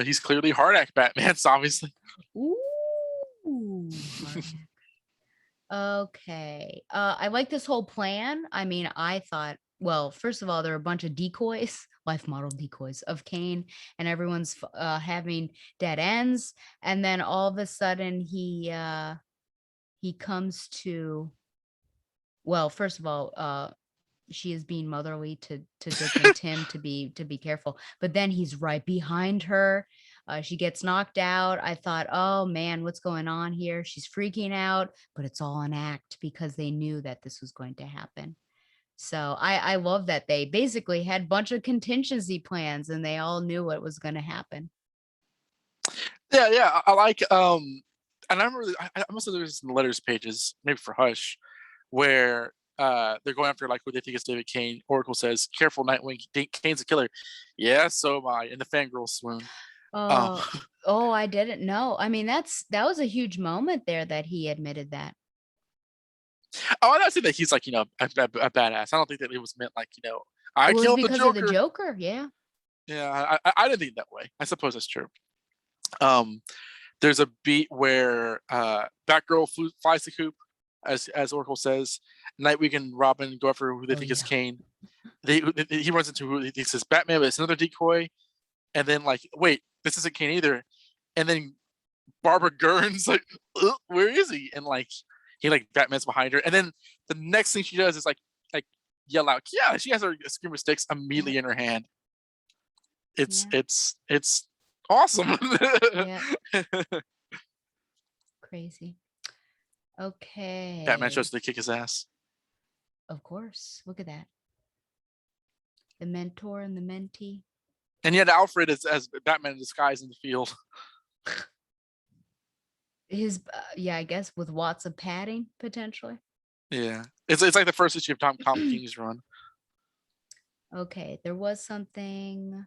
He's clearly hard act Batman, so obviously. Ooh. Okay. I like this whole plan. I mean, I thought, well, first of all, there are a bunch of decoys, life model decoys of Kane, and everyone's having dead ends. And then all of a sudden he comes to, well, first of all, she is being motherly to Dick and Tim to be careful. But then he's right behind her. She gets knocked out. I thought, oh man, what's going on here? She's freaking out, but it's all an act because they knew that this was going to happen. So I love that they basically had a bunch of contingency plans and they all knew what was going to happen. Yeah. I like and I remember I must have there's in the letters pages, maybe for Hush, where they're going after like who they think is David Kane. Oracle says, "Careful, Nightwing. Kane's a killer." Yeah, so am I. And the fangirl swoon. Um, Oh, I didn't know. I mean, that was a huge moment there that he admitted that. I don't think that he's like, you know, a badass. I don't think that it was meant like, you know, I It was killed the because of the Joker. Joker. Yeah. Yeah, I didn't think that way. I suppose that's true. Um, there's a beat where Batgirl flies the coop, as Oracle says. Nightwing and Robin go after who they Oh think is yeah. Kane. He runs into who he says Batman, but it's another decoy. And then like, wait, this isn't Kane either. And then Barbara Gurn's like, where is he? And like he like Batman's behind her. And then the next thing she does is like yell out, yeah, she has her screamer sticks Yeah. immediately in her hand. Yeah. It's awesome. Yeah. Crazy. Batman Okay. shows to kick his ass. Of course. Look at that. The mentor and the mentee. And yet Alfred is as Batman in disguise in the field. His yeah, I guess with lots of padding potentially. Yeah, it's like the first issue of Tom King's run. Okay, there was something.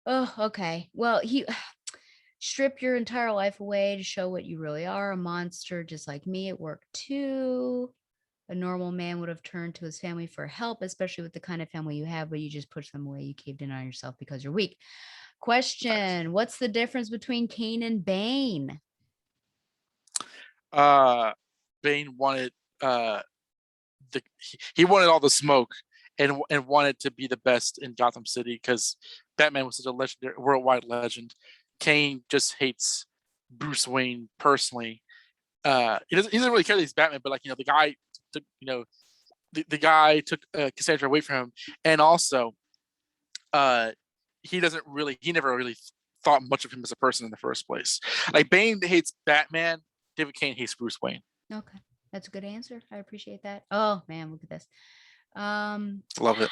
Oh, okay. Well, he strip your entire life away to show what you really are, a monster just like me. It worked too. A normal man would have turned to his family for help, especially with the kind of family you have, but you just pushed them away. You caved in on yourself because you're weak. Facts. Question: what's the difference between Cain and Bane? Uh, Bane wanted uh he wanted all the smoke and wanted to be the best in Gotham City because Batman was such a legendary worldwide legend. Kane just hates Bruce Wayne personally. He doesn't really care that he's Batman, but like the guy took the guy took Cassandra away from him, and also uh he never really thought much of him as a person in the first place. Like Bane hates Batman, David Kane hates Bruce Wayne. Okay, that's a good answer. I appreciate that. Oh man, look at this. Um, Love it.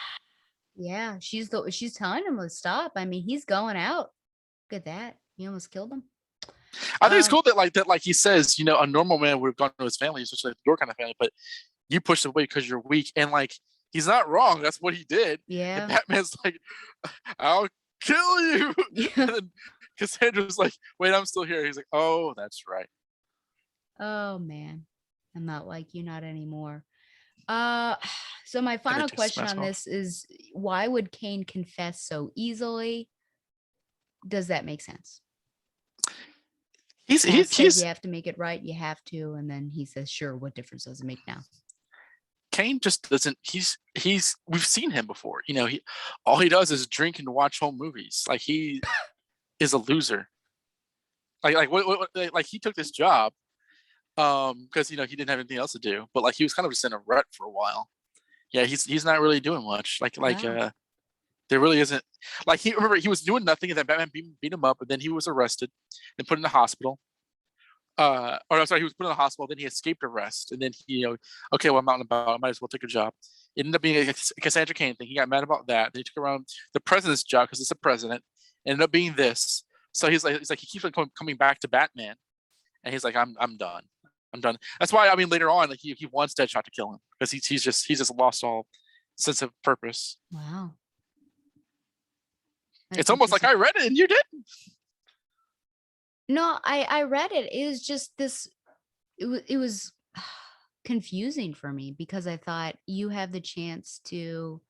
yeah, she's telling him to stop. I mean, he's going out. Look at that. He almost killed him. I think it's Um, cool that he says, a normal man would have gone to his family, especially like your kind of family, but you pushed him away because you're weak. And like he's not wrong. That's what he did. And yeah. Batman's like, I'll kill you. Yeah. And then Cassandra's like, wait, I'm still here. He's like, oh, that's right. Oh man. I'm not like you, not anymore. Uh so my And then final takes his question mask on off. this is why would Cain confess so easily? Does that make sense? He's Cass he's says you he's have to make it right, you have to, and then he says, sure, what difference does it make now? Kane just doesn't we've seen him before. He all he does is drink and watch home movies. Like he is a loser. Like he took this job because he didn't have anything else to do, but like he was kind of just in a rut for a while. Yeah, he's not really doing much. Wow. There really isn't. Like he was doing nothing, and then Batman beat him up, and then he was arrested and put in the hospital. Or I'm sorry, he was put in the hospital. Then he escaped arrest, and then okay, well I'm out and about. I might as well take a job. It ended up being a Cassandra Cain thing. He got mad about that. Then he took around the president's job because it's a president. It ended up being this. So he's like he keeps coming back to Batman, and he's like I'm done. I'm done. That's why I mean later on like he wants Deadshot to kill him because he's just lost all sense of purpose. Wow. It's That's almost like interesting. I read it and you didn't. No, I read it. It was just this it was confusing for me because I thought you have the chance to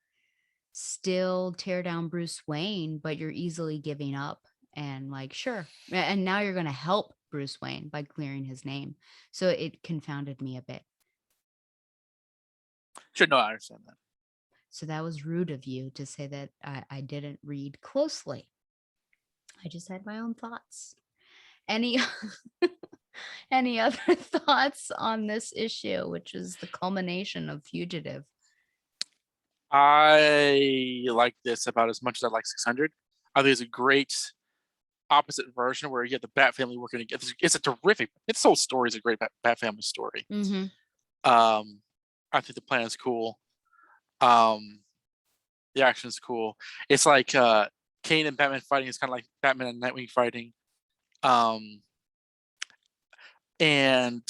still tear down Bruce Wayne, but you're easily giving up and like, sure. And now you're going to help Bruce Wayne by clearing his name. So it confounded me a bit. Should know I understand that. So that was rude of you to say that I didn't read closely. I just had my own thoughts. Any any other thoughts on this issue, which is the culmination of Fugitive? I like this about as much as I like 600. I think it's a great opposite version where you get the Bat family working together. It's a terrific. Its whole story is a great Bat family story. Mm-hmm. I think the plan is cool. Um, the action is cool. It's like Kane and Batman fighting is kind of like Batman and Nightwing fighting. Um, and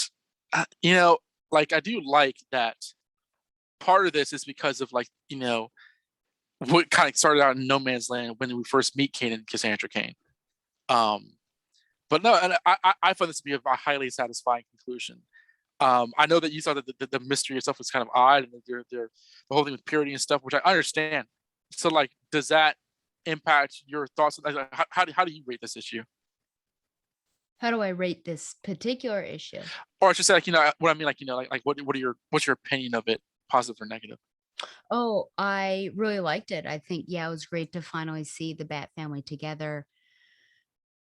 like I do like that. Part of this is because of like what kind of started out in no man's land when we first meet Kane and Cassandra Cain. Um, but no, and I find this to be a highly satisfying conclusion. I know that you thought that the mystery itself was kind of odd, and the whole thing with purity and stuff, which I understand. So, like, does that impact your thoughts? Like, how do you rate this issue? How do I rate this particular issue? Or I should say, like, what I mean, like, what's your opinion of it, positive or negative? Oh, I really liked it. I think, yeah, it was great to finally see the Bat family together.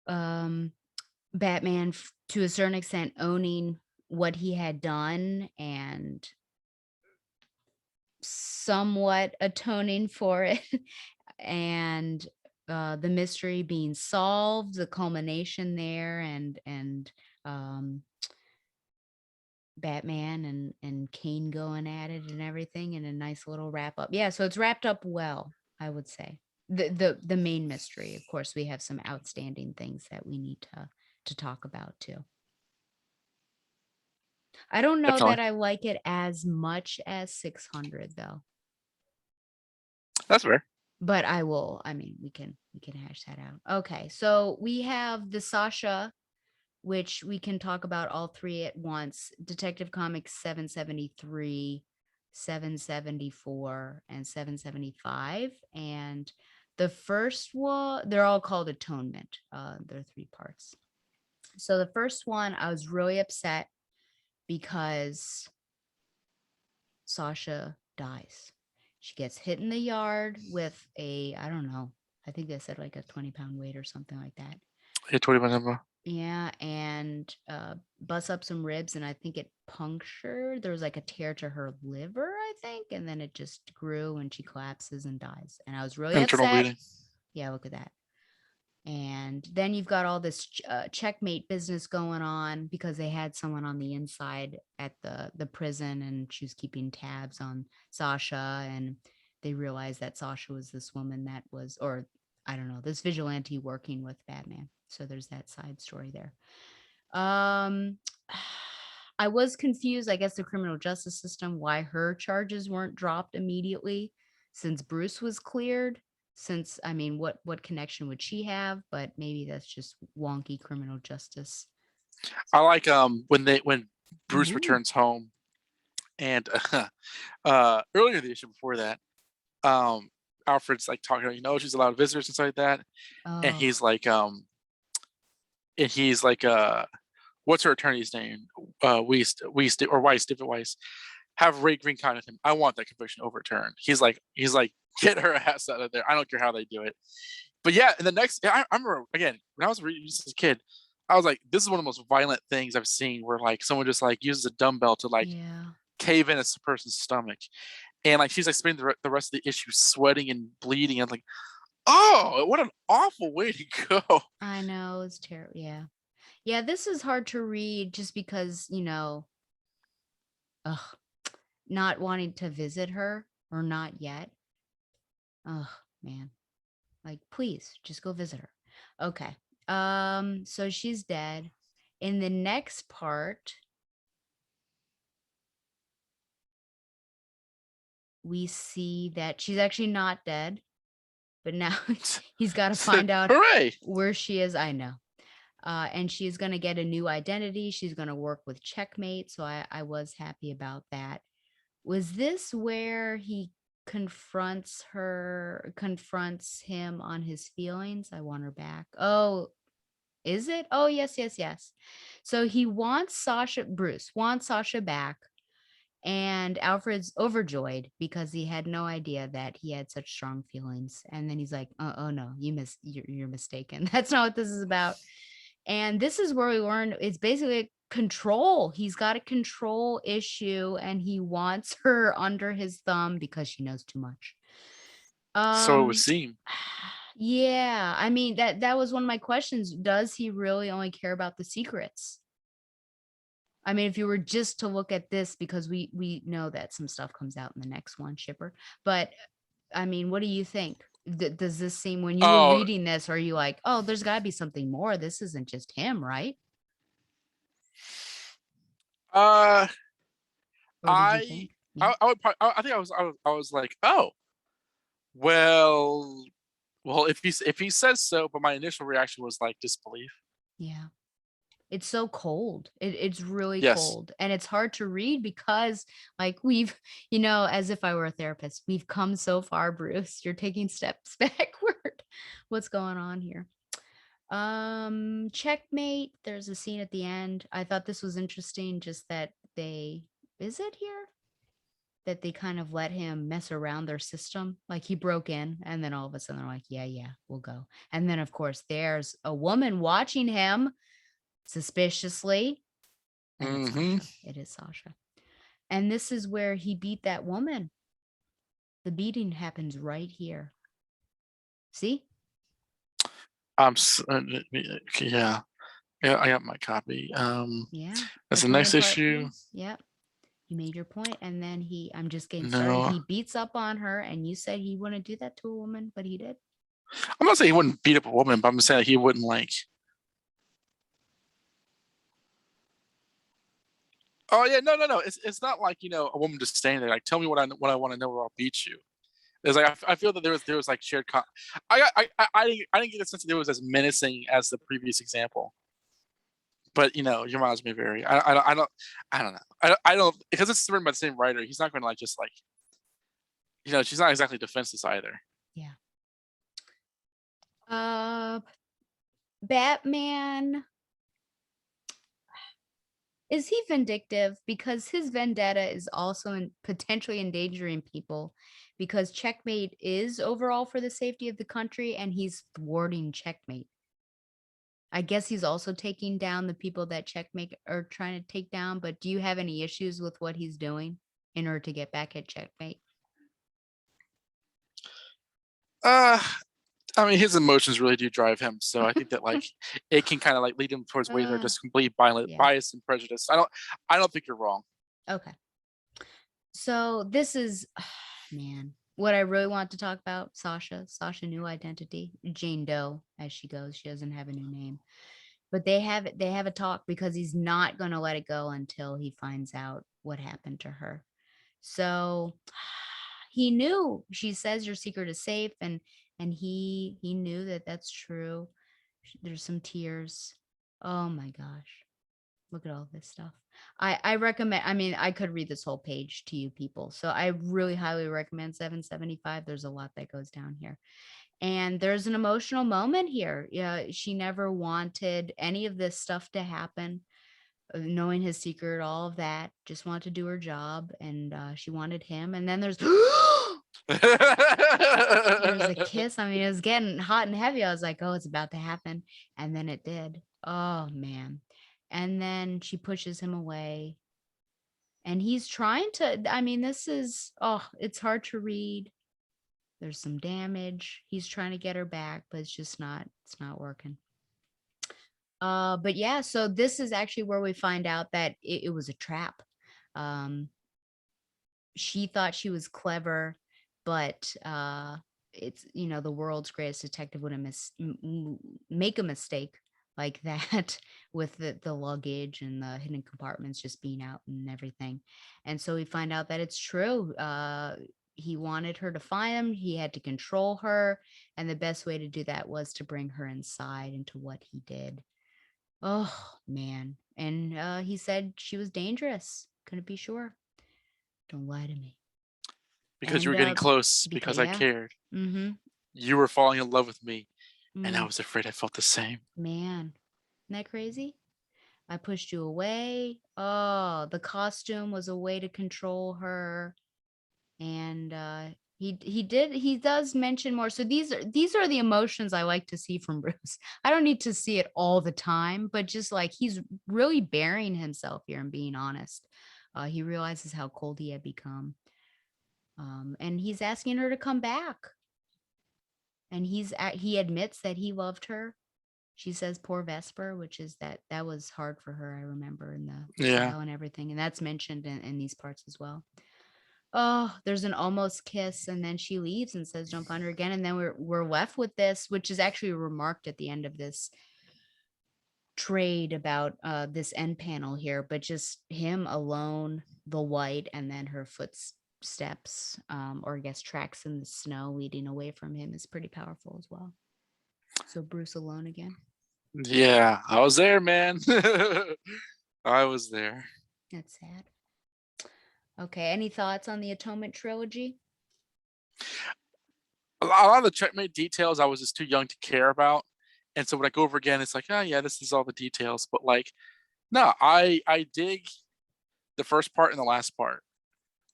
Um, Batman, to a certain extent, owning what he had done and somewhat atoning for it, and the mystery being solved, the culmination there, and um, Batman and Kane going at it and everything, and a nice little wrap up. Yeah, so it's wrapped up well, I would say. The main mystery, of course, we have some outstanding things that we need to talk about too. I don't know Definitely. that I like it as much as 600 though. That's fair. But I mean, we can hash that out. Okay, so we have the Sasha, which we can talk about all three at once. Detective Comics 773, 774, and 775. And the first one, they're all called Atonement. They're three parts. So the first one, I was really upset because Sasha dies. She gets hit in the yard with a, I don't know, I think they said like a 20-pound weight or something like that. Yeah, 21 number. Yeah, and busts up some ribs, and I think it punctured. There was like a tear to her liver, I think, and then it just grew, and she collapses and dies. And I was really Internal upset. bleeding. Yeah, look at that. And then you've got all this checkmate business going on because they had someone on the inside at the prison, and she was keeping tabs on Sasha, and they realized that Sasha was this woman that was, or I don't know, this vigilante working with Batman. So there's that side story there. I was confused, I guess, the criminal justice system, why her charges weren't dropped immediately since Bruce was cleared. Since, I mean, what connection would she have? But maybe that's just wonky criminal justice. I like when Bruce Ooh. returns home, and earlier the issue before that, Alfred's like talking about, she's allowed visitors and stuff like that, and Oh, he's like, what's her attorney's name? Weiss, David Weiss. Have Ray Green contact him. I want that conviction overturned. He's like, get her ass out of there. I don't care how they do it. But yeah, and the next, I remember again when I was reading this as a kid, I was like, this is one of the most violent things I've seen, where like someone just like uses a dumbbell to like yeah. cave in a person's stomach, and like she's like spending the rest of the issue sweating and bleeding. And like, oh, what an awful way to go. I know, it's terrible. Yeah. Yeah, this is hard to read just because, ugh, not wanting to visit her or not yet. Oh, man. Like, please just go visit her. Okay. So she's dead. In the next part, we see that she's actually not dead, but now he's got to find out Hooray! where she is. I know. And she's going to get a new identity. She's going to work with Checkmate. So I was happy about that. Was this where he confronts him on his feelings? I want her back. Oh, is it? Oh, yes, yes, yes. So Bruce wants Sasha back, and Alfred's overjoyed because he had no idea that he had such strong feelings. And then he's like, oh no, you're mistaken. That's not what this is about. And this is where we learn it's basically control. He's got a control issue, and he wants her under his thumb because she knows too much. So it would seem. Yeah, I mean that was one of my questions. Does he really only care about the secrets? I mean, if you were just to look at this, because we know that some stuff comes out in the next one, Shipper. But I mean, what do you think? Does this seem, when you were reading this, are you like, oh, there's got to be something more? This isn't just him, right? Or did you think? Yeah. I think I was like, oh, well, if he says so, but my initial reaction was like disbelief. Yeah. It's so cold. It's really Yes. cold, and it's hard to read because, like, we've, as if I were a therapist, we've come so far, Bruce. You're taking steps backward. What's going on here? Checkmate. There's a scene at the end. I thought this was interesting, just that is it here? That they kind of let him mess around their system. Like, he broke in, and then all of a sudden they're like, yeah, we'll go. And then, of course, there's a woman watching him suspiciously. And it's Sasha. It is Sasha. And this is where he beat that woman. The beating happens right here. See? Yeah. Yeah, I got my copy. Yeah. That's the next issue. Yep. You made your point, and then I'm just getting started. He beats up on her, and you said he wouldn't do that to a woman, but he did. I'm not saying he wouldn't beat up a woman, but I'm saying he wouldn't like Oh yeah, no. It's not like a woman just standing there like, tell me what I want to know, or I'll beat you. It's like I feel that there was like shared. I didn't get the sense that it was as menacing as the previous example. But your reminds me very. I don't know. I don't because it's written by the same writer. He's not going to like just like she's not exactly defenseless either. Yeah. Batman, is he vindictive? Because his vendetta is also potentially endangering people, because Checkmate is overall for the safety of the country, and he's thwarting Checkmate. I guess he's also taking down the people that Checkmate are trying to take down, but do you have any issues with what he's doing in order to get back at Checkmate? Uh, I mean, his emotions really do drive him, so I think that like it can kind of like lead him towards ways that are just complete Yeah. bias and prejudice. I don't think you're wrong. Okay. So this is, man, what I really want to talk about, Sasha new identity, Jane Doe as she goes. She doesn't have a new name. But they have a talk, because he's not going to let it go until he finds out what happened to her. So he knew, she says your secret is safe, and he knew that that's true. There's some tears. Oh my gosh. Look at all this stuff. I recommend, I mean, I could read this whole page to you people. So I really highly recommend 775. There's a lot that goes down here. And there's an emotional moment here. Yeah, she never wanted any of this stuff to happen, knowing his secret, all of that. Just wanted to do her job, and she wanted him. And then there's there's a kiss. I mean, it was getting hot and heavy. I was like, oh, it's about to happen. And then it did. Oh man. And then she pushes him away. And he's trying to, I mean, this is, oh, it's hard to read. There's some damage. He's trying to get her back, but it's not working. But yeah, so this is actually where we find out that it was a trap. She thought she was clever, but it's, the world's greatest detective wouldn't make a mistake like that with the luggage and the hidden compartments just being out and everything. And so we find out that it's true. He wanted her to find him. He had to control her. And the best way to do that was to bring her inside into what he did. Oh, man. And he said she was dangerous. Couldn't be sure. Don't lie to me. Because you were getting close, because I cared. Mm-hmm. You were falling in love with me, and I Mm. was afraid I felt the same. Man, isn't that crazy? I pushed you away. Oh, the costume was a way to control her. And he does mention more. So these are the emotions I like to see from Bruce. I don't need to see it all the time, but just like he's really burying himself here and being honest. He realizes how cold he had become. And he's asking her to come back. And he admits that he loved her. She says poor Vesper, which is that was hard for her, I remember, in the trial and everything. And that's mentioned in these parts as well. Oh, there's an almost kiss, and then she leaves and says jump on her again. And then we're left with this, which is actually remarked at the end of this trade about this end panel here, but just him alone, the white, and then her footsteps, or I guess tracks in the snow leading away from him, is pretty powerful as well. So Bruce alone again. Yeah, I was there, man. I was there. That's sad. Okay, any thoughts on the Atonement trilogy? A lot of the checkmate details I was just too young to care about, and so when I go over again, it's like, oh yeah, this is all the details. But like, no, I dig the first part and the last part,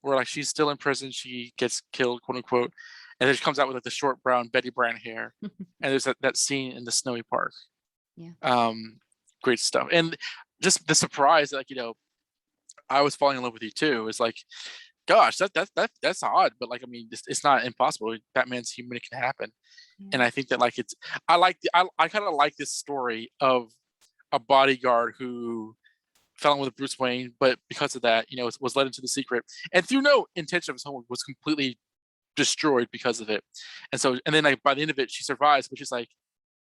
where like she's still in prison, she gets killed, quote unquote, and then she comes out with like the short brown Betty Brant hair, and there's that scene in the snowy park. Yeah. Great stuff, and just the surprise, like I was falling in love with you too. It's like, gosh, that's odd, but like I mean, it's not impossible. Batman's human; it can happen. And I think that like I kind of like this story of a bodyguard who fell in with Bruce Wayne, but because of that, was led into the secret, and through no intention of his own, was completely destroyed because of it. And then like by the end of it, she survives, but she's like,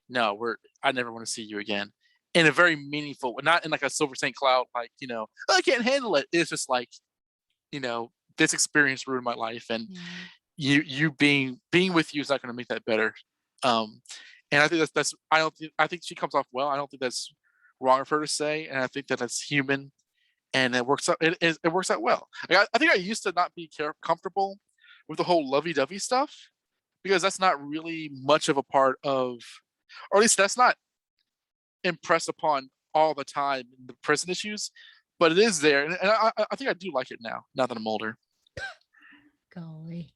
no, I never want to see you again. in a very meaningful, not in like a Silver St. Cloud, like, I can't handle it. It's just like, this experience ruined my life, and Yeah. you being with you is not going to make that better. Um, and I think that's I think she comes off well. I don't think that's wrong of her to say, and I think that that's human, and it works out. It works out well. Like, I think I used to not be comfortable with the whole lovey-dovey stuff because that's not really much of a part of, or at least that's not impressed upon all the time in the prison issues, but it is there, and I think I do like it now that I'm older. Golly.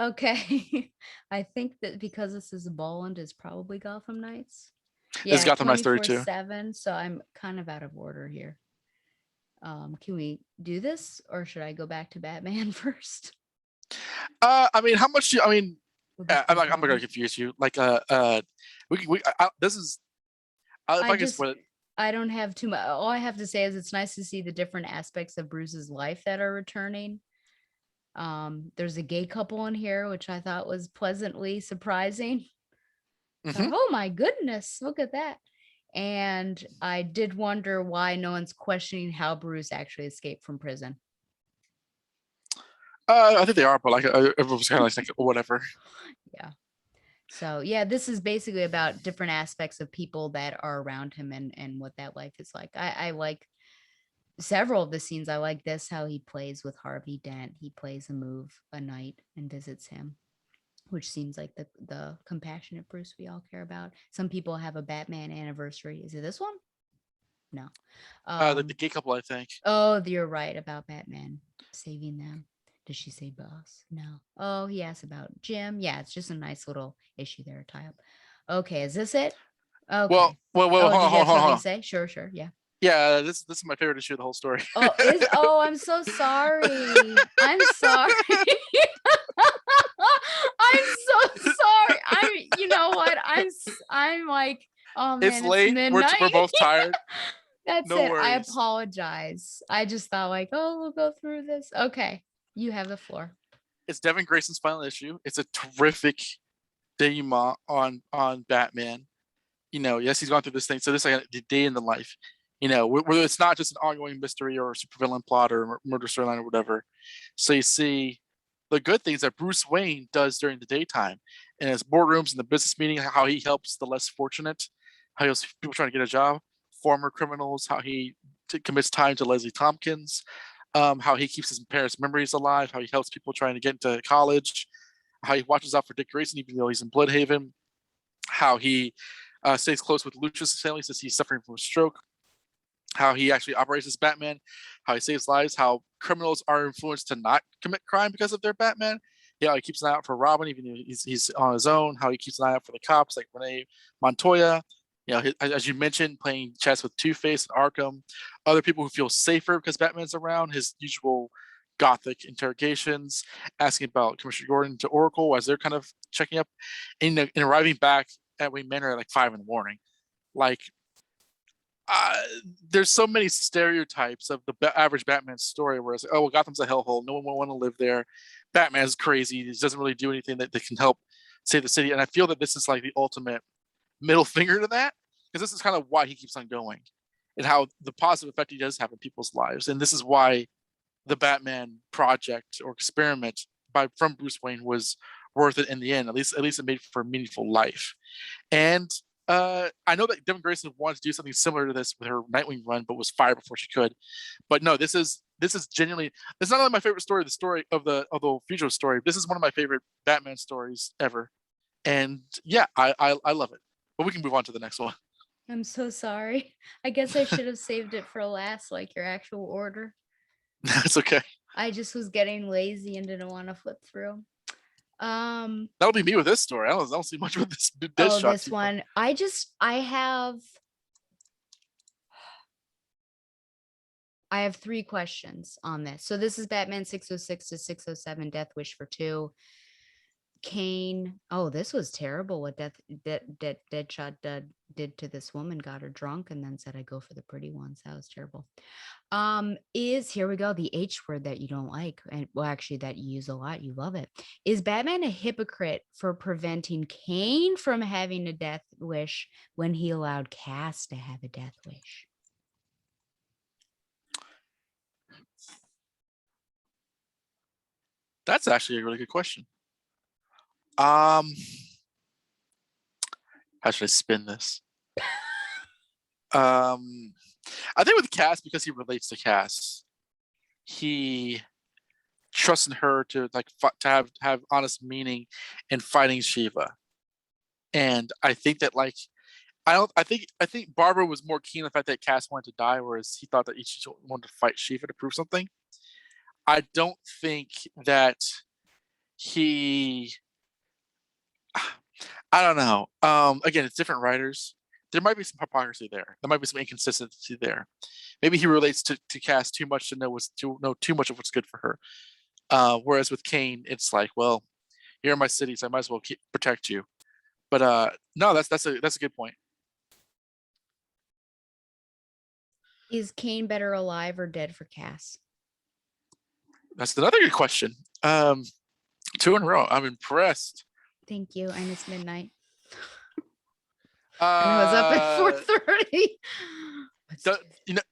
Okay. I think that because this is Boland is probably Gotham Knights. This is Yeah, Gotham Knights 32. 24/7. So I'm kind of out of order here. Can we do this or should I go back to Batman first? I mean, how much? I mean, With this I'm not gonna breakdown? confuse you. Like, this is. If I I can just spoil it, I don't have too much. All I have to say is it's nice to see the different aspects of Bruce's life that are returning. There's a gay couple in here, which I thought was pleasantly surprising. Thought, hmm oh my goodness, look at that. And I did wonder why no one's questioning how Bruce actually escaped from prison. I think they are, but like, everyone's kind of like whatever. Yeah. So yeah, this is basically about different aspects of people that are around him and what that life is like. I like several of the scenes. I like this, how he plays with Harvey Dent. He plays a night and visits him, which seems like the compassionate Bruce we all care about. Some people have a Batman anniversary. Is it this one? No. The gay couple, I think. Oh, you're right about Batman saving them. Does she say boss? No. Oh, he asked about Jim. Yeah, it's just a nice little issue there, tie up. Okay, is this it? Okay. Well, Oh, hold did on, you hold on, have hold on. something Hold to on. say? Sure, sure. Yeah. Yeah, this is my favorite issue of the whole story. I'm so sorry. I'm sorry. I'm so sorry. You know what? I'm like, oh It's man, it's late. We're midnight. both tired. That's No it. I worries. apologize. I just thought like, oh, we'll go through this. Okay. You have the floor. It's Devin Grayson's final issue. It's a terrific denouement on Batman. Yes, he's gone through this thing. So this is like the day in the life. Where it's not just an ongoing mystery or supervillain plot or murder storyline or whatever. So you see the good things that Bruce Wayne does during the daytime in his boardrooms and the business meeting, how he helps the less fortunate, how he helps people trying to get a job, former criminals, how he commits time to Leslie Tompkins, how he keeps his parents' memories alive, how he helps people trying to get into college, how he watches out for Dick Grayson even though he's in Bloodhaven, how he stays close with Lucius' family since he's suffering from a stroke, how he actually operates as Batman, how he saves lives, how criminals are influenced to not commit crime because of their Batman. Yeah, he keeps an eye out for Robin, even though he's on his own. How he keeps an eye out for the cops like Renee Montoya. As you mentioned, playing chess with Two-Face and Arkham. Other people who feel safer because Batman's around. His usual gothic interrogations, asking about Commissioner Gordon to Oracle as they're kind of checking up, and arriving back at Wayne Manor at like 5 in the morning. Like, uh, there's so many stereotypes of the average Batman story where it's like, oh, well, Gotham's a hellhole. No one will want to live there. Batman's crazy. He doesn't really do anything that can help save the city. And I feel that this is like the ultimate middle finger to that, because this is kind of why he keeps on going and how the positive effect he does have in people's lives. And this is why the Batman project or experiment from Bruce Wayne was worth it in the end. At least it made for a meaningful life. And I know that Devin Grayson wanted to do something similar to this with her Nightwing run, but was fired before she could. But no, this is genuinely, it's not only my favorite story, the story of the Fugitive story. This is one of my favorite Batman stories ever. And yeah, I love it. But we can move on to the next one. I'm so sorry. I guess I should have saved it for last, like your actual order. That's okay. I just was getting lazy and didn't want to flip through. That'll be me with this story. I don't see much with this Oh, shot this too far. one. I have 3 questions on this. So this is Batman 606 to 607 Death Wish for 2. Kane. Oh, this was terrible. What Deadshot did to this woman. Got her drunk and then said, "I go for the pretty ones." That was terrible. Is here we go. The H word that you don't like, and well, actually, that you use a lot. You love it. Is Batman a hypocrite for preventing Kane from having a death wish when he allowed Cass to have a death wish? That's actually a really good question. How should I spin this? I think with Cass, because he relates to Cass, he trusts in her to like to have honest meaning in fighting Shiva. And I think that like I think Barbara was more keen on the fact that Cass wanted to die, whereas he thought that he just wanted to fight Shiva to prove something. I don't think that he I don't know. Again, it's different writers. There might be some hypocrisy there. There might be some inconsistency there. Maybe he relates to Cass too much to know too much of what's good for her. Whereas with Kane, it's like, well, you're in my city, so I might as well protect you. But no, that's a good point. Is Kane better alive or dead for Cass? That's another good question. 2 in a row. I'm impressed. Thank you. And it's midnight. And I was up at 4:30. You know,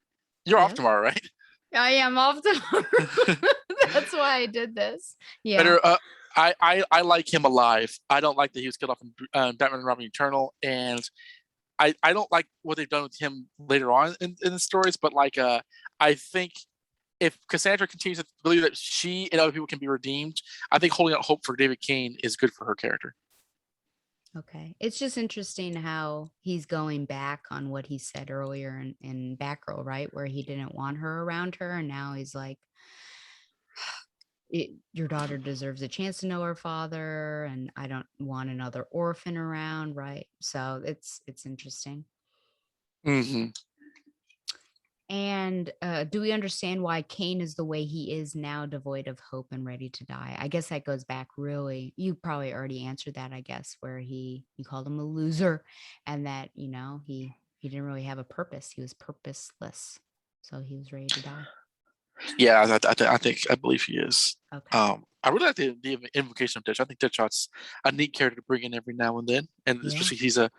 you're off tomorrow, right? I am off tomorrow. That's why I did this. Yeah. Better. I like him alive. I don't like that he was killed off in Batman and Robin Eternal, and I don't like what they've done with him later on in the stories. But like, I think if Cassandra continues to believe that she and other people can be redeemed, I think holding out hope for David Kane is good for her character. Okay. It's just interesting how he's going back on what he said earlier in Batgirl, right? Where he didn't want her around her. And now he's like, your daughter deserves a chance to know her father. And I don't want another orphan around. Right. So it's interesting. Mm-hmm. And do we understand why Kane is the way he is now, devoid of hope and ready to die? I guess that goes back really, you probably already answered that, I guess, where you called him a loser and that, he didn't really have a purpose. He was purposeless. So he was ready to die. Yeah, I believe he is. Okay. I really like the invocation of Deadshot. I think Deadshot's a neat character to bring in every now and then, and especially he's a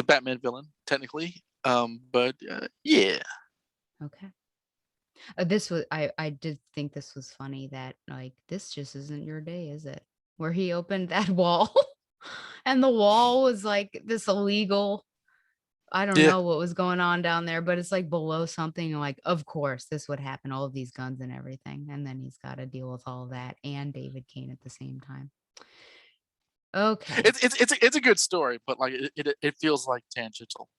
Batman villain technically. But yeah. Okay. This was I did think this was funny that like this just isn't your day, is it? Where he opened that wall and the wall was like this illegal. I don't know what was going on down there, but it's like below something. Like, of course, this would happen. All of these guns and everything, and then he's got to deal with all of that and David Kane at the same time. Okay. It's a good story, but like it feels like tangential.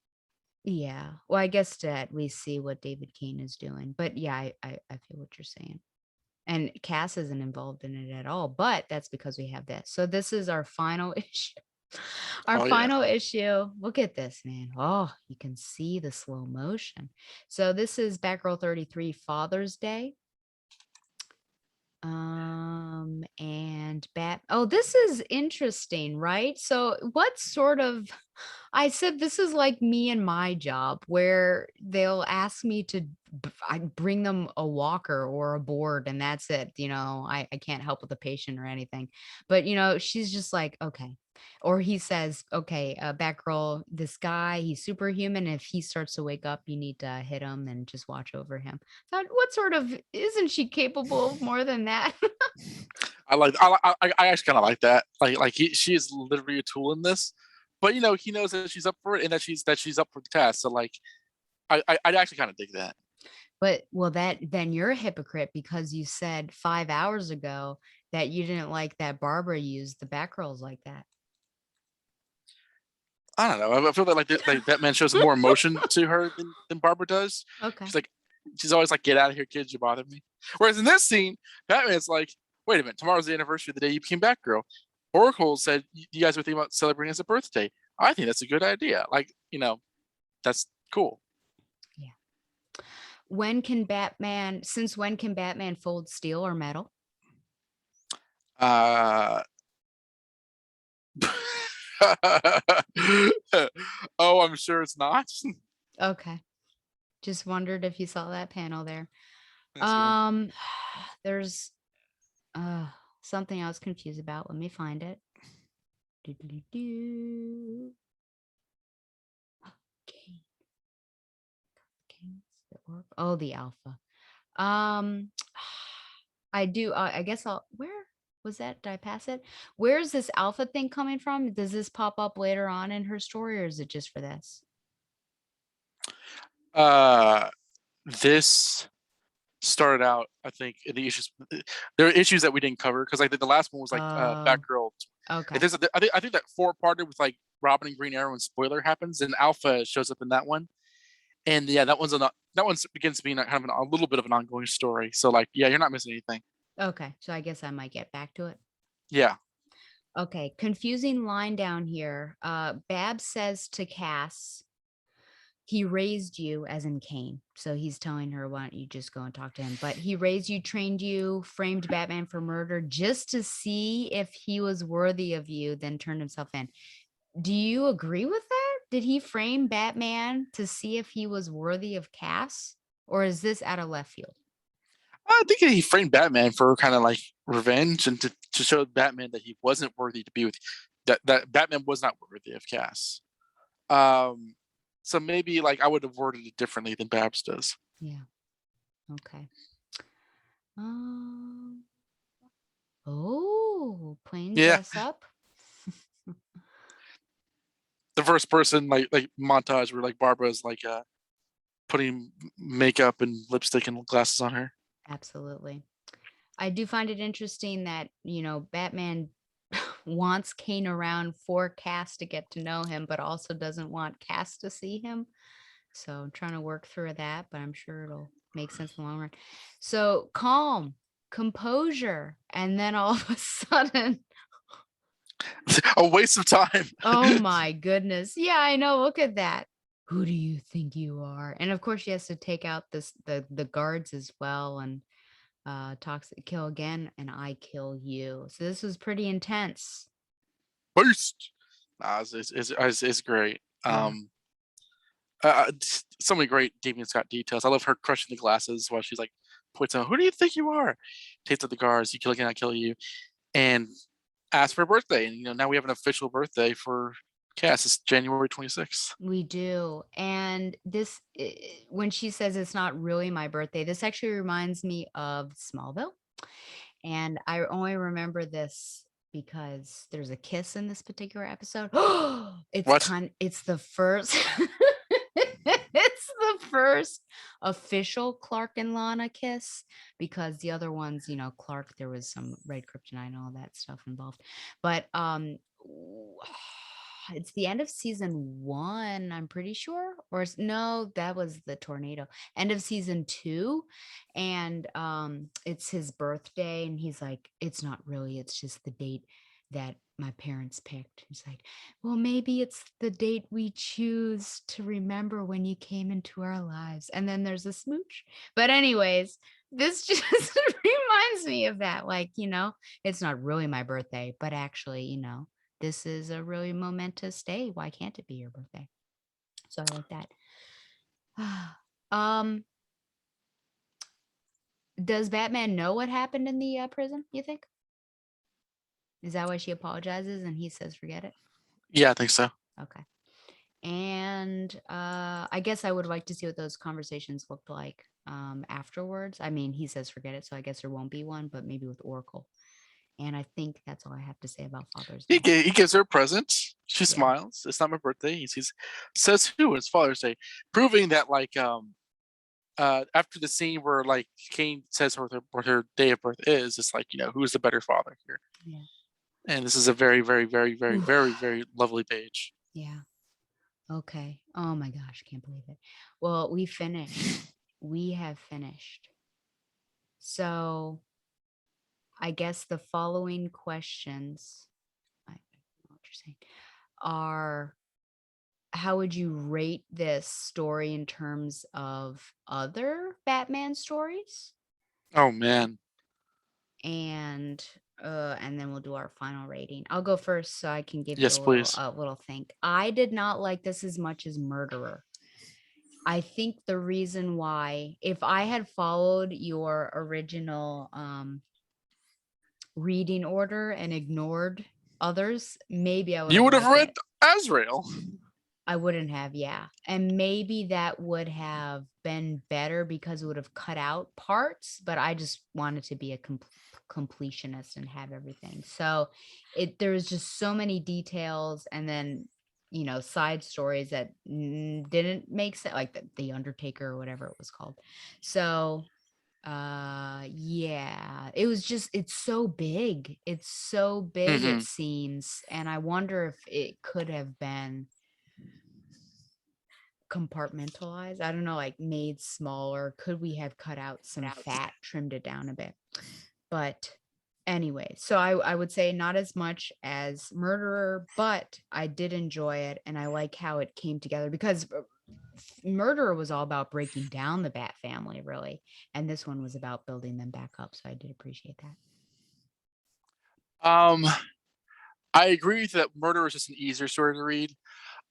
Yeah. Well, I guess to at least see what David Kane is doing. But yeah, I feel what you're saying. And Cass isn't involved in it at all, but that's because we have this. So this is our final issue. Our final issue. Look at this, man. Oh, you can see the slow motion. So this is Batgirl 33 Father's Day. And this is interesting, right? So what sort of, I said this is like me and my job where they'll ask me to I bring them a walker or a board and that's it. I can't help with the patient or anything. But she's just like, okay. Or he says, okay, Batgirl, this guy, he's superhuman. If he starts to wake up, you need to hit him and just watch over him. Thought, what sort of, isn't she capable of more than that? I actually kind of like that. She is literally a tool in this, but he knows that she's up for it and that she's up for the task. So like, I actually kind of dig that. But then you're a hypocrite because you said 5 hours ago that you didn't like that Barbara used the Batgirls like that. I don't know. I feel like Batman shows more emotion to her than Barbara does. Okay. She's always like, "Get out of here, kids! You bother me." Whereas in this scene, Batman's like, "Wait a minute! Tomorrow's the anniversary of the day you became Batgirl." Oracle said, "You guys were thinking about celebrating as a birthday. I think that's a good idea. That's cool." Yeah. Since when can Batman fold steel or metal? Oh, I'm sure it's not. Okay. Just wondered if you saw that panel there. Yes, ma'am. There's something I was confused about. Let me find it. Do. Okay. Oh, the alpha. Um, I do. I guess I'll. Where was that? Did I pass it? Where is this alpha thing coming from? Does this pop up later on in her story, or is it just for this? Uh, this started out, I think, in the issues. There are issues that we didn't cover because like the last one was like Oh, Batgirl. okay. If there's I think that four-parter with like Robin and Green Arrow and spoiler happens, and Alpha shows up in that one. And yeah, that one's begins to be kind of a little bit of an ongoing story. So like, yeah, you're not missing anything. Okay. So I guess I might get back to it. Yeah. Okay. Confusing line down here. Babs says to Cass, he raised you, as in Kane. So he's telling her, why don't you just go and talk to him? But he raised you, trained you, framed Batman for murder just to see if he was worthy of you, then turned himself in. Do you agree with that? Did he frame Batman to see if he was worthy of Cass? Or is this out of left field? I think he framed Batman for kind of like revenge and to show Batman that he wasn't worthy to be with that Batman was not worthy of Cass. Um, so maybe like I would have worded it differently than Babs does. Yeah. Okay. Um, plain Yeah, dress up. the first person like montage where like Barbara's like putting makeup and lipstick and glasses on her. Absolutely. I do find it interesting that, Batman wants Kane around for Cass to get to know him, but also doesn't want Cass to see him. So I'm trying to work through that, but I'm sure it'll make sense in the long run. So calm, composure, and then all of a sudden, A waste of time. oh my goodness. Yeah, I know. Look at that. Who do you think you are? And of course, she has to take out the guards as well, and toxic kill again, and I kill you. So this was pretty intense. Boost. It's great. Yeah. So many great Damien Scott details. I love her crushing the glasses while she's like points out, "Who do you think you are?" Takes out the guards. You kill again, I kill you, and asks for a birthday. And now we have an official birthday for Cass. It's January 26th. We do. And this, when she says it's not really my birthday, this actually reminds me of Smallville. And I only remember this because there's a kiss in this particular episode. What? It's the first, it's the first official Clark and Lana kiss, because the other ones, Clark, there was some red kryptonite and all that stuff involved. But it's the end of season 1, I'm pretty sure. Or no, that was the tornado. End of season 2, and it's his birthday, and he's like, it's not really, it's just the date that my parents picked. He's like, well, maybe it's the date we choose to remember when you came into our lives. And then there's a smooch. But anyways, this just reminds me of that. Like, it's not really my birthday, but actually, this is a really momentous day. Why can't it be your birthday? So I like that. um, does Batman know what happened in the prison, you think? Is that why she apologizes and he says forget it? Yeah, I think so. Okay. And I guess I would like to see what those conversations looked like afterwards. I mean, he says forget it, so I guess there won't be one, but maybe with Oracle. And I think that's all I have to say about Father's Day. He gives her a present. She Yeah. smiles. It's not my birthday. He says who? It's Father's Day, proving that like after the scene where like Kane says what her day of birth is, it's like who's the better father here? Yeah. And this is a very very very very Oof. very very lovely page. Yeah. Okay. Oh my gosh, can't believe it. Well, we finished. We have finished. So I guess the following questions, I don't know what you're saying, are how would you rate this story in terms of other Batman stories? Oh man. And and then we'll do our final rating. I'll go first so I can give you Yes, please. a little think. I did not like this as much as Murderer. I think the reason why, if I had followed your original reading order and ignored others, maybe I would You have would have liked read it. Azrael. I wouldn't have, yeah. And maybe that would have been better because it would have cut out parts, but I just wanted to be a completionist and have everything. So there was just so many details, and then side stories that didn't make sense, like the Undertaker or whatever it was called. So yeah, it's so big. It's so big, Hmm. it seems, and I wonder if it could have been compartmentalized. I don't know, like made smaller. Could we have cut out some fat, trimmed it down a bit? But anyway, so I would say not as much as Murderer, but I did enjoy it, and I like how it came together because Murderer was all about breaking down the Bat family, really, and this one was about building them back up. So I did appreciate that. Um, I agree that Murder is just an easier story to read.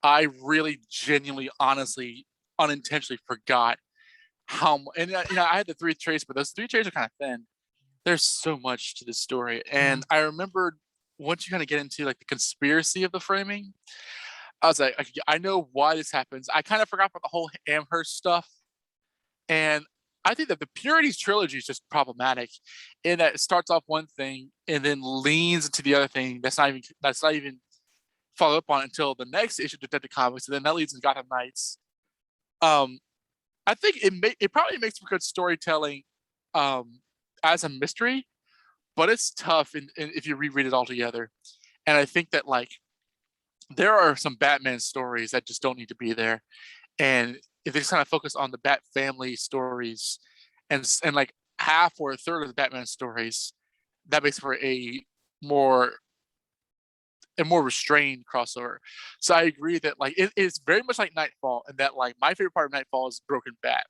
I really, genuinely, honestly, unintentionally forgot how. And I had the 3 trades, but those 3 trades are kind of thin. There's so much to this story, Yeah. and I remembered once you kind of get into like the conspiracy of the framing, I was like, I know why this happens. I kind of forgot about the whole Amherst stuff, and I think that the Purities trilogy is just problematic in that it starts off one thing and then leans into the other thing that's not even followed up on until the next issue of Detective Comics, and then that leads into Gotham Knights. Um, I think it probably makes for good storytelling as a mystery, but it's tough if you reread it all together. And I think that like there are some Batman stories that just don't need to be there, and if they just kind of focus on the Bat family stories and like half or a third of the Batman stories, that makes for more more restrained crossover. So I agree that like it's very much like Nightfall, and that like my favorite part of Nightfall is Broken Bat.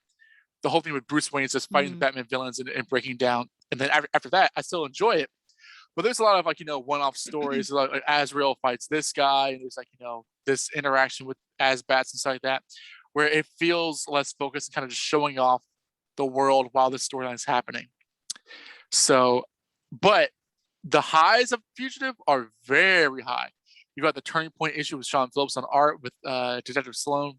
The whole thing with Bruce Wayne is just fighting the Mm. Batman villains and breaking down. And then after that, I still enjoy it. But there's a lot of like one-off stories. Like Azrael fights this guy, and there's like this interaction with Asbats and stuff like that, where it feels less focused and kind of just showing off the world while the storyline is happening. So, but the highs of Fugitive are very high. You got the turning point issue with Sean Phillips on art with Detective Sloan.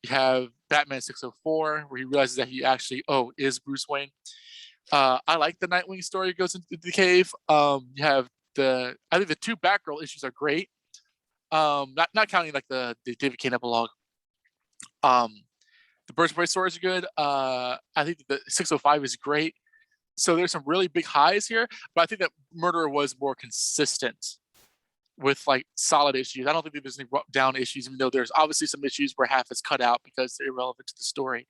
You have Batman 604, where he realizes that he actually is Bruce Wayne. I like the Nightwing story that goes into the cave. You have I think the 2 Batgirl issues are great. Not counting like the David Kane epilogue. The Birds of Prey stories are good. I think the 605 is great. So there's some really big highs here, but I think that Murderer was more consistent with like solid issues. I don't think there's any down issues, even though there's obviously some issues where half is cut out because they're irrelevant to the story.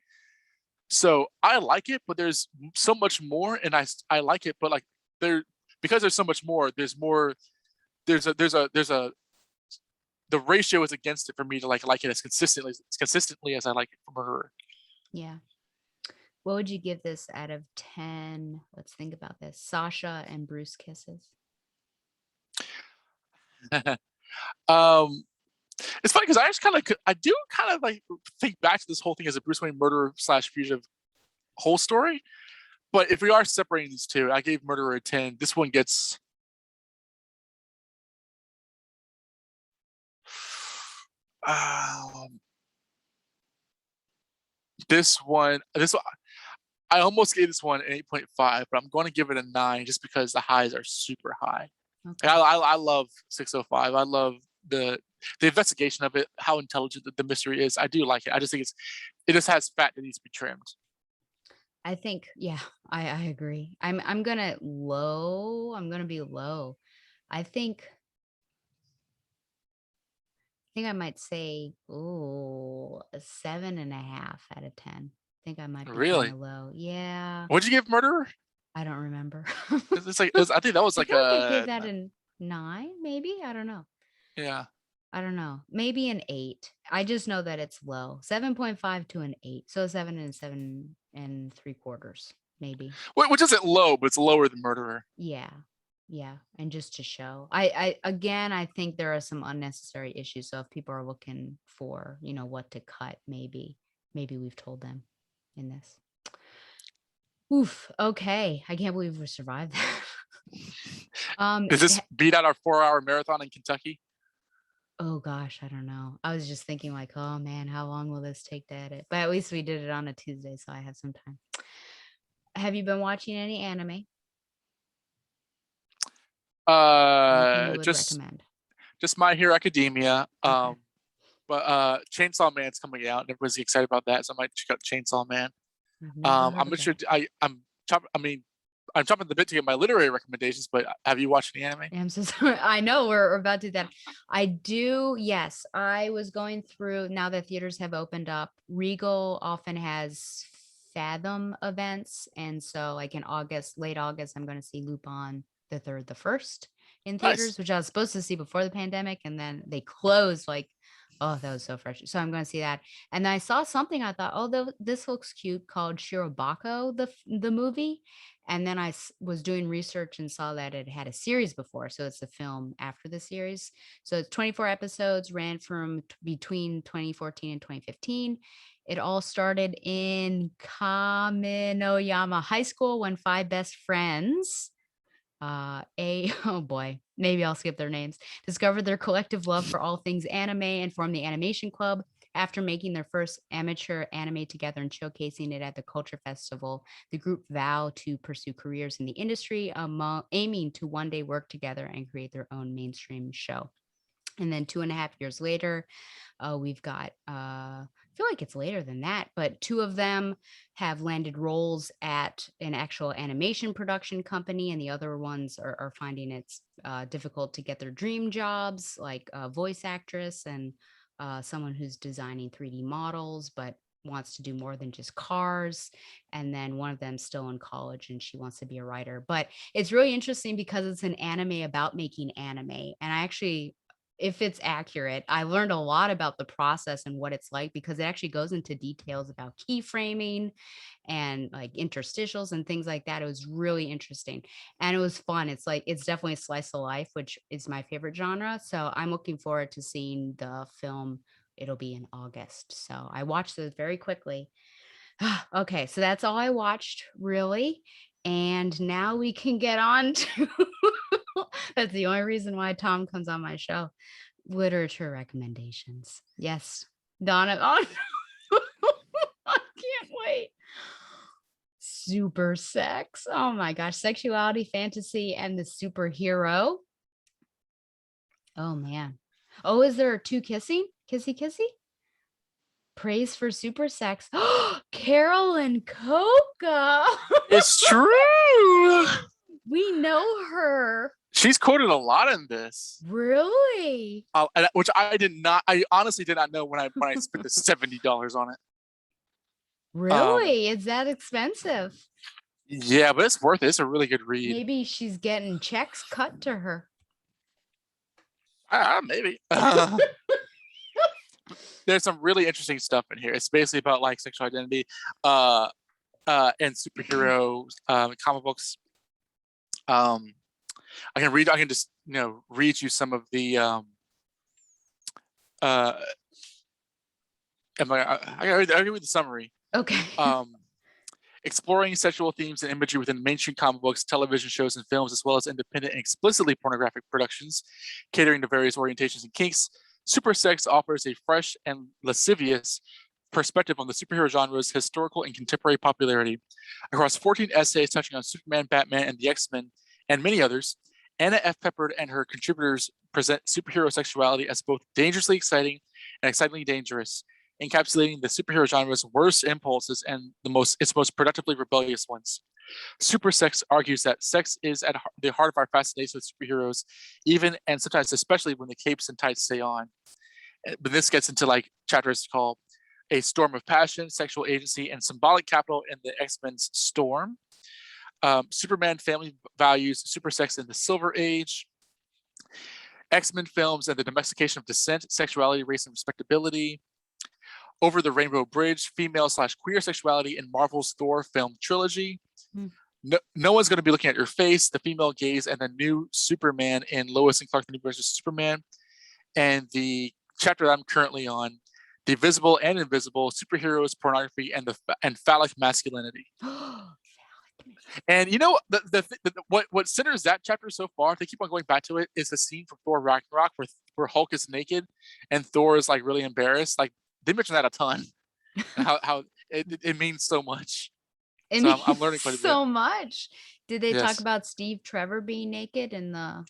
So I like it, but there's so much more, and I like it, but like because there's so much more. There's more. There's a the ratio is against it for me to like it as consistently as I like it for Murderer. Yeah. What would you give this out of 10? Let's think about this. Sasha and Bruce kisses. um, it's funny because I do kind of like think back to this whole thing as a Bruce Wayne murderer / fugitive whole story. But if we are separating these two, I gave Murderer a 10. This one gets this one. I almost gave this one an 8.5, but I'm going to give it a 9 just because the highs are super high. Okay. I love 605. I love the investigation of it, how intelligent the mystery is. I do like it. I just think it just has fat that needs to be trimmed. I think, yeah, I agree. I'm gonna be low. I think I might say, a 7.5 out of 10. I think I might be kind Really? of low. Yeah. What'd you give Murderer? I don't remember. It's like I think that was I like feel like I gave a that a 9, maybe. I don't know. yeah. I don't know. Maybe an 8. I just know that it's low. 7.5 to an 8. So 7 and 3/4, maybe. Which isn't low, but it's lower than Murderer. Yeah. Yeah, and just to show. I again, I think there are some unnecessary issues. So if people are looking for, what to cut, maybe we've told them in this. Oof. Okay. I can't believe we survived that. Does this beat out our 4-hour marathon in Kentucky? Oh gosh, I don't know. I was just thinking like, oh man, how long will this take to edit? But at least we did it on a Tuesday, so I have some time. Have you been watching any anime? Anything you would Just recommend? My Hero Academia. Okay. But Chainsaw Man's coming out, and everybody's excited about that, so I might check out Chainsaw Man. I've never heard I'm of not sure. that. I'm chopping the bit to get my literary recommendations, but have you watched any anime? I'm so sorry. I know we're about to do that. I do. Yes, I was going through now that theaters have opened up. Regal often has Fathom events, and so like in August, late August, I'm going to see Lupin the Third, the First in Nice. theaters, which I was supposed to see before the pandemic, and then they closed. Like, oh, that was so fresh. So I'm going to see that. And then I saw something. I thought, oh, this looks cute, called Shirobako, the movie. And then I was doing research and saw that it had a series before. So it's a film after the series. So it's 24 episodes, ran from between 2014 and 2015. It all started in Kaminoyama High School when five best friends, oh boy, maybe I'll skip their names, discovered their collective love for all things anime and formed the Animation Club. After making their first amateur anime together and showcasing it at the Culture Festival, the group vow to pursue careers in the industry, aiming to one day work together and create their own mainstream show. And then 2.5 years later, we've got, I feel like it's later than that, but two of them have landed roles at an actual animation production company, and the other ones are finding it's difficult to get their dream jobs, like a voice actress and someone who's designing 3D models, but wants to do more than just cars. And then one of them's still in college and she wants to be a writer. But it's really interesting because it's an anime about making anime. And I actually, if it's accurate, I learned a lot about the process and what it's like because it actually goes into details about keyframing and like interstitials and things like that. It was really interesting and it was fun. It's like it's definitely a slice of life, which is my favorite genre. So I'm looking forward to seeing the film. It'll be in August. So I watched this very quickly. Okay, so that's all I watched, really. And now we can get on to that's the only reason why Tom comes on my show. Literature recommendations. Yes. Donna. Oh, no. I can't wait. Super sex. Oh my gosh. Sexuality, fantasy, and the superhero. Oh man. Oh, is there two kissing? Kissy kissy? Praise for super sex. Carol and Coca. It's true. We know her. She's quoted a lot in this. Really? Which I did not. I honestly did not know when I spent the $70 on it. Really? Is that expensive? Yeah, but it's worth it. It's a really good read. Maybe she's getting checks cut to her. Maybe. There's some really interesting stuff in here. It's basically about like sexual identity and superhero comic books. I can just read you some of the I can read the summary. Okay. Exploring sexual themes and imagery within mainstream comic books, television shows, and films, as well as independent and explicitly pornographic productions, catering to various orientations and kinks, Super Sex offers a fresh and lascivious perspective on the superhero genre's historical and contemporary popularity. Across 14 essays touching on Superman, Batman, and the X-Men, and many others, Anna F. Peppard and her contributors present superhero sexuality as both dangerously exciting and excitingly dangerous, encapsulating the superhero genre's worst impulses and its most productively rebellious ones. Super Sex argues that sex is at the heart of our fascination with superheroes, even and sometimes especially when the capes and tights stay on. But this gets into like chapters called A Storm of Passion, Sexual Agency, and Symbolic Capital in the X-Men's Storm. Superman Family Values, Super Sex in the Silver Age. X-Men films and the domestication of dissent, sexuality, race, and respectability. Over the Rainbow Bridge, female/queer sexuality in Marvel's Thor film trilogy. no one's going to be looking at your face, the female gaze, and the new Superman in Lois and Clark, the New versus Superman, and the chapter that I'm currently on, the visible and invisible superheroes, pornography, and phallic masculinity. And you know what centers that chapter so far? They keep on going back to it. Is the scene from Thor Ragnarok where Hulk is naked and Thor is like really embarrassed. Like they mention that a ton, and how it means so much. It So means I'm learning quite a bit. so much. Did they talk Yes. about Steve Trevor being naked in the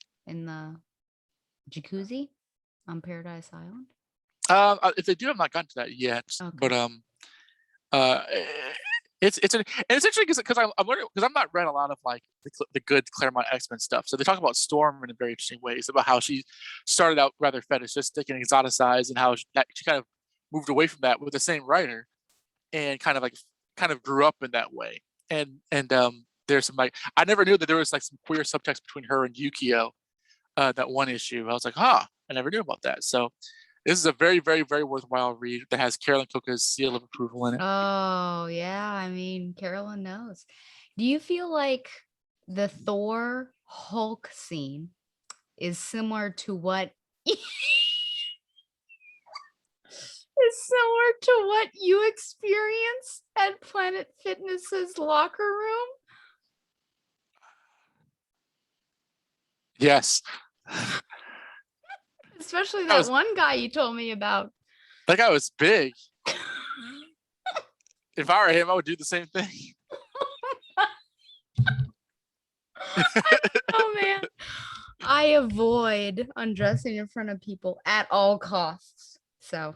jacuzzi on Paradise Island? If they do, I've not gotten to that yet. Okay. But uh, it's interesting because I'm learning because I'm not read a lot of like the good Claremont X-Men stuff. So they talk about Storm in very interesting ways about how she started out rather fetishistic and exoticized, and how she kind of moved away from that with the same writer, and kind of grew up in that way. And there's some like I never knew that there was like some queer subtext between her and Yukio. That one issue, I was like, I never knew about that. So this is a very, very, very worthwhile read that has Carolyn Coca's seal of approval in it. Oh, yeah. I mean, Carolyn knows. Do you feel like the Thor Hulk scene is similar to what you experienced at Planet Fitness's locker room? Yes. Especially that one guy you told me about. That guy was big. If I were him, I would do the same thing. Oh man. I avoid undressing in front of people at all costs. So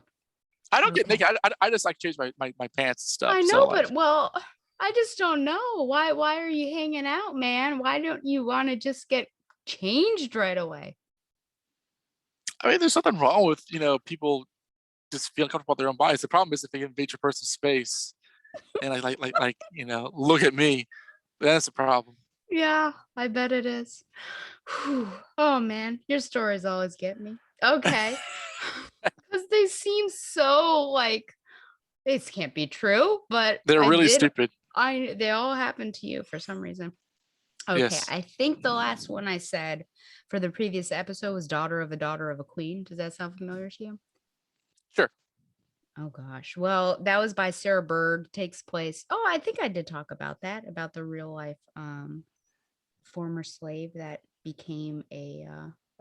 I don't get naked. I just like change my pants and stuff. I know, so, but well, I just don't know. Why are you hanging out, man? Why don't you want to just get changed right away? I mean, there's nothing wrong with, people just feeling comfortable with their own bodies. The problem is if they invade your personal space and look at me, that's a problem. Yeah, I bet it is. Whew. Oh man, your stories always get me. Okay. Because they seem so like this can't be true, but they're really stupid. They all happen to you for some reason. Okay, Yes. I think the last one I said for the previous episode was daughter of a queen. Does that sound familiar to you? Sure. Oh gosh. Well, that was by Sarah Bird. Takes place. Oh, I think I did talk about that, about the real life former slave that became a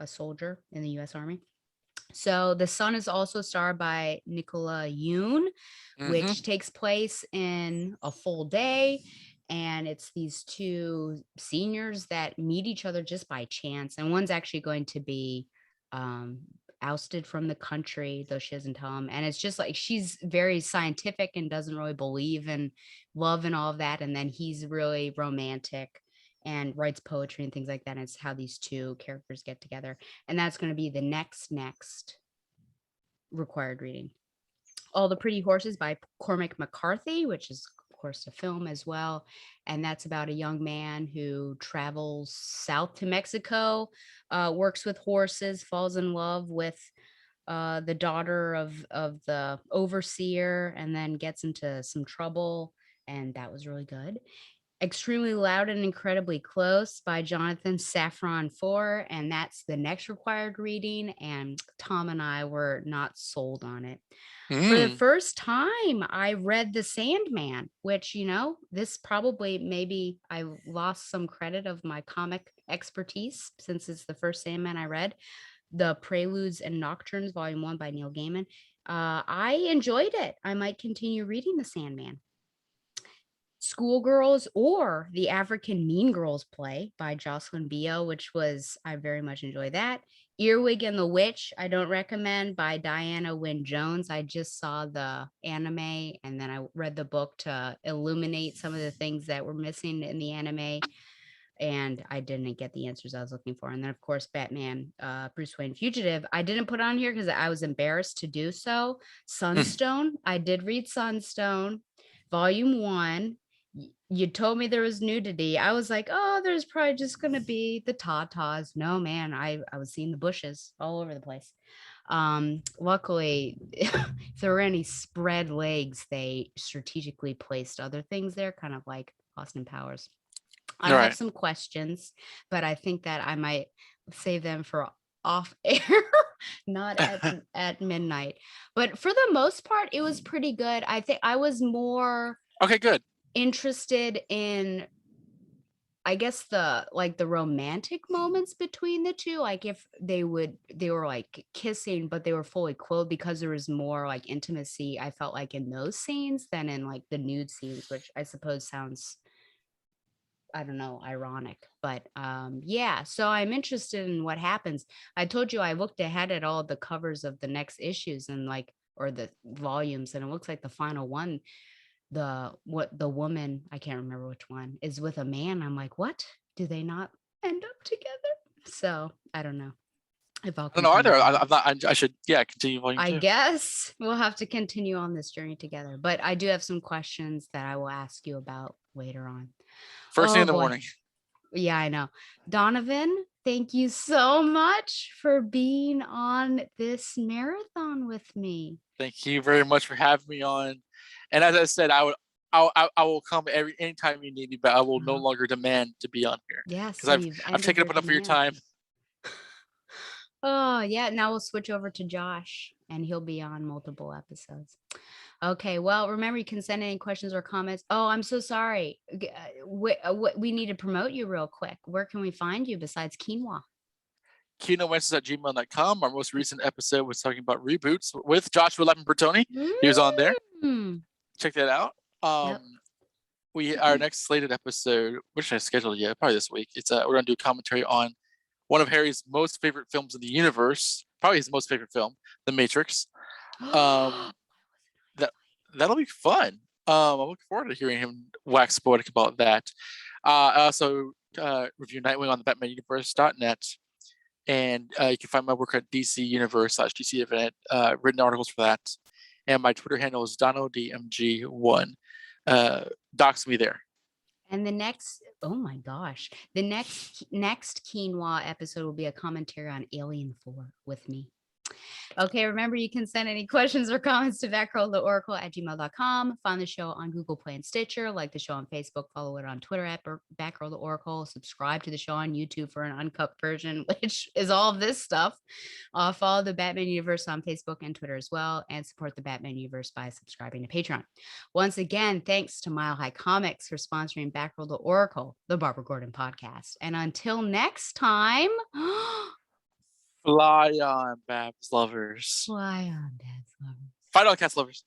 soldier in the U.S. Army. So the Sun is also starred by Nicola Yoon, which takes place in a full day. And it's these two seniors that meet each other just by chance. And one's actually going to be ousted from the country, though she doesn't tell him. And it's just like she's very scientific and doesn't really believe in love and all of that. And then he's really romantic and writes poetry and things like that. And it's how these two characters get together. And that's going to be the next required reading. All the Pretty Horses by Cormac McCarthy, which is of course a film as well. And that's about a young man who travels south to Mexico, works with horses, falls in love with the daughter of the overseer, and then gets into some trouble. And that was really good. Extremely Loud and Incredibly Close by Jonathan Safran Foer, and that's the next required reading. And Tom and I were not sold on it. For the first time, I read The Sandman, which, this probably maybe I lost some credit of my comic expertise since it's the first Sandman I read. The Preludes and Nocturnes, Volume 1 by Neil Gaiman. I enjoyed it. I might continue reading The Sandman. Schoolgirls, or The African Mean Girls play by Jocelyn Bio, I very much enjoy that. Earwig and the Witch, I don't recommend, by Diana Wynne Jones. I just saw the anime and then I read the book to illuminate some of the things that were missing in the anime, and I didn't get the answers I was looking for. And then of course Batman, Bruce Wayne Fugitive, I didn't put on here because I was embarrassed to do so. Sunstone, I did read Sunstone, Volume 1. You told me there was nudity. I was like, oh, there's probably just going to be the tatas. No, man, I was seeing the bushes all over the place. Luckily, if there were any spread legs, they strategically placed other things there, kind of like Austin Powers. I All have right. some questions, but I think that I might save them for off air, not at midnight. But for the most part, it was pretty good. I think I was more Okay, good. interested in, I guess, the romantic moments between the two, like if they were like kissing, but they were fully clothed, because there was more like intimacy, I felt like, in those scenes than in like the nude scenes, which I suppose sounds, I don't know, ironic. But yeah, so I'm interested in what happens. I told you I looked ahead at all the covers of the next issues, and like, or the volumes, and it looks like the final one, the woman, I can't remember which one, is with a man. I'm like, what? Do they not end up together? So I don't know if I'll I don't know continue either. on. I'm not. I should, continue volume I 2. guess we'll have to continue on this journey together. But I do have some questions that I will ask you about later on. First thing Oh in the boy. morning. Yeah, I know. Donovan, thank you so much for being on this marathon with me. Thank you very much for having me on. And as I said, I will come anytime you need me, but I will no longer demand to be on here Yeah, because so you've I've ended taken your up enough of your demand. time. Oh, yeah. Now we'll switch over to Josh, and he'll be on multiple episodes. Okay. Well, remember, you can send any questions or comments. Oh, I'm so sorry. We need to promote you real quick. Where can we find you besides quinoa? KinoMenses@gmail.com. Our most recent episode was talking about reboots with Joshua Bertoni. He was on there. Check that out. Yep. Our next slated episode, which I scheduled yet, probably this week. It's we're gonna do a commentary on one of Harry's most favorite films in the universe, probably his most favorite film, The Matrix. That'll be fun. I'm looking forward to hearing him wax poetic about that. I also review Nightwing on the BatmanUniverse.net, and you can find my work at DC Universe/DC Event, written articles for that. And my Twitter handle is DonoDMG1. Dox me there. And the next, oh my gosh, the next quinoa episode will be a commentary on Alien 4 with me. Okay, remember, you can send any questions or comments to batgirltheoracle@gmail.com. Find the show on Google Play and Stitcher. Like the show on Facebook. Follow it on Twitter at BatgirlTheOracle. Subscribe to the show on YouTube for an uncut version, which is all of this stuff. Follow the Batman Universe on Facebook and Twitter as well. And support the Batman Universe by subscribing to Patreon. Once again, thanks to Mile High Comics for sponsoring Batgirl the Oracle, the Barbara Gordon podcast. And until next time... Fly on, Babs lovers. Fly on, Dad's lovers. Fight on, Cats lovers.